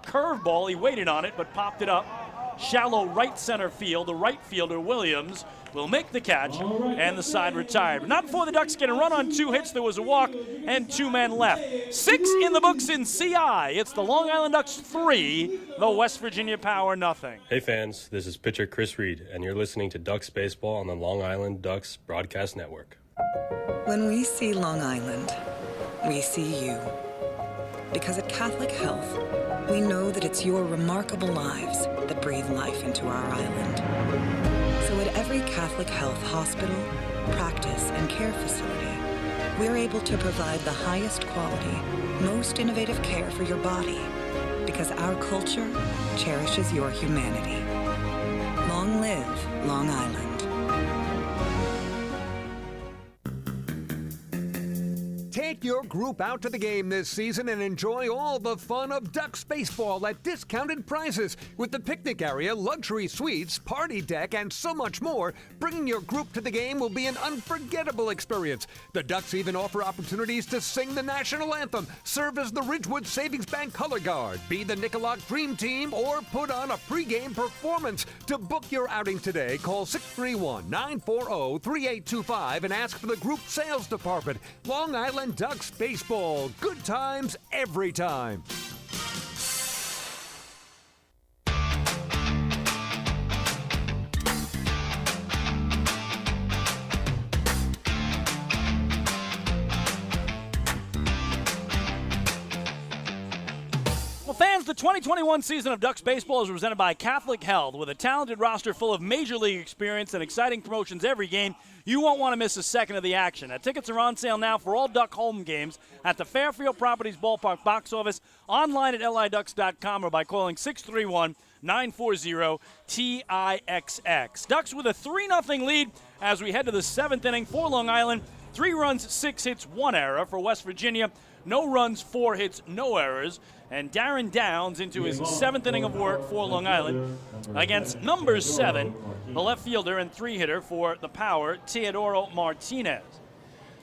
curveball, he waited on it but popped it up. Shallow right center field, the right fielder Williams will make the catch and the side retired. But not before the Ducks get a run on 2 hits. There was a walk and 2 men left. 6 in the books in CI. It's the Long Island Ducks 3, the West Virginia Power nothing. Hey fans, this is pitcher Chris Reed, and you're listening to Ducks Baseball on the Long Island Ducks Broadcast Network. When we see Long Island, we see you. Because at Catholic Health, we know that it's your remarkable lives that breathe life into our island. So at every Catholic Health hospital, practice, and care facility, we're able to provide the highest quality, most innovative care for your body, because our culture cherishes your humanity. Long live Long Island. Take your group out to the game this season and enjoy all the fun of Ducks baseball at discounted prices with the picnic area, luxury suites, party deck, and so much more. Bringing your group to the game will be an unforgettable experience. The Ducks even offer opportunities to sing the national anthem, serve as the Ridgewood Savings Bank color guard, be the Nickolock Dream Team, or put on a pregame performance. To book your outing today, call 631-940-3825 and ask for the group sales department. Long Island Ducks baseball. Good times every time. Fans, the 2021 season of Ducks baseball is presented by Catholic Health. With a talented roster full of major league experience and exciting promotions every game, you won't want to miss a second of the action. Tickets are on sale now for all Duck home games at the Fairfield Properties Ballpark box office, online at liducks.com, or by calling 631-940-TIXX. Ducks with a 3-0 lead as we head to the 7th inning for Long Island. 3 runs, 6 hits, 1 error. For West Virginia, no runs, 4 hits, no errors. And Darren Downs into his 7th inning of work for Long Island against number 7, the left fielder and 3-hitter for the Power, Teodoro Martinez.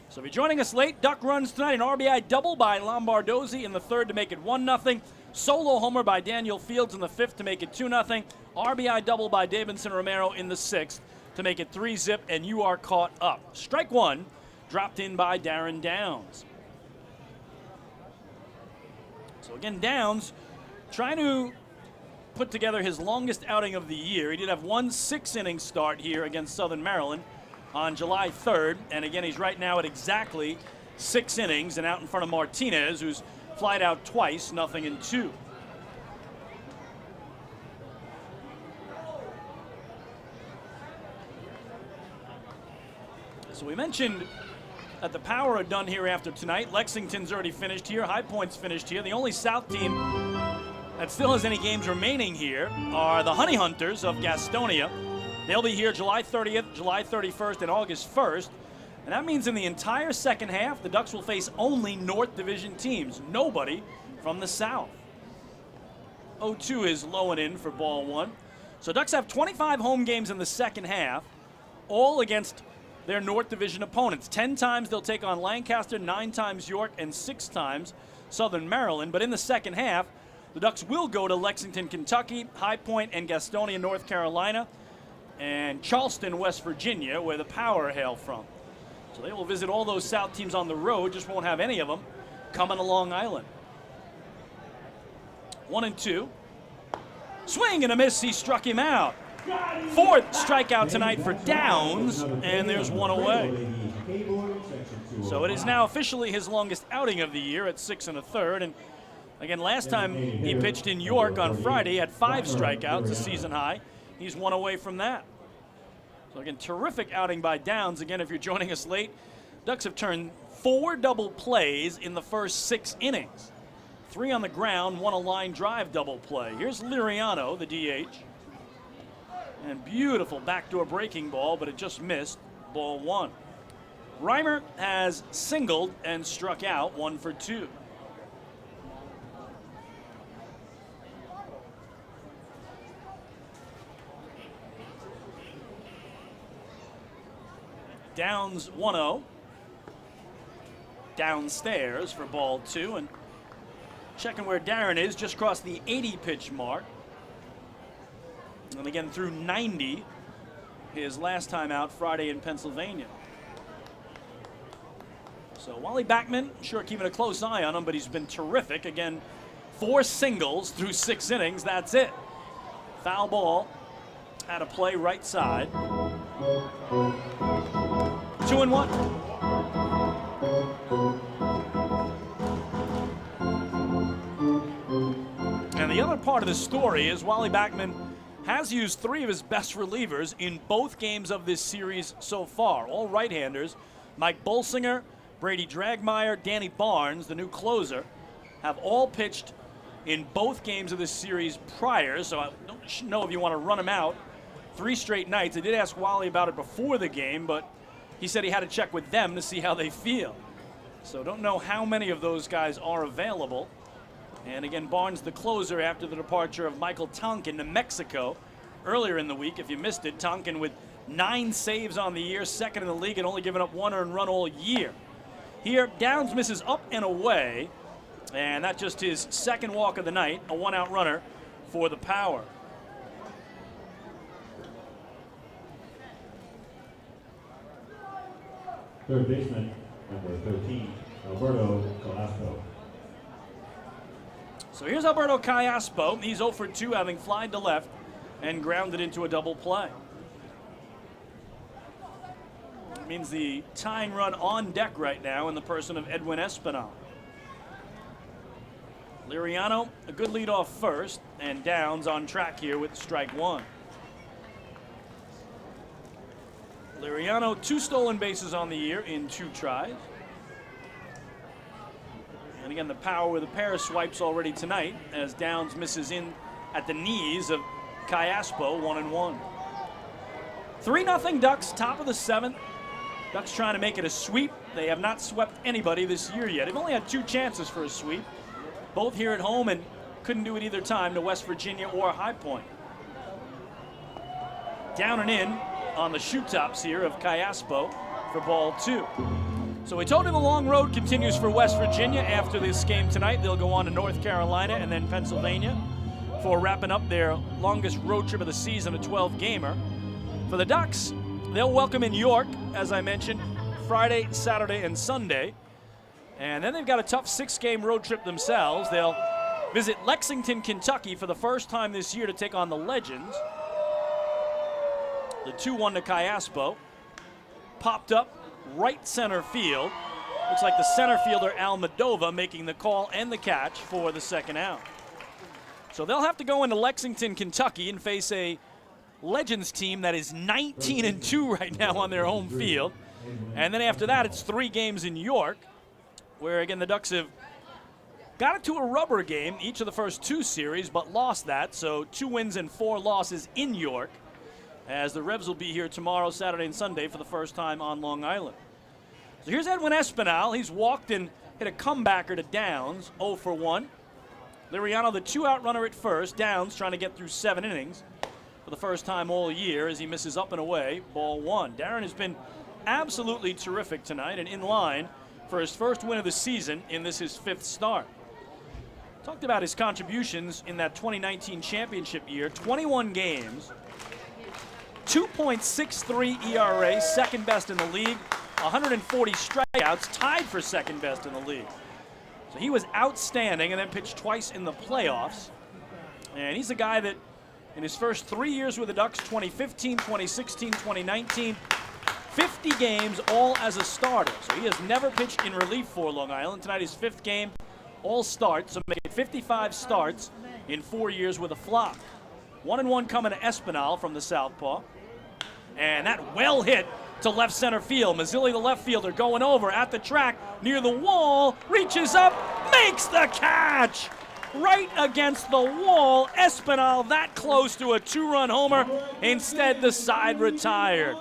So if you're joining us late, Duck runs tonight, an RBI double by Lombardozzi in the 3rd to make it 1-0. Solo homer by Daniel Fields in the 5th to make it 2-0. RBI double by Davidson Romero in the 6th to make it 3-zip, and you are caught up. Strike 1 dropped in by Darren Downs. So again, Downs trying to put together his longest outing of the year. He did have 1 6-inning start here against Southern Maryland on July 3rd. And again, he's right now at exactly 6 innings and out in front of Martinez, who's flied out twice, 0-2. So we mentioned that the Power are done here after tonight. Lexington's already finished here. High Point's finished here. The only South team that still has any games remaining here are the Honey Hunters of Gastonia. They'll be here July 30th, July 31st, and August 1st. And that means in the entire second half, the Ducks will face only North Division teams. Nobody from the South. 0-2 is low and in for ball 1. So Ducks have 25 home games in the second half, all against their North Division opponents. 10 times they'll take on Lancaster, 9 times York, and 6 times Southern Maryland. But in the second half, the Ducks will go to Lexington, Kentucky, High Point and Gastonia, North Carolina, and Charleston, West Virginia, where the Power hail from. So they will visit all those South teams on the road, just won't have any of them coming to Long Island. 1-2. Swing and a miss. He struck him out. Fourth strikeout tonight for Downs, and there's one away. So it is now officially his longest outing of the year at 6 1/3. And again, last time he pitched in York on Friday, had 5 strikeouts, a season high. He's one away from that. So again, terrific outing by Downs. Again, if you're joining us late, Ducks have turned 4 double plays in the first 6 innings. 3 on the ground, 1 a line drive double play. Here's Liriano, the DH. And beautiful backdoor breaking ball, but it just missed. Ball 1. Reimer has singled and struck out, 1 for 2. Downs 1-0. Downstairs for ball 2, and checking where Darren is, just crossed the 80 pitch mark. And again through 90 his last time out Friday in Pennsylvania. So Wally Backman, sure keeping a close eye on him, but he's been terrific. Again, 4 singles through 6 innings, that's it. Foul ball out of play right side. 2-1. And the other part of the story is Wally Backman has used 3 of his best relievers in both games of this series so far. All right-handers. Mike Bolsinger, Brady Dragmeyer, Danny Barnes, the new closer, have all pitched in both games of this series prior. So I don't know if you want to run them out 3 straight nights. I did ask Wally about it before the game, but he said he had to check with them to see how they feel. So don't know how many of those guys are available. And again, Barnes the closer after the departure of Michael Tonkin to Mexico earlier in the week. If you missed it, Tonkin with 9 saves on the year, second in the league, and only given up 1 earned run all year. Here, Downs misses up and away, and that's just his second walk of the night, a 1-out runner for the Power. Third baseman, number 13, Alberto Calaspo. So here's Alberto Callaspo. He's 0 for 2, having flied to left and grounded into a double play. It means the tying run on deck right now in the person of Edwin Espinal. Liriano, a good lead off first, and Downs on track here with strike 1. Liriano, 2 stolen bases on the year in 2 tries. And again, the Power with a pair of swipes already tonight as Downs misses in at the knees of Callaspo, 1-1. 3-0 Ducks, top of the 7th. Ducks trying to make it a sweep. They have not swept anybody this year yet. They've only had 2 chances for a sweep, both here at home, and couldn't do it either time to West Virginia or High Point. Down and in on the shoe tops here of Callaspo for ball 2. So we told you the long road continues for West Virginia. After this game tonight, they'll go on to North Carolina and then Pennsylvania for wrapping up their longest road trip of the season, a 12-gamer. For the Ducks, they'll welcome in York, as I mentioned, Friday, Saturday, and Sunday. And then they've got a tough 6-game road trip themselves. They'll visit Lexington, Kentucky for the first time this year to take on the Legends. The 2-1 to Callaspo. Popped up right center field. Looks like the center fielder Almadova making the call and the catch for the second out. So they'll have to go into Lexington, Kentucky and face a Legends team that is 19-2 right now on their home field. And then after that, it's 3 games in York, where again the Ducks have got it to a rubber game each of the first 2 series, but lost that. So 2 wins and 4 losses in York, as the Revs will be here tomorrow, Saturday, and Sunday for the first time on Long Island. So here's Edwin Espinal. He's walked and hit a comebacker to Downs, 0 for 1. Liriano, the 2-out runner at first. Downs trying to get through 7 innings for the first time all year as he misses up and away, ball 1. Darren has been absolutely terrific tonight and in line for his first win of the season in this his 5th start. Talked about his contributions in that 2019 championship year. 21 games, 2.63 ERA, second best in the league, 140 strikeouts, tied for second best in the league. So he was outstanding and then pitched twice in the playoffs. And he's a guy that in his first 3 years with the Ducks, 2015, 2016, 2019, 50 games all as a starter. So he has never pitched in relief for Long Island. Tonight his 5th game, all starts. So making 55 starts in 4 years with a flop. 1-1 coming to Espinal from the southpaw. And that well hit to left center field. Mazzilli, the left fielder, going over at the track near the wall, reaches up, makes the catch! Right against the wall. Espinal that close to a 2-run homer. Instead, the side retired.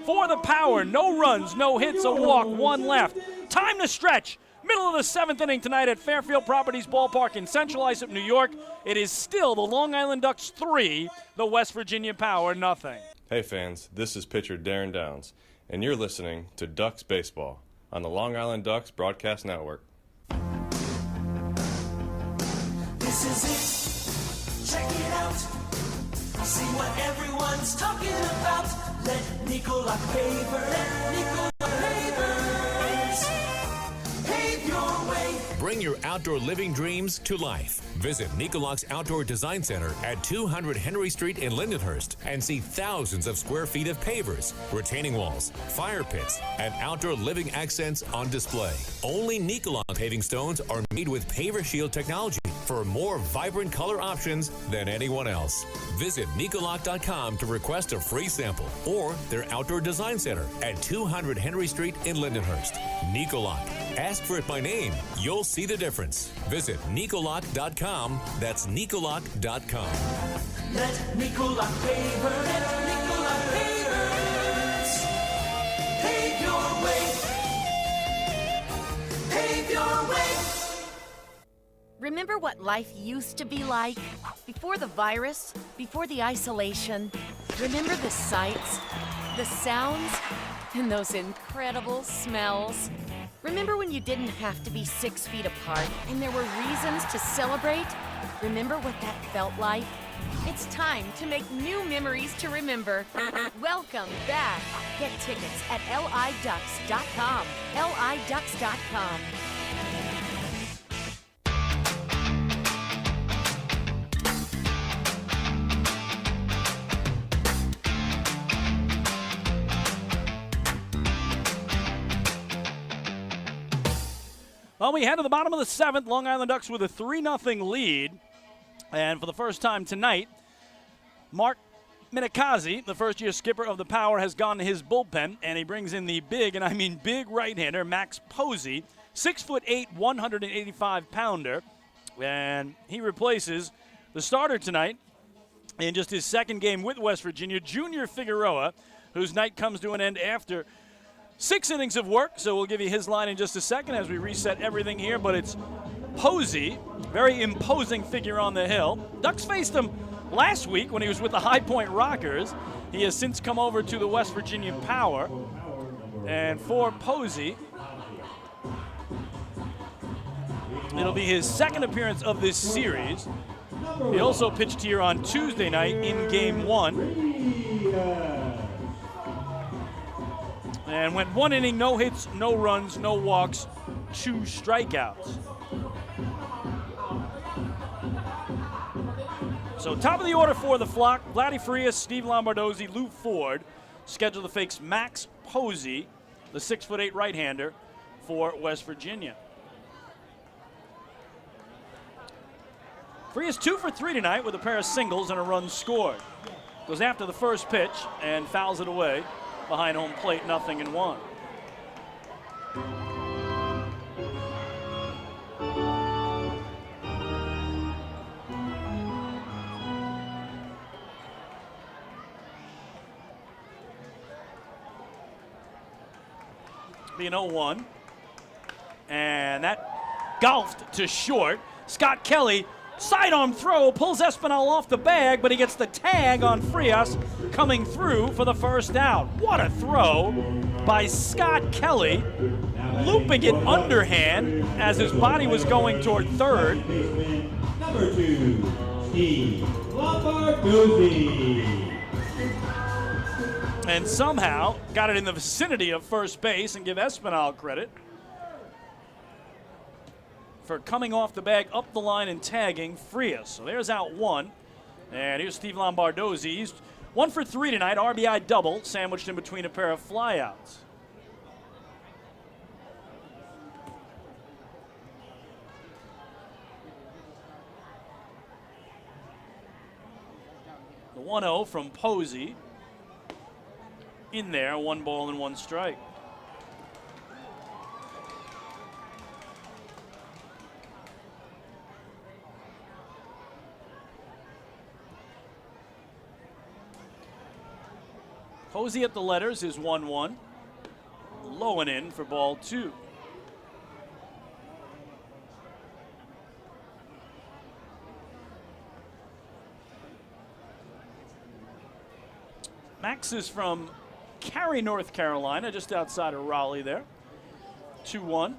For the Power, no runs, no hits, a walk, 1 left. Time to stretch. Middle of the 7th inning tonight at Fairfield Properties Ballpark in Central Islip, New York. It is still the Long Island Ducks 3, the West Virginia Power nothing. Hey fans, this is pitcher Darren Downs, and you're listening to Ducks Baseball on the Long Island Ducks Broadcast Network. This is it. Check it out. See what everyone's talking about. Let Nicolak pave your way. Bring your outdoor living dreams to life. Visit Nicolak's Outdoor Design Center at 200 Henry Street in Lindenhurst and see thousands of square feet of pavers, retaining walls, fire pits, and outdoor living accents on display. Only Nicolak paving stones are made with Paver Shield technology for more vibrant color options than anyone else. Visit Nicolak.com to request a free sample or their Outdoor Design Center at 200 Henry Street in Lindenhurst. Nicolak. Ask for it by name. You'll see the difference. Visit Nicolak.com. That's Nicolak.com. Let Nicolak paver it. Nicolak pavers. Pave your way. Pave your way. Remember what life used to be like? Before the virus, before the isolation. Remember the sights, the sounds, and those incredible smells? Remember when you didn't have to be 6 feet apart and there were reasons to celebrate? Remember what that felt like? It's time to make new memories to remember. Welcome back. Get tickets at liducks.com. liducks.com. Well, we head to the bottom of the 7th. Long Island Ducks with a 3-0 lead. And for the first time tonight, Mark Minikazi, the first-year skipper of the Power, has gone to his bullpen, and he brings in the big, and I mean big right-hander, Max Posey, 6'8", 185-pounder. And he replaces the starter tonight in just his 2nd game with West Virginia, Junior Figueroa, whose night comes to an end after 6 innings of work, so we'll give you his line in just a second as we reset everything here, but it's Posey, very imposing figure on the hill. Ducks faced him last week when he was with the High Point Rockers. He has since come over to the West Virginia Power. And for Posey, it'll be his 2nd appearance of this series. He also pitched here on Tuesday night in Game 1. And went 1 inning, no hits, no runs, no walks, 2 strikeouts. So top of the order for the flock, Vladdy Frias, Steve Lombardozzi, Lou Ford, scheduled to face Max Posey, the 6'8" right-hander for West Virginia. Frias 2 for 3 tonight with a pair of singles and a run scored. Goes after the first pitch and fouls it away. Behind home plate, 0-1. Be an 0-1. And that golfed to short. Scott Kelly, sidearm throw, pulls Espinal off the bag, but he gets the tag on Frias coming through for the first out. What a throw by Scott Kelly, looping it underhand as his body was going toward third. Number 2, Steve Lombardozzi. And somehow got it in the vicinity of first base, and give Espinal credit for coming off the bag, up the line, and tagging Frias. So there's out one. And here's Steve Lombardozzi. He's 1 for 3 tonight, RBI double, sandwiched in between a pair of flyouts. The 1-0 from Posey. In there, 1 ball and 1 strike. Posey at the letters is 1-1. Low and in for ball 2. Max is from Cary, North Carolina, just outside of Raleigh there. 2-1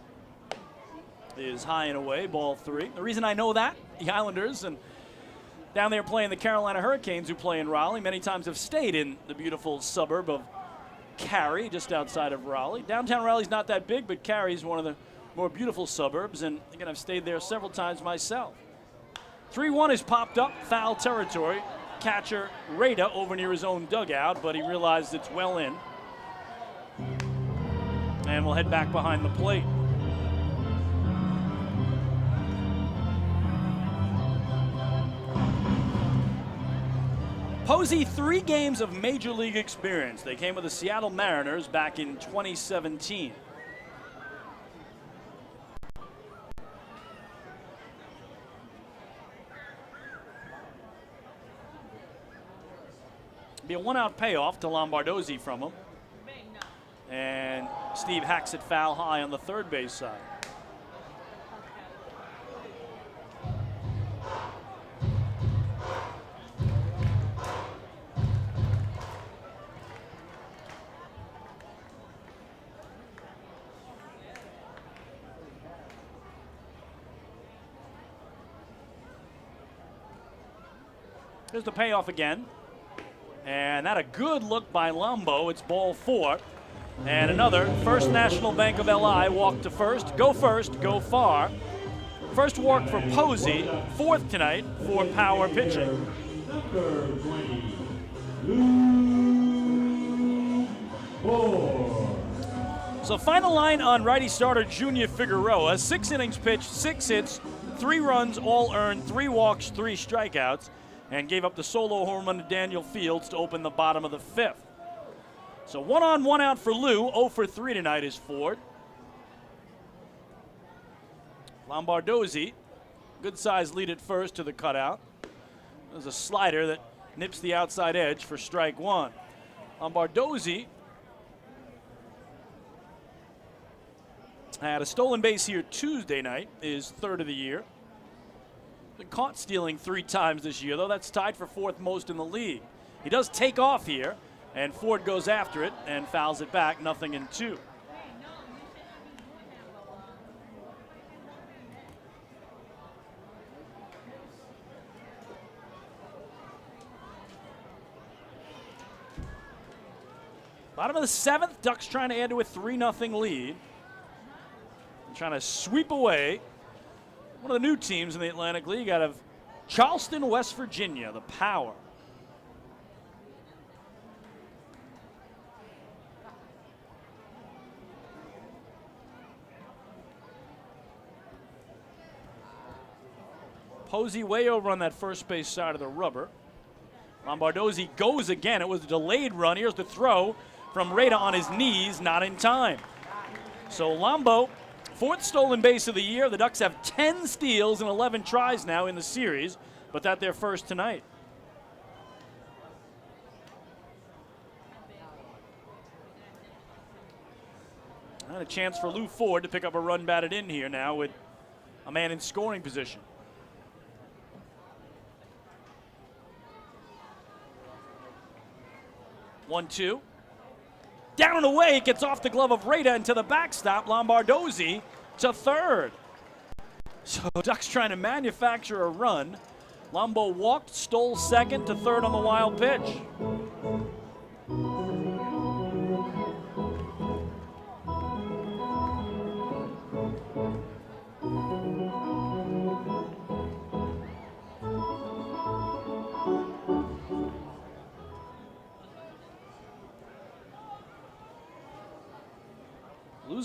is high and away, ball 3. The reason I know that, the Islanders and down there playing the Carolina Hurricanes, who play in Raleigh, many times have stayed in the beautiful suburb of Cary, just outside of Raleigh. Downtown Raleigh's not that big, but Cary's one of the more beautiful suburbs, and again, I've stayed there several times myself. 3-1 has popped up, foul territory. Catcher Rada over near his own dugout, but he realized it's well in. And we'll head back behind the plate. Posey, 3 games of Major League experience. They came with the Seattle Mariners back in 2017. Be a 1-out payoff to Lombardozzi from him. And Steve hacks it foul high on the third base side. Here's the payoff again. And that a good look by Lombo. It's ball 4. And another First National Bank of LI walk to first, go far. First walk for Posey, 4th tonight for power pitching. Number 20, Lou Ford. So final line on righty starter Junior Figueroa. 6 innings pitched, 6 hits, 3 runs, all earned, 3 walks, 3 strikeouts, and gave up the solo home run to Daniel Fields to open the bottom of the 5th. So 1 on, 1 out for Lou. 0 for 3 tonight is Ford. Lombardozzi, good size lead at first to the cutout. There's a slider that nips the outside edge for strike 1. Lombardozzi had a stolen base here Tuesday night, is 3rd of the year. Been caught stealing 3 times this year, though. That's tied for 4th most in the league. He does take off here, and Ford goes after it and fouls it back, 0-2. Bottom of the 7th, Ducks trying to add to a 3-0 lead. And trying to sweep away one of the new teams in the Atlantic League out of Charleston, West Virginia, the Power. Posey way over on that first base side of the rubber. Lombardozzi goes again. It was a delayed run. Here's the throw from Rada on his knees, not in time. So Lombo, 4th stolen base of the year. The Ducks have 10 steals and 11 tries now in the series, but that their first tonight. And a chance for Lou Ford to pick up a run batted in here now with a man in scoring position. One-two. Down and away, it gets off the glove of Rada into the backstop. Lombardozzi to 3rd. So Ducks trying to manufacture a run. Lombo walked, stole 2nd to 3rd on the wild pitch.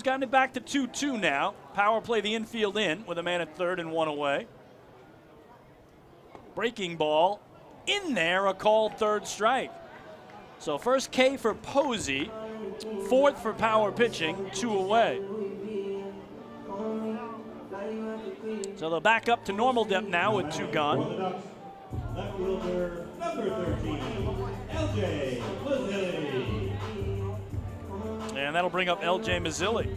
gotten it back to 2-2 now. Power play the infield in with a man at third and one away. Breaking ball in there, a called third strike. So first K for Posey, fourth for power pitching, 2 away. So they'll back up to normal depth now with 2 gone. Left fielder, number 13, LJ Mazzilli. And that'll bring up LJ Mazzilli.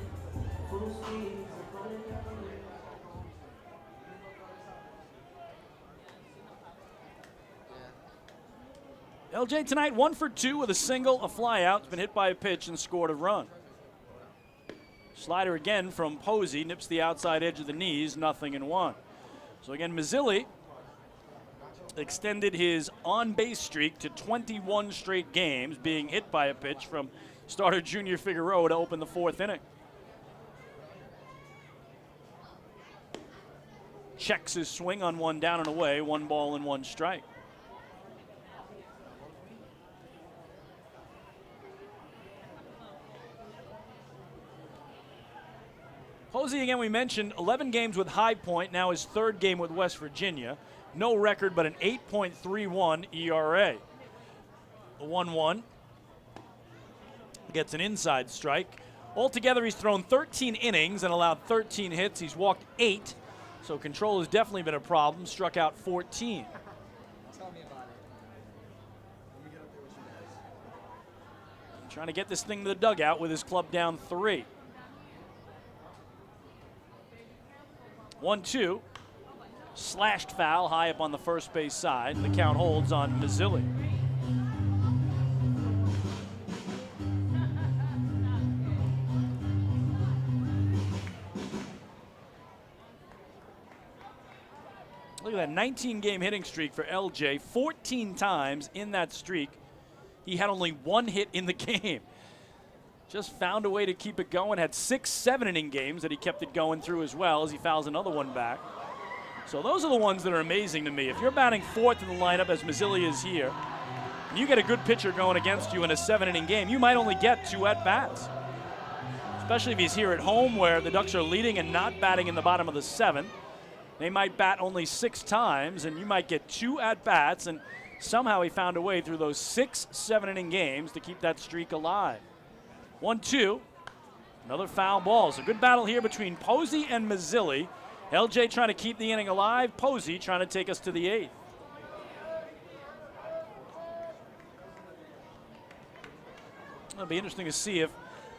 LJ tonight 1 for 2 with a single, a flyout. Has been hit by a pitch and scored a run. Slider again from Posey, nips the outside edge of the knees, 0-1. So again, Mazzilli extended his on-base streak to 21 straight games, being hit by a pitch from starter Junior Figueroa to open the 4th inning. Checks his swing on 1 down and away, 1 ball and 1 strike. Posey, again, we mentioned 11 games with High Point, now his 3rd game with West Virginia. No record but an 8.31 ERA. The 1-1 gets an inside strike. Altogether, he's thrown 13 innings and allowed 13 hits. He's walked 8, so control has definitely been a problem. Struck out 14. Tell me about it. Trying to get this thing to the dugout with his club down 3. 1-2. Slashed foul high up on the first base side. The count holds on Mazzilli. Look at that 19-game hitting streak for LJ. 14 times in that streak, he had only 1 hit in the game. Just found a way to keep it going. Had 6 7-inning games that he kept it going through as well as he fouls another one back. So those are the ones that are amazing to me. If you're batting 4th in the lineup, as Mazzilli is here, and you get a good pitcher going against you in a 7-inning game, you might only get 2 at-bats. Especially if he's here at home where the Ducks are leading and not batting in the bottom of the 7th. They might bat only 6 times, and you might get 2 at-bats, and somehow he found a way through those 6 7-inning games to keep that streak alive. 1-2, another foul ball. So good battle here between Posey and Mazzilli. LJ trying to keep the inning alive, Posey trying to take us to the 8th. It'll be interesting to see if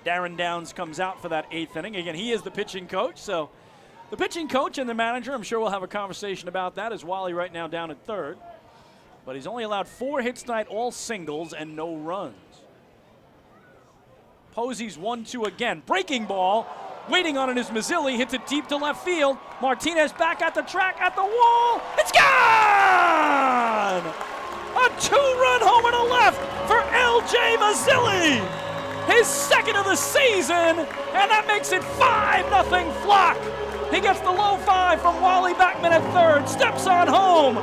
Darren Downs comes out for that 8th inning. Again, he is the pitching coach, so the pitching coach and the manager, I'm sure we'll have a conversation about that, as Wally right now down at 3rd. But he's only allowed 4 hits tonight, all singles and no runs. Posey's 1-2 again. Breaking ball. Waiting on it is Mazzilli. Hits it deep to left field. Martinez back at the track, at the wall. It's gone! A 2-run homer to left for LJ Mazzilli. His 2nd of the season, and that makes it 5-0 Flock. He gets the low 5 from Wally Backman at 3rd. Steps on home.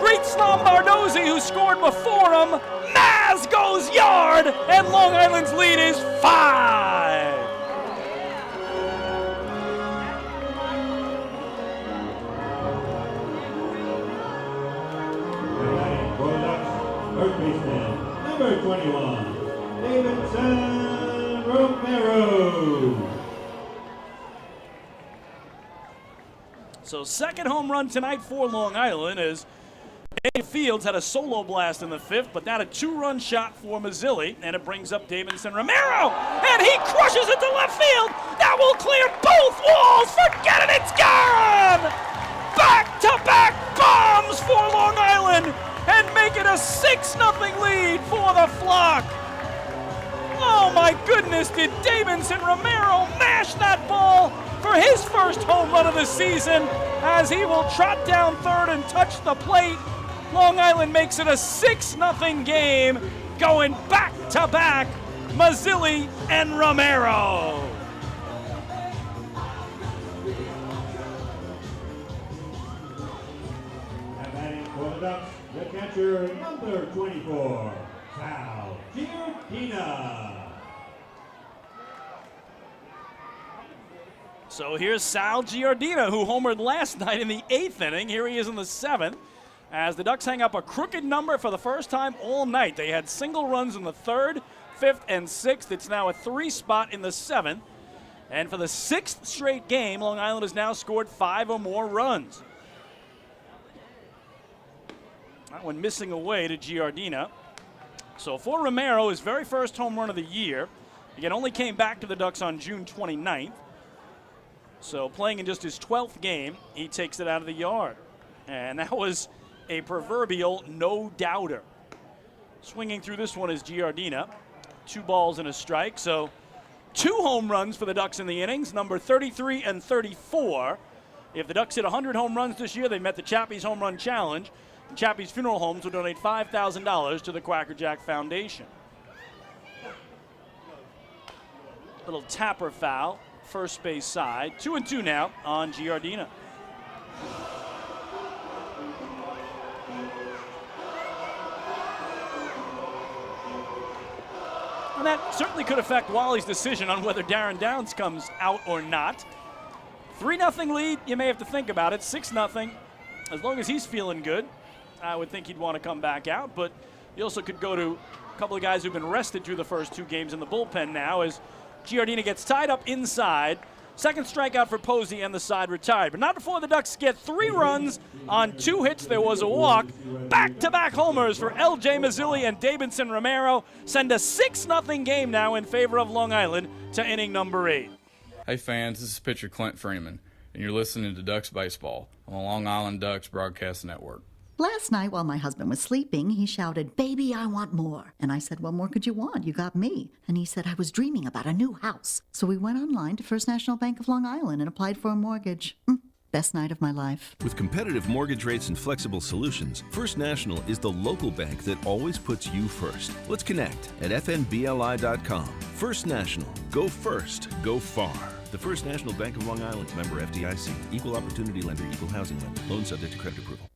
Greets Lombardozzi, who scored before him. Maz goes yard, and Long Island's lead is 5. Third baseman, number 21, Davidson Romero. So 2nd home run tonight for Long Island as Dave Fields had a solo blast in the 5th, but now a 2-run shot for Mazzilli, and it brings up Davidson Romero, and he crushes it to left field. That will clear both walls. Forget it, it's gone! Back-to-back bombs for Long Island, and make it a 6-0 lead for the Flock. Oh my goodness, did Davidson Romero mash that ball for his first home run of the season as he will trot down 3rd and touch the plate. Long Island makes it a 6-0 game, going back-to-back, Mazzilli and Romero. And batting for the Ducks, the catcher, number 24, Sal Giordina. So here's Sal Giardina, who homered last night in the 8th inning. Here he is in the 7th, as the Ducks hang up a crooked number for the first time all night. They had single runs in the 3rd, 5th, and 6th. It's now a 3 spot in the 7th. And for the 6th straight game, Long Island has now scored 5 or more runs. That one missing away to Giardina. So for Romero, his very first home run of the year. Again, only came back to the Ducks on June 29th. So playing in just his 12th game, he takes it out of the yard. And that was a proverbial no-doubter. Swinging through this one is Giardina. 2 balls and a strike. So 2 home runs for the Ducks in the innings, number 33 and 34. If the Ducks hit 100 home runs this year, they met the Chappie's Home Run Challenge. And Chappie's Funeral Homes will donate $5,000 to the Quacker Jack Foundation. Little tapper foul, first base side. 2-2 now on Giardina. And that certainly could affect Wally's decision on whether Darren Downs comes out or not. 3-0 lead, you may have to think about it. 6-0, as long as he's feeling good, I would think he'd want to come back out. But you also could go to a couple of guys who've been rested through the first 2 games in the bullpen now, as Giardina gets tied up inside. Second strikeout for Posey, and the side retired. But not before the Ducks get 3 runs on 2 hits. There was a walk. Back-to-back homers for L.J. Mazzilli and Davidson Romero send a 6-0 game now in favor of Long Island to inning number 8. Hey fans, this is pitcher Clint Freeman, and you're listening to Ducks Baseball on the Long Island Ducks Broadcast Network. Last night while my husband was sleeping, he shouted, "Baby, I want more." And I said, "What more could you want? You got me." And he said, "I was dreaming about a new house." So we went online to First National Bank of Long Island and applied for a mortgage. Best night of my life. With competitive mortgage rates and flexible solutions, First National is the local bank that always puts you first. Let's connect at fnbli.com. First National. Go first. Go far. The First National Bank of Long Island. Member FDIC. Equal opportunity lender. Equal housing lender. Loan subject to credit approval.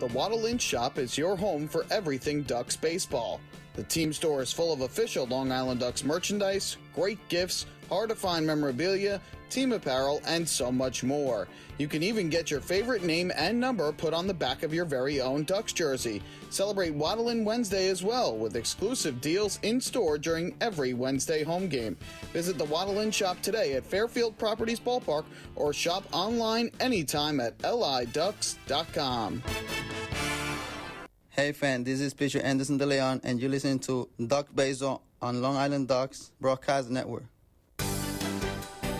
The Waddle In shop is your home for everything Ducks baseball. The team store is full of official Long Island Ducks merchandise, great gifts, hard-to-find memorabilia, team apparel, and so much more. You can even get your favorite name and number put on the back of your very own Ducks jersey. Celebrate Waddle In Wednesday as well, with exclusive deals in-store during every Wednesday home game. Visit the Waddle In shop today at Fairfield Properties Ballpark, or shop online anytime at liducks.com. Hey fan, this is pitcher Anderson De Leon, and you're listening to Duck Baseball on Long Island Ducks Broadcast Network.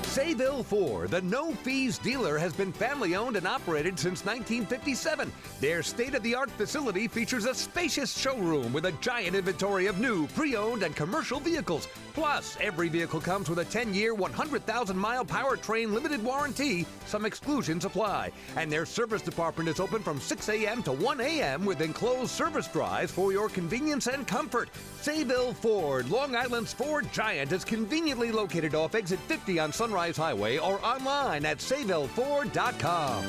Sayville Ford, the no-fees dealer, has been family-owned and operated since 1957. Their state-of-the-art facility features a spacious showroom with a giant inventory of new, pre-owned, and commercial vehicles. Plus, every vehicle comes with a 10-year, 100,000-mile powertrain limited warranty. Some exclusions apply. And their service department is open from 6 a.m. to 1 a.m. with enclosed service drives for your convenience and comfort. Sayville Ford, Long Island's Ford giant, is conveniently located off exit 50 on Sunrise Highway, or online at SayvilleFord.com.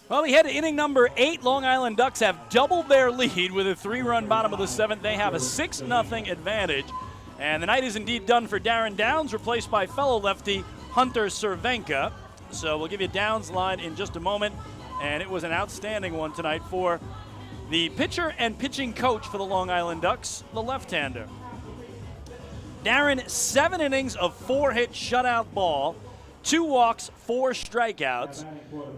Well, we head to inning number 8. Long Island Ducks have doubled their lead with a 3-run bottom of the 7th. They have a 6-0 advantage. And the night is indeed done for Darren Downs, replaced by fellow lefty Hunter Cervenka. So we'll give you Downs' line in just a moment. And it was an outstanding one tonight for the pitcher and pitching coach for the Long Island Ducks, the left-hander. Darren, 7 innings of 4-hit shutout ball, 2 walks, 4 strikeouts,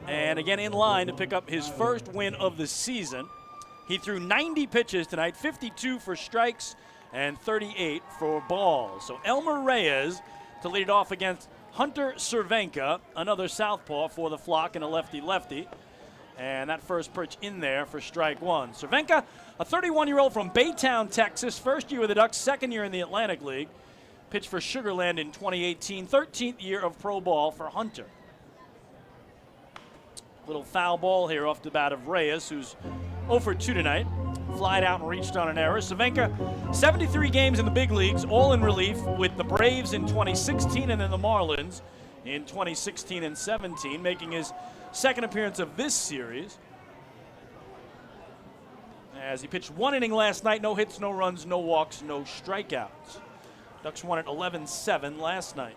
and again in line to pick up his first win of the season. He threw 90 pitches tonight, 52 for strikes and 38 for balls. So Elmer Reyes to lead it off against Hunter Cervenka, another southpaw for the flock and a lefty-lefty. And that first pitch in there for strike 1. Cervenka, a 31-year-old from Baytown, Texas, first year with the Ducks, second year in the Atlantic League. Pitched for Sugarland in 2018, 13th year of pro ball for Hunter. Little foul ball here off the bat of Reyes, who's 0 for 2 tonight. flied out and reached on an error. Cervenka, 73 games in the big leagues, all in relief with the Braves in 2016 and then the Marlins in 2016 and 17, making his second appearance of this series. As he pitched 1 inning last night, no hits, no runs, no walks, no strikeouts. Ducks won at 11-7 last night.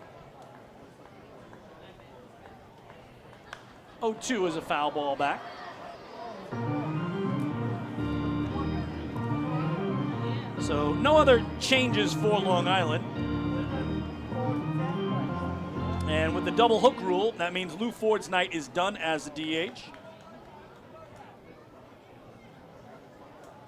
0-2 is a foul ball back. So no other changes for Long Island. And with the double hook rule, that means Lou Ford's night is done as a DH.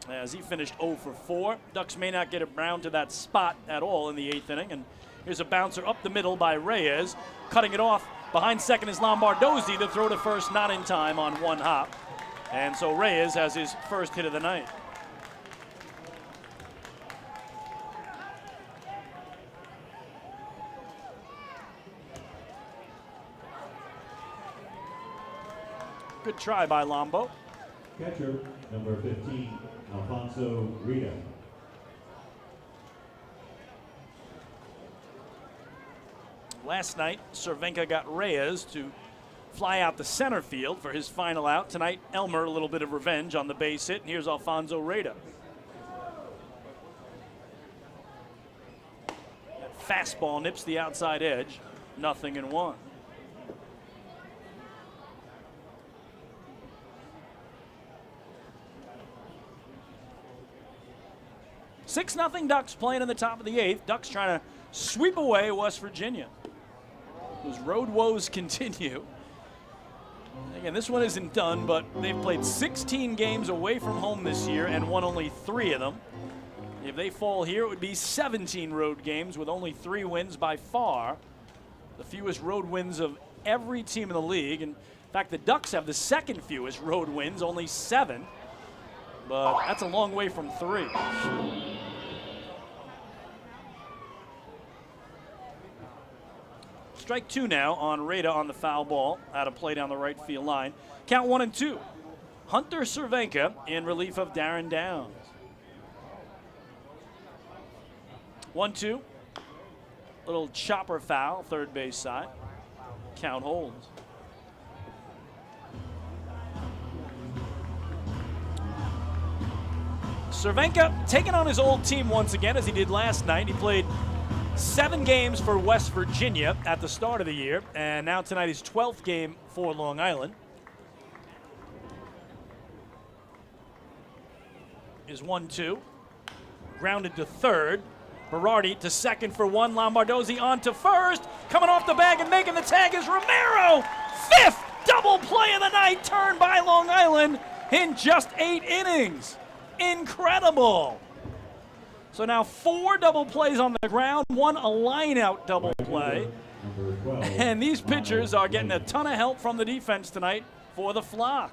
As he finished 0 for 4. Ducks may not get around to that spot at all in the 8th inning. And here's a bouncer up the middle by Reyes. Cutting it off behind second is Lombardozzi. The throw to first not in time on one hop. And so Reyes has his first hit of the night. Good try by Lombo. Catcher, number 15, Alfonso Rita. Last night, Cervenka got Reyes to fly out to center field for his final out. Tonight, Elmer, a little bit of revenge on the base hit, and here's Alfonso Rita. That fastball nips the outside edge, 0-1. 6-0 Ducks playing in the top of the 8th. Ducks trying to sweep away West Virginia. Those road woes continue. Again, this one isn't done, but they've played 16 games away from home this year and won only 3 of them. If they fall here, it would be 17 road games with only 3 wins, by far the fewest road wins of every team in the league. And in fact, the Ducks have the second fewest road wins, only 7. But that's a long way from 3. Strike 2 now on Rada on the foul ball. Out of play down the right field line. Count 1-2. Hunter Cervenka in relief of Darren Downs. 1-2. Little chopper foul, third base side. Count holds. Cervenka taking on his old team once again, as he did last night. He played 7 games for West Virginia at the start of the year, and now tonight his 12th game for Long Island. Is 1-2. Grounded to third. Berardi to second for 1. Lombardozzi on to first. Coming off the bag and making the tag is Romero. 5th double play of the night, turned by Long Island in just 8 innings. Incredible. So now 4 double plays on the ground, 1 a line-out double play. And these pitchers are getting a ton of help from the defense tonight for the Flock.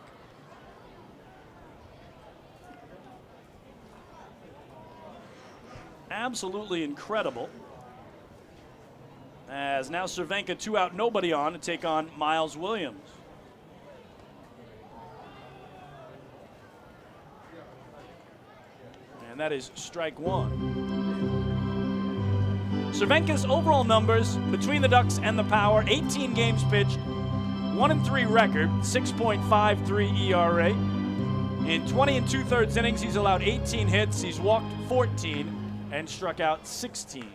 Absolutely incredible. As now Cervenka 2 out, nobody on to take on Miles Williams. And that is strike 1. Cervenka's overall numbers between the Ducks and the Power: 18 games pitched, 1-3 record, 6.53 ERA. In 20 2/3 innings, he's allowed 18 hits, he's walked 14, and struck out 16.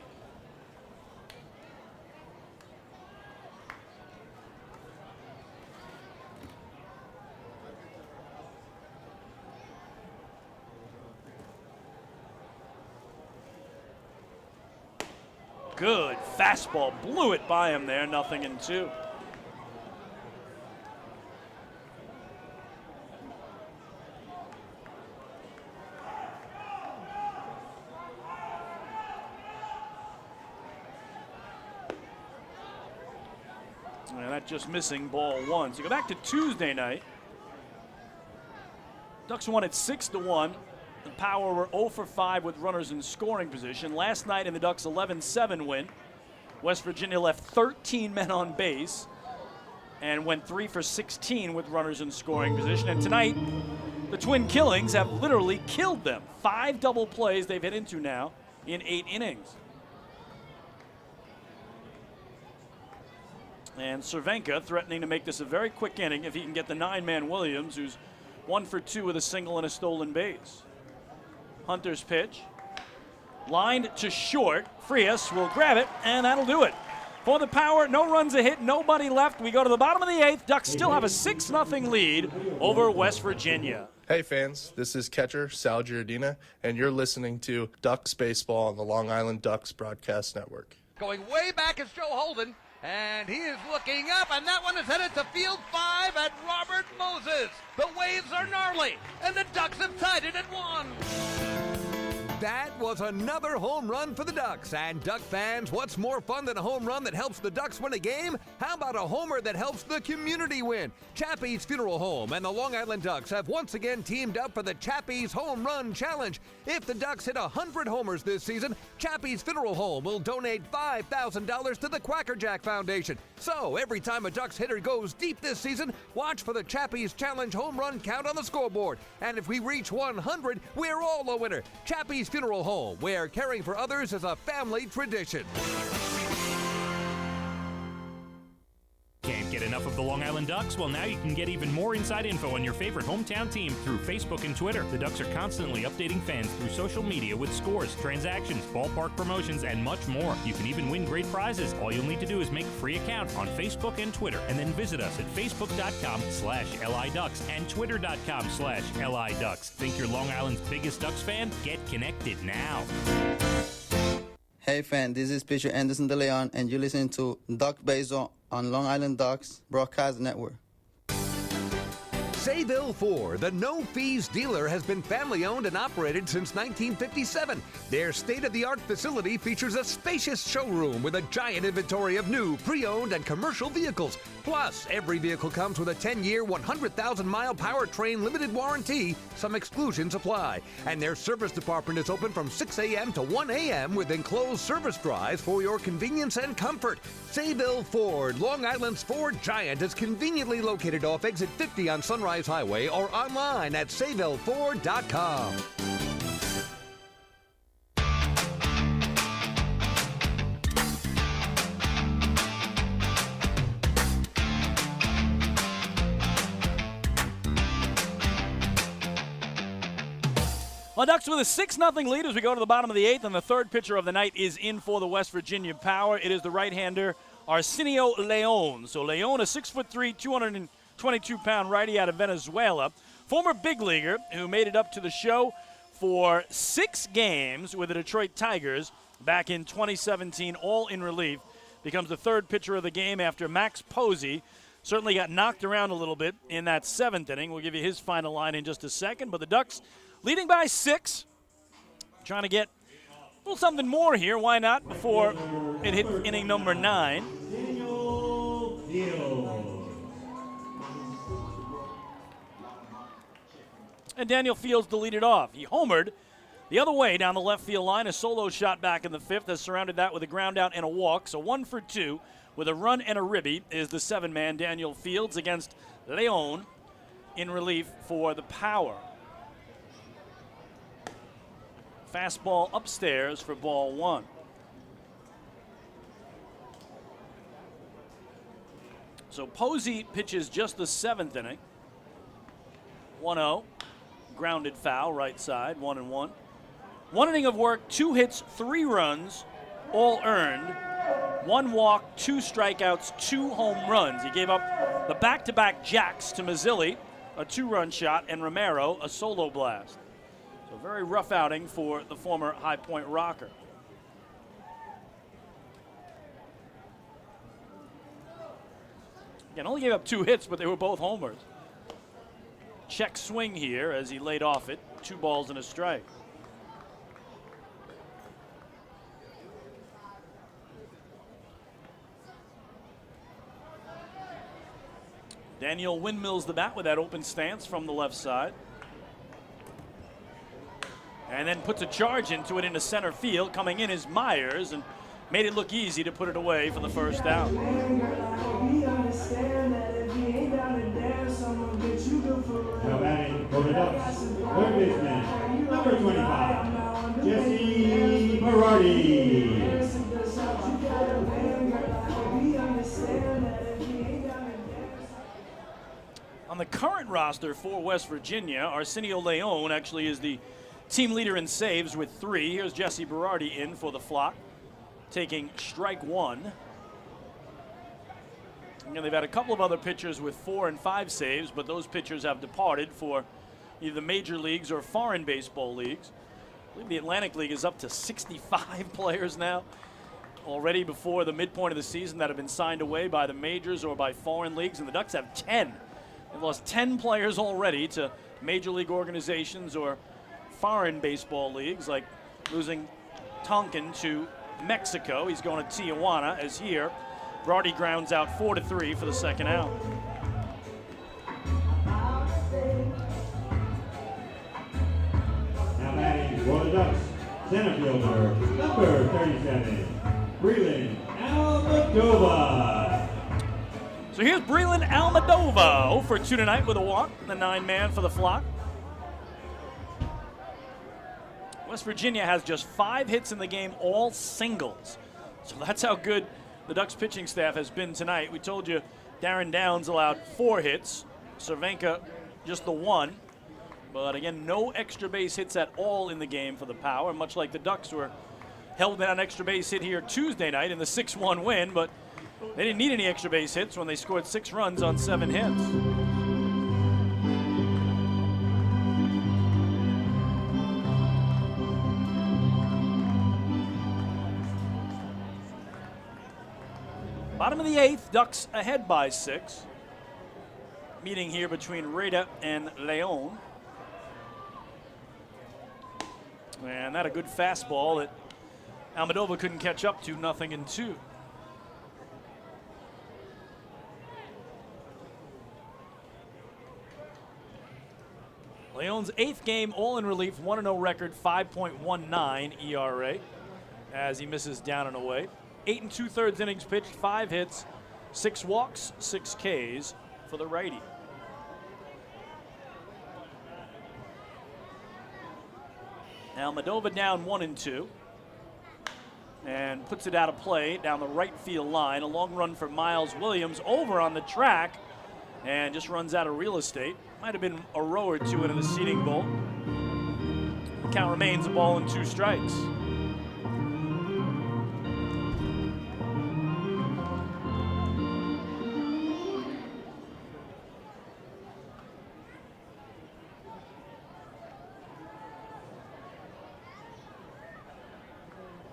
Good fastball, blew it by him there, 0-2. And that just missing, ball 1. So go back to Tuesday night. Ducks won at 6-1. The Power were 0 for 5 with runners in scoring position. Last night in the Ducks' 11-7 win, West Virginia left 13 men on base and went 3 for 16 with runners in scoring position. And tonight, The Twin Killings have literally killed them. 5 double plays they've hit into now in 8 innings. And Cervenka threatening to make this a very quick inning if he can get the 9-man Williams, who's 1 for 2 with a single and a stolen base. Hunter's pitch. Lined to short. Frias will grab it, and that'll do it. For the Power, no runs a hit, nobody left. We go to the bottom of the 8th. Ducks still have a 6-0 lead over West Virginia. Hey fans, this is catcher Sal Giardina, and you're listening to Ducks Baseball on the Long Island Ducks Broadcast Network. Going way back is Joe Holden, and he is looking up, and that one is headed to field 5 at Robert Moses. The waves are gnarly, and the Ducks have tied it at 1. That was another home run for the Ducks. And Duck fans, what's more fun than a home run that helps the Ducks win a game? How about a homer that helps the community win? Chappie's Funeral Home and the Long Island Ducks have once again teamed up for the Chappie's Home Run Challenge. If the Ducks hit 100 homers this season, Chappie's Funeral Home will donate $5,000 to the Quackerjack Foundation. So every time a Ducks hitter goes deep this season, watch for the Chappie's Challenge home run count on the scoreboard. And if we reach 100, we're all a winner. Chappie's Funeral Home, where caring for others is a family tradition. Can't get enough of the Long Island Ducks? Well, now you can get even more inside info on your favorite hometown team through Facebook and Twitter. The Ducks are constantly updating fans through social media with scores, transactions, ballpark promotions, and much more. You can even win great prizes. All you'll need to do is make a free account on Facebook and Twitter, and then visit us at facebook.com/LIDucks and twitter.com/LIDucks. Think you're Long Island's biggest Ducks fan? Get connected now. Hey fan, this is pitcher Anderson De Leon, and you're listening to Duck Baseball on Long Island Ducks Broadcast Network. Sayville Ford, the no-fees dealer, has been family-owned and operated since 1957. Their state-of-the-art facility features a spacious showroom with a giant inventory of new, pre-owned, and commercial vehicles. Plus, every vehicle comes with a 10-year, 100,000-mile powertrain limited warranty. Some exclusions apply. And their service department is open from 6 a.m. to 1 a.m. with enclosed service drives for your convenience and comfort. Sayville Ford, Long Island's Ford giant, is conveniently located off exit 50 on Sunrise Highway or online at SayvilleFord.com. Well, Ducks with a 6-0 lead as we go to the bottom of the 8th, and the third pitcher of the night is in for the West Virginia Power. It is the right-hander Arsenio Leon. So Leon, a 6'3", 222-pound righty out of Venezuela, former big leaguer who made it up to the show for 6 games with the Detroit Tigers back in 2017, all in relief. Becomes the third pitcher of the game after Max Posey. Certainly got knocked around a little bit in that 7th inning. We'll give you his final line in just a second. But the Ducks leading by 6. Trying to get a little something more here. Why not? Before it hit inning number 9. And Daniel Fields to lead it off. He homered the other way down the left field line. A solo shot back in the 5th has surrounded that with a ground out and a walk. So 1 for 2 with a run and a ribby is the 7-man Daniel Fields against Leon in relief for the Power. Fastball upstairs for ball 1. So Posey pitches just the 7th inning. 1-0. Grounded foul, right side, 1-1. 1 inning of work, 2 hits, 3 runs, all earned. 1 walk, 2 strikeouts, 2 home runs. He gave up the back-to-back jacks to Mazzilli, a 2-run shot, and Romero, a solo blast. So very rough outing for the former High Point Rocker. Again, only gave up 2 hits, but they were both homers. Check swing here as he laid off it. 2 balls and a strike. Daniel windmills the bat with that open stance from the left side. And then puts a charge into it into center field. Coming in is Myers and made it look easy to put it away for the first out. Now batting for the the Ducks, third baseman, number 25, Jesse Berardi. On the current roster for West Virginia, Arsenio Leon actually is the team leader in saves with 3. Here's Jesse Berardi in for the Flock, taking strike 1. And they've had a couple of other pitchers with 4 and 5 saves, but those pitchers have departed for either the major leagues or foreign baseball leagues. I believe the Atlantic League is up to 65 players now already before the midpoint of the season that have been signed away by the majors or by foreign leagues, and the Ducks have 10. They've lost 10 players already to major league organizations or foreign baseball leagues, like losing Tonkin to Mexico. He's going to Tijuana, as here Berardi grounds out 4-3 for the second out. Now batting for the Ducks, center fielder, number 37, Breland Almadova. So here's Breland Almadova, 0 for 2 tonight with a walk, the 9-man for the Flock. West Virginia has just 5 hits in the game, all singles. So that's how good the Ducks pitching staff has been tonight. We told you Darren Downs allowed 4 hits, Cervenka just the 1. But again, no extra base hits at all in the game for the Power, much like the Ducks were held down an extra base hit here Tuesday night in the 6-1 win, but they didn't need any extra base hits when they scored 6 runs on 7 hits. Bottom of the 8th, Ducks ahead by 6. Meeting here between Reda and Leon. And that a good fastball that Almadova couldn't catch up to, 0-2. Leon's 8th game, all in relief, 1-0 record, 5.19 ERA as he misses down and away. 8 2/3 innings pitched, 5 hits, 6 walks, 6 Ks for the righty. Almadova down 1-2 and puts it out of play down the right field line. A long run for Miles Williams over on the track and just runs out of real estate. Might have been a row or 2 into the seating bowl. The count remains a ball and 2 strikes.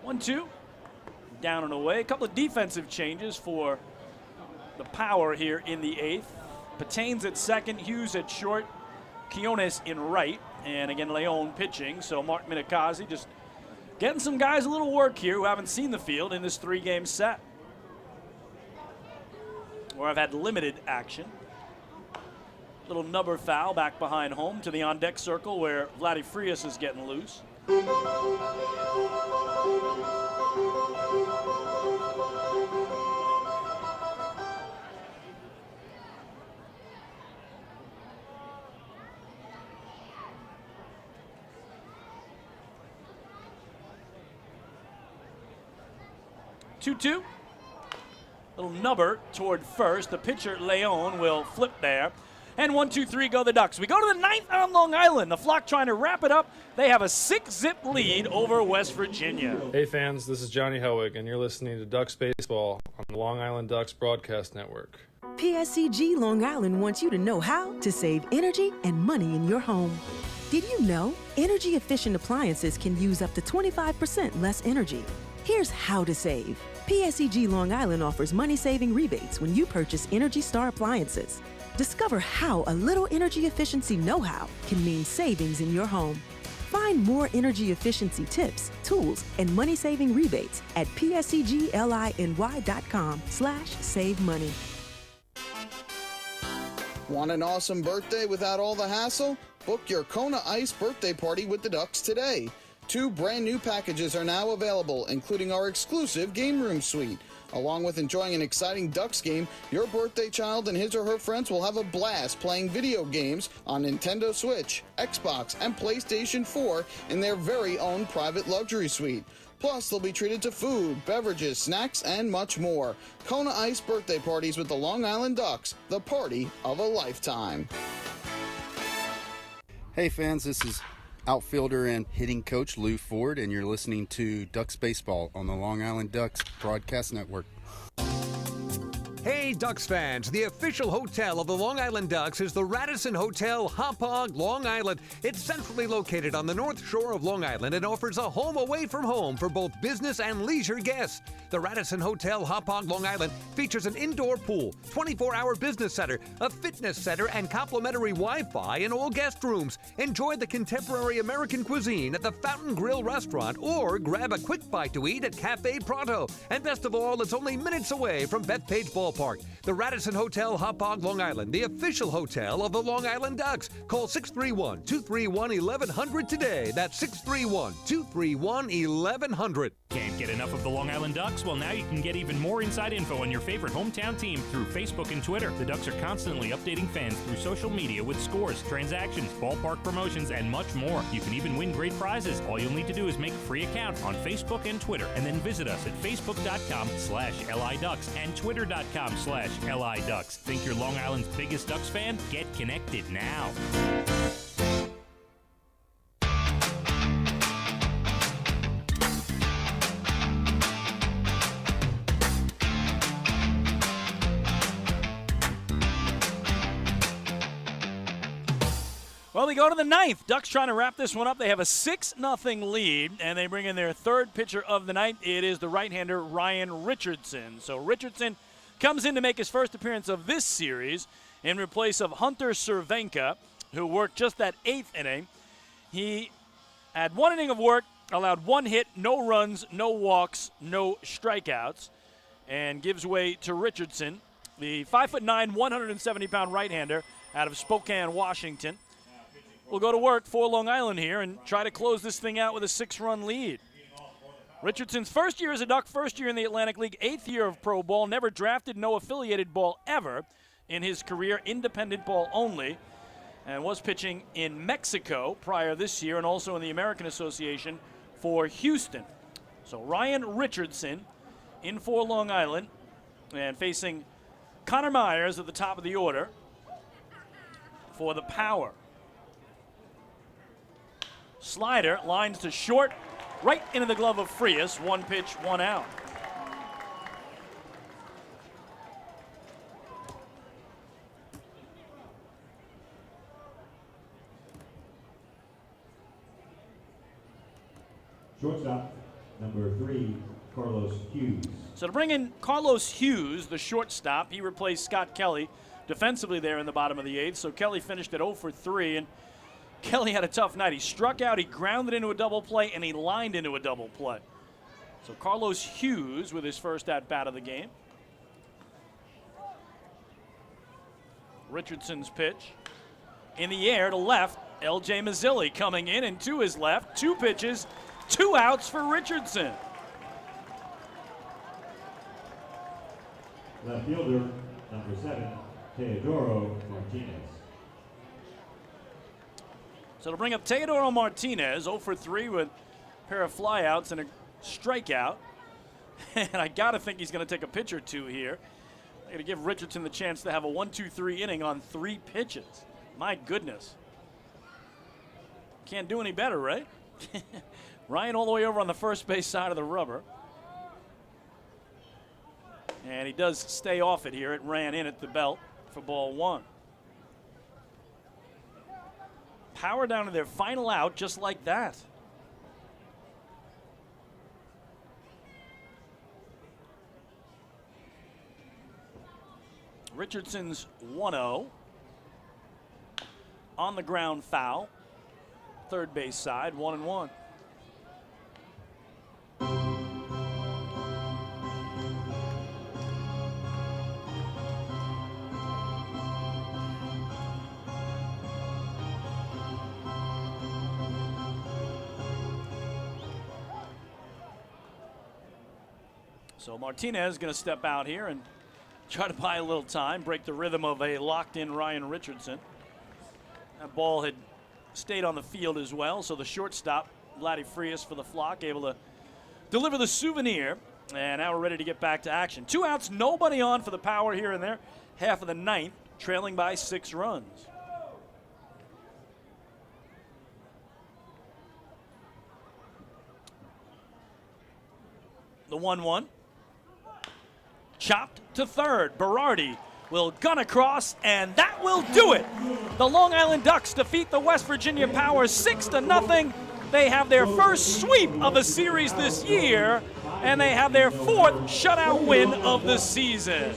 One-two, down and away. A couple of defensive changes for the Power here in the 8th. Pataines at second, Hughes at short, Quiones in right, and again Leon pitching. So Mark Minikazi just getting some guys a little work here who haven't seen the field in this 3-game set, or have had limited action. Little nubber foul back behind home to the on-deck circle where Vladdy Frias is getting loose. 2-2. Little nubber toward first. The pitcher, Leon, will flip there. And 1-2-3 go the Ducks. We go to the 9th on Long Island. The Flock trying to wrap it up. They have a 6-zip lead over West Virginia. Hey fans, this is Johnny Helwig, and you're listening to Ducks Baseball on the Long Island Ducks Broadcast Network. PSCG Long Island wants you to know how to save energy and money in your home. Did you know energy-efficient appliances can use up to 25% less energy? Here's how to save. PSCG Long Island offers money-saving rebates when you purchase Energy Star appliances. Discover how a little energy efficiency know-how can mean savings in your home. Find more energy efficiency tips, tools, and money-saving rebates at pscgliny.com/save money. Want an awesome birthday without all the hassle? Book your Kona Ice birthday party with the Ducks today. 2 brand new packages are now available, including our exclusive game room suite. Along with enjoying an exciting Ducks game, your birthday child and his or her friends will have a blast playing video games on Nintendo Switch, Xbox, and PlayStation 4 in their very own private luxury suite. Plus, they'll be treated to food, beverages, snacks, and much more. Kona Ice birthday parties with the Long Island Ducks, the party of a lifetime. Hey fans, this is outfielder and hitting coach Lou Ford, and you're listening to Ducks Baseball on the Long Island Ducks Broadcast Network. Hey Ducks fans, the official hotel of the Long Island Ducks is the Radisson Hotel, Hauppauge, Long Island. It's centrally located on the north shore of Long Island and offers a home away from home for both business and leisure guests. The Radisson Hotel, Hauppauge, Long Island features an indoor pool, 24-hour business center, a fitness center, and complimentary Wi-Fi in all guest rooms. Enjoy the contemporary American cuisine at the Fountain Grill restaurant or grab a quick bite to eat at Cafe Pronto. And best of all, it's only minutes away from Bethpage Ballpark. The Radisson Hotel, Hauppauge, Long Island, the official hotel of the Long Island Ducks. Call 631-231-1100 today. That's 631-231-1100. Can't get enough of the Long Island Ducks? Well, now you can get even more inside info on your favorite hometown team through Facebook and Twitter. The Ducks are constantly updating fans through social media with scores, transactions, ballpark promotions, and much more. You can even win great prizes. All you'll need to do is make a free account on Facebook and Twitter, and then visit us at facebook.com/LIDucks and twitter.com/LIDucks. Think you're Long Island's biggest Ducks fan? Get connected now. Well, we go to the ninth. Ducks trying to wrap this one up. They have a 6-0 lead, and they bring in their third pitcher of the night. It is the right-hander Ryan Richardson. So Richardson comes in to make his first appearance of this series in replace of Hunter Cervenka, who worked just that 8th inning. He had 1 inning of work, allowed 1 hit, no runs, no walks, no strikeouts, and gives way to Richardson, the 5'9", 170-pound right-hander out of Spokane, Washington. Will go to work for Long Island here and try to close this thing out with a 6-run lead. Richardson's first year as a Duck, first year in the Atlantic League, 8th year of pro ball, never drafted, no affiliated ball ever in his career, independent ball only, and was pitching in Mexico prior this year and also in the American Association for Houston. So Ryan Richardson in for Long Island and facing Connor Myers at the top of the order for the power. Slider lines to short, right into the glove of Frias. 1 pitch, 1 out. Shortstop, number 3, Carlos Hughes. So to bring in Carlos Hughes, the shortstop, he replaced Scott Kelly defensively there in the bottom of the 8th. So Kelly finished at 0 for 3, and Kelly had a tough night. He struck out, he grounded into a double play, and he lined into a double play. So Carlos Hughes with his first at-bat of the game. Richardson's pitch. In the air to left, L.J. Mazzilli coming in, and to his left, 2 pitches, 2 outs for Richardson. Left fielder, number 7, Teodoro Martinez. So to bring up Teodoro Martinez, 0 for 3 with a pair of flyouts and a strikeout. And I got to think he's going to take a pitch or 2 here. I'm going to give Richardson the chance to have a 1-2-3 inning on 3 pitches. My goodness. Can't do any better, right? Ryan all the way over on the first base side of the rubber. And he does stay off it here. It ran in at the belt for ball 1. Power down to their final out just like that. Richardson's 1-0. On the ground foul. Third base side, 1-1. So Martinez going to step out here and try to buy a little time, break the rhythm of a locked-in Ryan Richardson. That ball had stayed on the field as well, so the shortstop, Vladdy Frias for the Flock, able to deliver the souvenir. And now we're ready to get back to action. 2 outs, nobody on for the Power here and there. Half of the ninth, trailing by 6 runs. The 1-1. Chopped to third. Berardi will gun across, and that will do it. The Long Island Ducks defeat the West Virginia Power 6-0. They have their first sweep of a series this year, and they have their 4th shutout win of the season.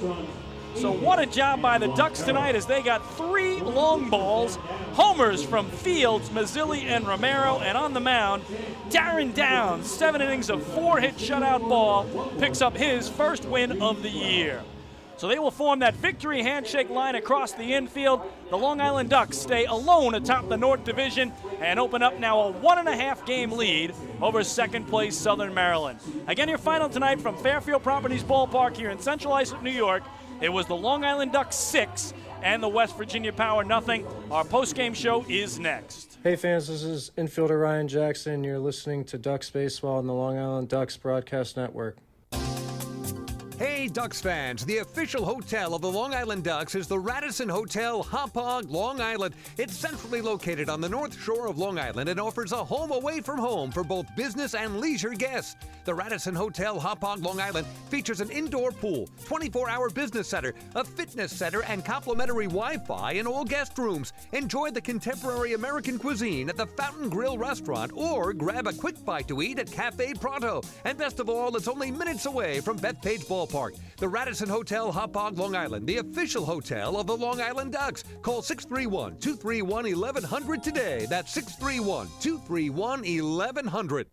So what a job by the Ducks tonight as they got 3 long balls, homers from Fields, Mazzilli, and Romero, and on the mound, Darren Downs, 7 innings of 4-hit shutout ball, picks up his first win of the year. So they will form that victory handshake line across the infield. The Long Island Ducks stay alone atop the North Division and open up now a 1.5 game lead over second place Southern Maryland. Again, your final tonight from Fairfield Properties Ballpark here in Central Islip, New York. It was the Long Island Ducks 6 and the West Virginia Power 0. Our post-game show is next. Hey fans, this is infielder Ryan Jackson. You're listening to Ducks Baseball on the Long Island Ducks Broadcast Network. Hey, Ducks fans, the official hotel of the Long Island Ducks is the Radisson Hotel, Hauppauge, Long Island. It's centrally located on the North Shore of Long Island and offers a home away from home for both business and leisure guests. The Radisson Hotel, Hauppauge, Long Island features an indoor pool, 24-hour business center, a fitness center, and complimentary Wi-Fi in all guest rooms. Enjoy the contemporary American cuisine at the Fountain Grill restaurant or grab a quick bite to eat at Cafe Pronto. And best of all, it's only minutes away from Bethpage Ballpark. The Radisson Hotel, Hauppauge, Long Island, the official hotel of the Long Island Ducks. Call 631-231-1100 today. That's 631-231-1100.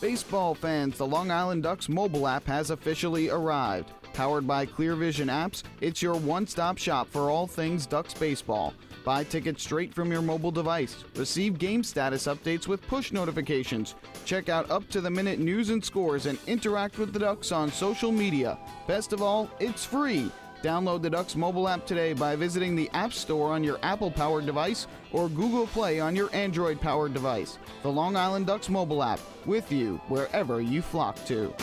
Baseball fans, the Long Island Ducks mobile app has officially arrived. Powered by ClearVision Apps, it's your one-stop shop for all things Ducks baseball. Buy tickets straight from your mobile device. Receive game status updates with push notifications. Check out up-to-the-minute news and scores and interact with the Ducks on social media. Best of all, it's free. Download the Ducks mobile app today by visiting the App Store on your Apple-powered device or Google Play on your Android-powered device. The Long Island Ducks mobile app, with you wherever you flock to.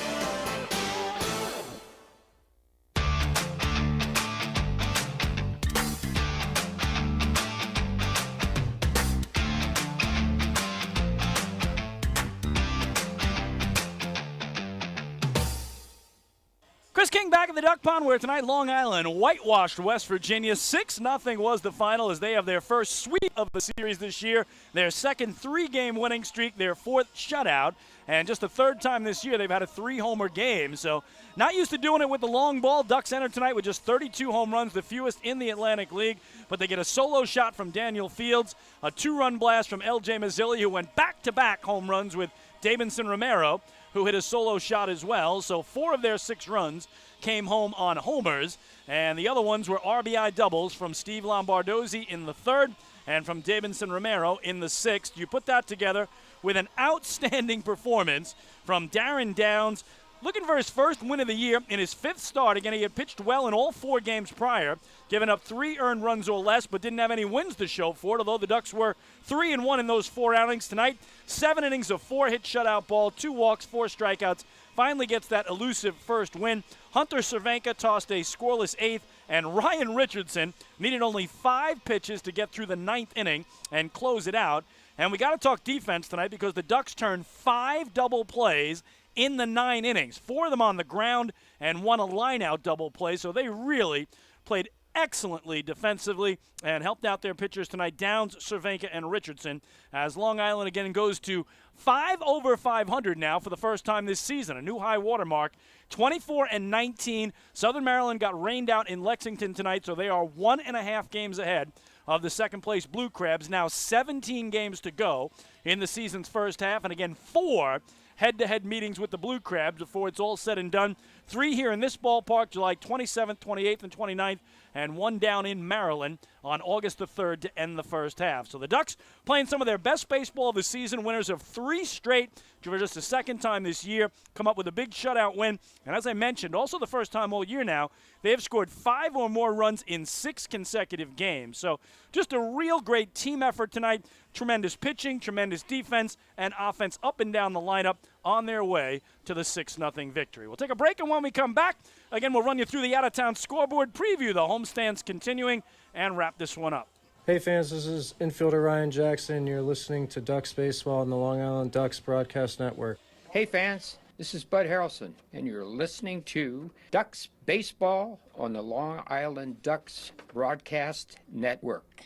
Chris King back at the Duck Pond, where tonight Long Island whitewashed West Virginia. 6-0 was the final as they have their first sweep of the series this year, their second 3-game winning streak, their 4th shutout, and just the 3rd time this year they've had a 3-homer game. So not used to doing it with the long ball. Ducks enter tonight with just 32 home runs, the fewest in the Atlantic League, but they get a solo shot from Daniel Fields, a 2-run blast from L.J. Mazzilli, who went back-to-back home runs with Davidson Romero, who hit a solo shot as well. So 4 of their 6 runs came home on homers, and the other ones were RBI doubles from Steve Lombardozzi in the 3rd and from Davidson Romero in the 6th. You put that together with an outstanding performance from Darren Downs, looking for his first win of the year in his 5th start. Again, he had pitched well in all 4 games prior, giving up 3 earned runs or less, but didn't have any wins to show for it, although the Ducks were 3-1 in those 4 outings tonight. 7 innings of 4-hit shutout ball, 2 walks, 4 strikeouts. Finally gets that elusive first win. Hunter Cervenka tossed a scoreless 8th, and Ryan Richardson needed only 5 pitches to get through the 9th inning and close it out. And we got to talk defense tonight because the Ducks turned 5 double plays in the 9 innings, 4 of them on the ground and 1 a line-out double play. So they really played excellently defensively and helped out their pitchers tonight, Downs, Cervenka, and Richardson, as Long Island again goes to 5 over 500 now for the first time this season, a new high water mark, 24-19. Southern Maryland got rained out in Lexington tonight, so they are 1.5 games ahead of the second-place Blue Crabs. Now 17 games to go in the season's first half, and again 4 head-to-head meetings with the Blue Crabs before it's all said and done. 3 here in this ballpark, July 27th, 28th, and 29th, and one down in Maryland on August the 3rd to end the first half. So the Ducks playing some of their best baseball of the season, winners of 3 straight for just the second time this year, come up with a big shutout win. And as I mentioned, also the first time all year now, they have scored 5 or more runs in 6 consecutive games. So just a real great team effort tonight. Tremendous pitching, tremendous defense, and offense up and down the lineup on their way to the 6-0 victory. We'll take a break, and when we come back, again, we'll run you through the out-of-town scoreboard, preview the homestands continuing, and wrap this one up. Hey fans, this is infielder Ryan Jackson. You're listening to Ducks Baseball on the Long Island Ducks Broadcast Network. Hey fans, this is Bud Harrelson, and you're listening to Ducks Baseball on the Long Island Ducks Broadcast Network.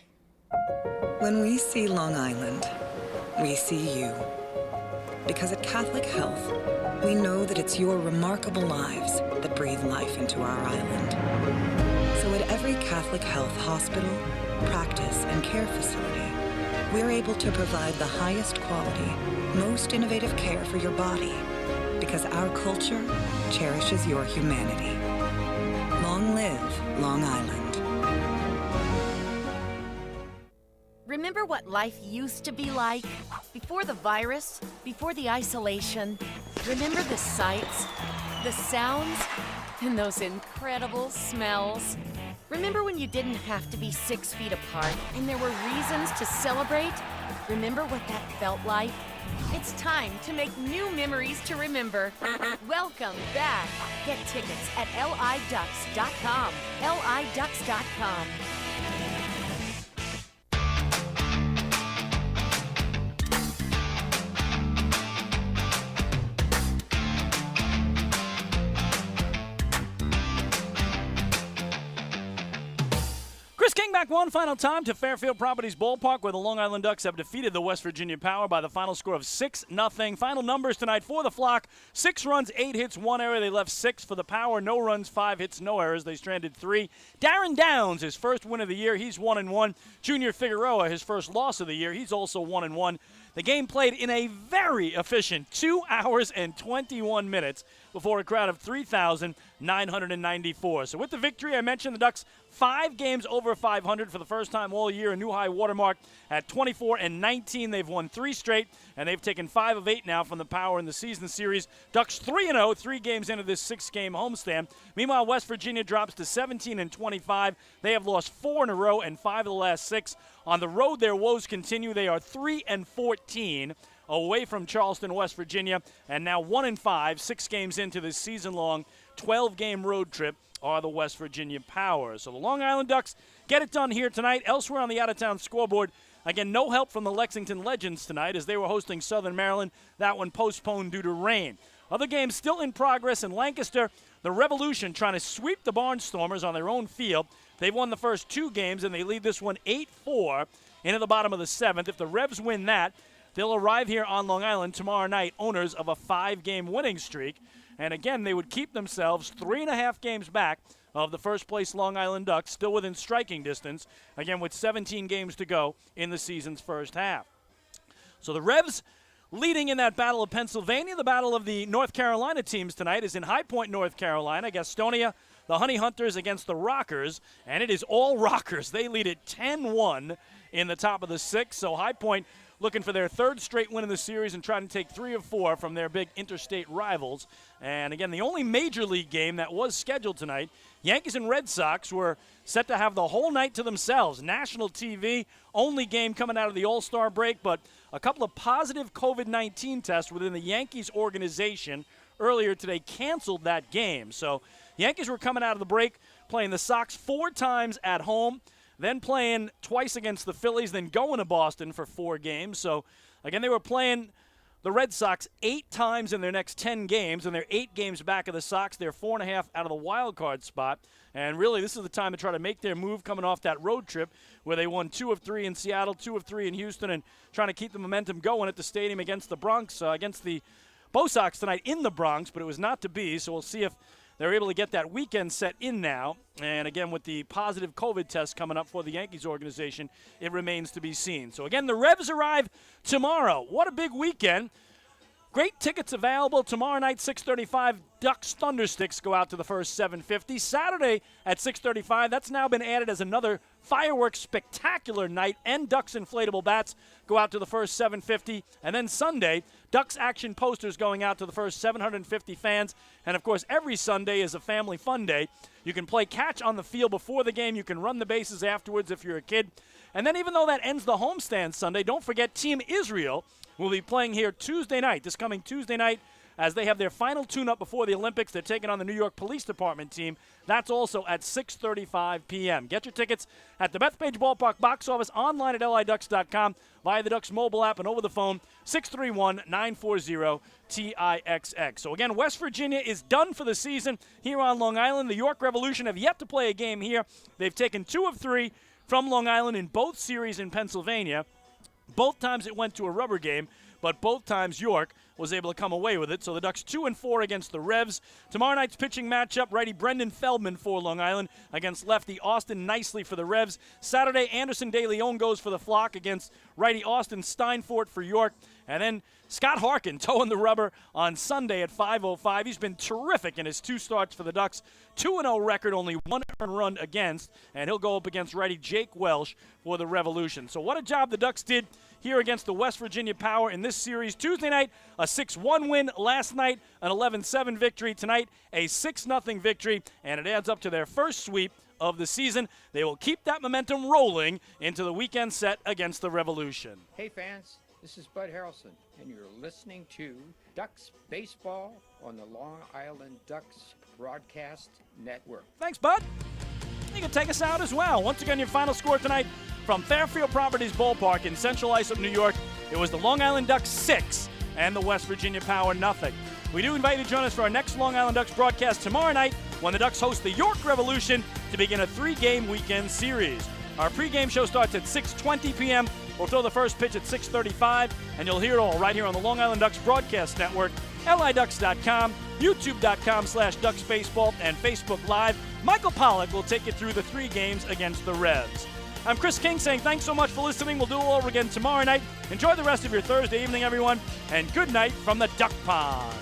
When we see Long Island, we see you. Because at Catholic Health, we know that it's your remarkable lives that breathe life into our island. So at every Catholic Health hospital, practice, and care facility, we're able to provide the highest quality, most innovative care for your body, because our culture cherishes your humanity. Long live Long Island. Remember what life used to be like? Before the virus, before the isolation? Remember the sights, the sounds, and those incredible smells? Remember when you didn't have to be 6 feet apart and there were reasons to celebrate? Remember what that felt like? It's time to make new memories to remember. Welcome back. Get tickets at liducks.com. liducks.com. Chris King back one final time to Fairfield Properties Ballpark, where the Long Island Ducks have defeated the West Virginia Power by the final score of 6-0. Final numbers tonight for the Flock: 6 runs, 8 hits, 1 error. They left 6 for the Power. No runs, 5 hits, no errors. They stranded 3. Darren Downs, his first win of the year. He's 1-1. Junior Figueroa, his first loss of the year. He's also 1-1. The game played in a very efficient 2 hours and 21 minutes before a crowd of 3,994. So with the victory, I mentioned the Ducks 5 games over 500 for the first time all year, a new high watermark at 24-19. They've won 3 straight, and they've taken 5 of 8 now from the Power in the season series. Ducks 3-0, 3 games into this 6-game homestand. Meanwhile, West Virginia drops to 17-25. They have lost 4 in a row and 5 of the last 6. On the road, their woes continue. They are 3-14 away from Charleston, West Virginia, and now 1-5, 6 games into this season-long 12-game road trip are the West Virginia Power. So the Long Island Ducks get it done here tonight. Elsewhere on the out-of-town scoreboard, again, no help from the Lexington Legends tonight as they were hosting Southern Maryland. That one postponed due to rain. Other games still in progress in Lancaster. The Revolution trying to sweep the Barnstormers on their own field. They've won the first 2 games, and they lead this one 8-4 into the bottom of the 7th. If the Revs win that, they'll arrive here on Long Island tomorrow night, owners of a 5-game winning streak. And again, they would keep themselves 3.5 games back of the first-place Long Island Ducks, still within striking distance, again with 17 games to go in the season's first half. So the Revs leading in that Battle of Pennsylvania. The battle of the North Carolina teams tonight is in High Point, North Carolina. Gastonia, the Honey Hunters against the Rockers, and it is all Rockers. They lead it 10-1 in the top of the 6th. So High Point looking for their 3rd straight win in the series and trying to take 3 of 4 from their big interstate rivals. And again, the only major league game that was scheduled tonight, Yankees and Red Sox were set to have the whole night to themselves. National TV, only game coming out of the All-Star break, but a couple of positive COVID-19 tests within the Yankees organization earlier today canceled that game. So Yankees were coming out of the break playing the Sox 4 times at home, then playing twice against the Phillies, then going to Boston for 4 games. So, again, they were playing the Red Sox 8 times in their next 10 games, and they're 8 games back of the Sox. They're 4.5 out of the wild card spot. And really, this is the time to try to make their move coming off that road trip where they won 2 of 3 in Seattle, 2 of 3 in Houston, and trying to keep the momentum going at the stadium against the Bronx, against the Bo Sox tonight in the Bronx, but it was not to be. So we'll see if they're able to get that weekend set in now. And again, with the positive COVID test coming up for the Yankees organization, it remains to be seen. So again, the Revs arrive tomorrow. What a big weekend. Great tickets available tomorrow night, 6:35 Ducks Thundersticks go out to the first 750. Saturday at 6:35, that's now been added as another fireworks spectacular night, and Ducks inflatable bats go out to the first 750. And then Sunday, Ducks action posters going out to the first 750 fans. And, of course, every Sunday is a family fun day. You can play catch on the field before the game. You can run the bases afterwards if you're a kid. And then even though that ends the homestand Sunday, don't forget Team Israel will be playing here Tuesday night, this coming Tuesday night, as they have their final tune-up before the Olympics. They're taking on the New York Police Department team. That's also at 6:35 p.m. Get your tickets at the Bethpage Ballpark box office, online at liducks.com, via the Ducks mobile app, and over the phone, 631-940-TIXX. So again, West Virginia is done for the season here on Long Island. The York Revolution have yet to play a game here. They've taken 2 of 3 from Long Island in both series in Pennsylvania. Both times it went to a rubber game, but both times York was able to come away with it. So the Ducks 2-4 against the Revs. Tomorrow night's pitching matchup, righty Brendan Feldman for Long Island against lefty Austin Nicely for the Revs. Saturday, Anderson De Leon goes for the Flock against righty Austin Steinfort for York. And then Scott Harkin towing the rubber on Sunday at 5:05. He's been terrific in his 2 starts for the Ducks. 2-0 record, only 1 earned run against, and he'll go up against righty Jake Welsh for the Revolution. So what a job the Ducks did here against the West Virginia Power in this series. Tuesday night, a 6-1 win. Last night, an 11-7 victory. Tonight, a 6-0 victory, and it adds up to their first sweep of the season. They will keep that momentum rolling into the weekend set against the Revolution. Hey fans, this is Bud Harrelson, and you're listening to Ducks Baseball on the Long Island Ducks Broadcast Network. Thanks, Bud. You can take us out as well. Once again, your final score tonight from Fairfield Properties Ballpark in Central Islip, New York. It was the Long Island Ducks 6 and the West Virginia Power 0. We do invite you to join us for our next Long Island Ducks broadcast tomorrow night when the Ducks host the York Revolution to begin a 3-game weekend series. Our pregame show starts at 6:20 p.m. We'll throw the first pitch at 6:35, and you'll hear it all right here on the Long Island Ducks Broadcast Network, liducks.com, youtube.com/ducksbaseball, and Facebook Live. Michael Pollack will take you through the 3 games against the Revs. I'm Chris King saying thanks so much for listening. We'll do it all over again tomorrow night. Enjoy the rest of your Thursday evening, everyone, and good night from the Duck Pond.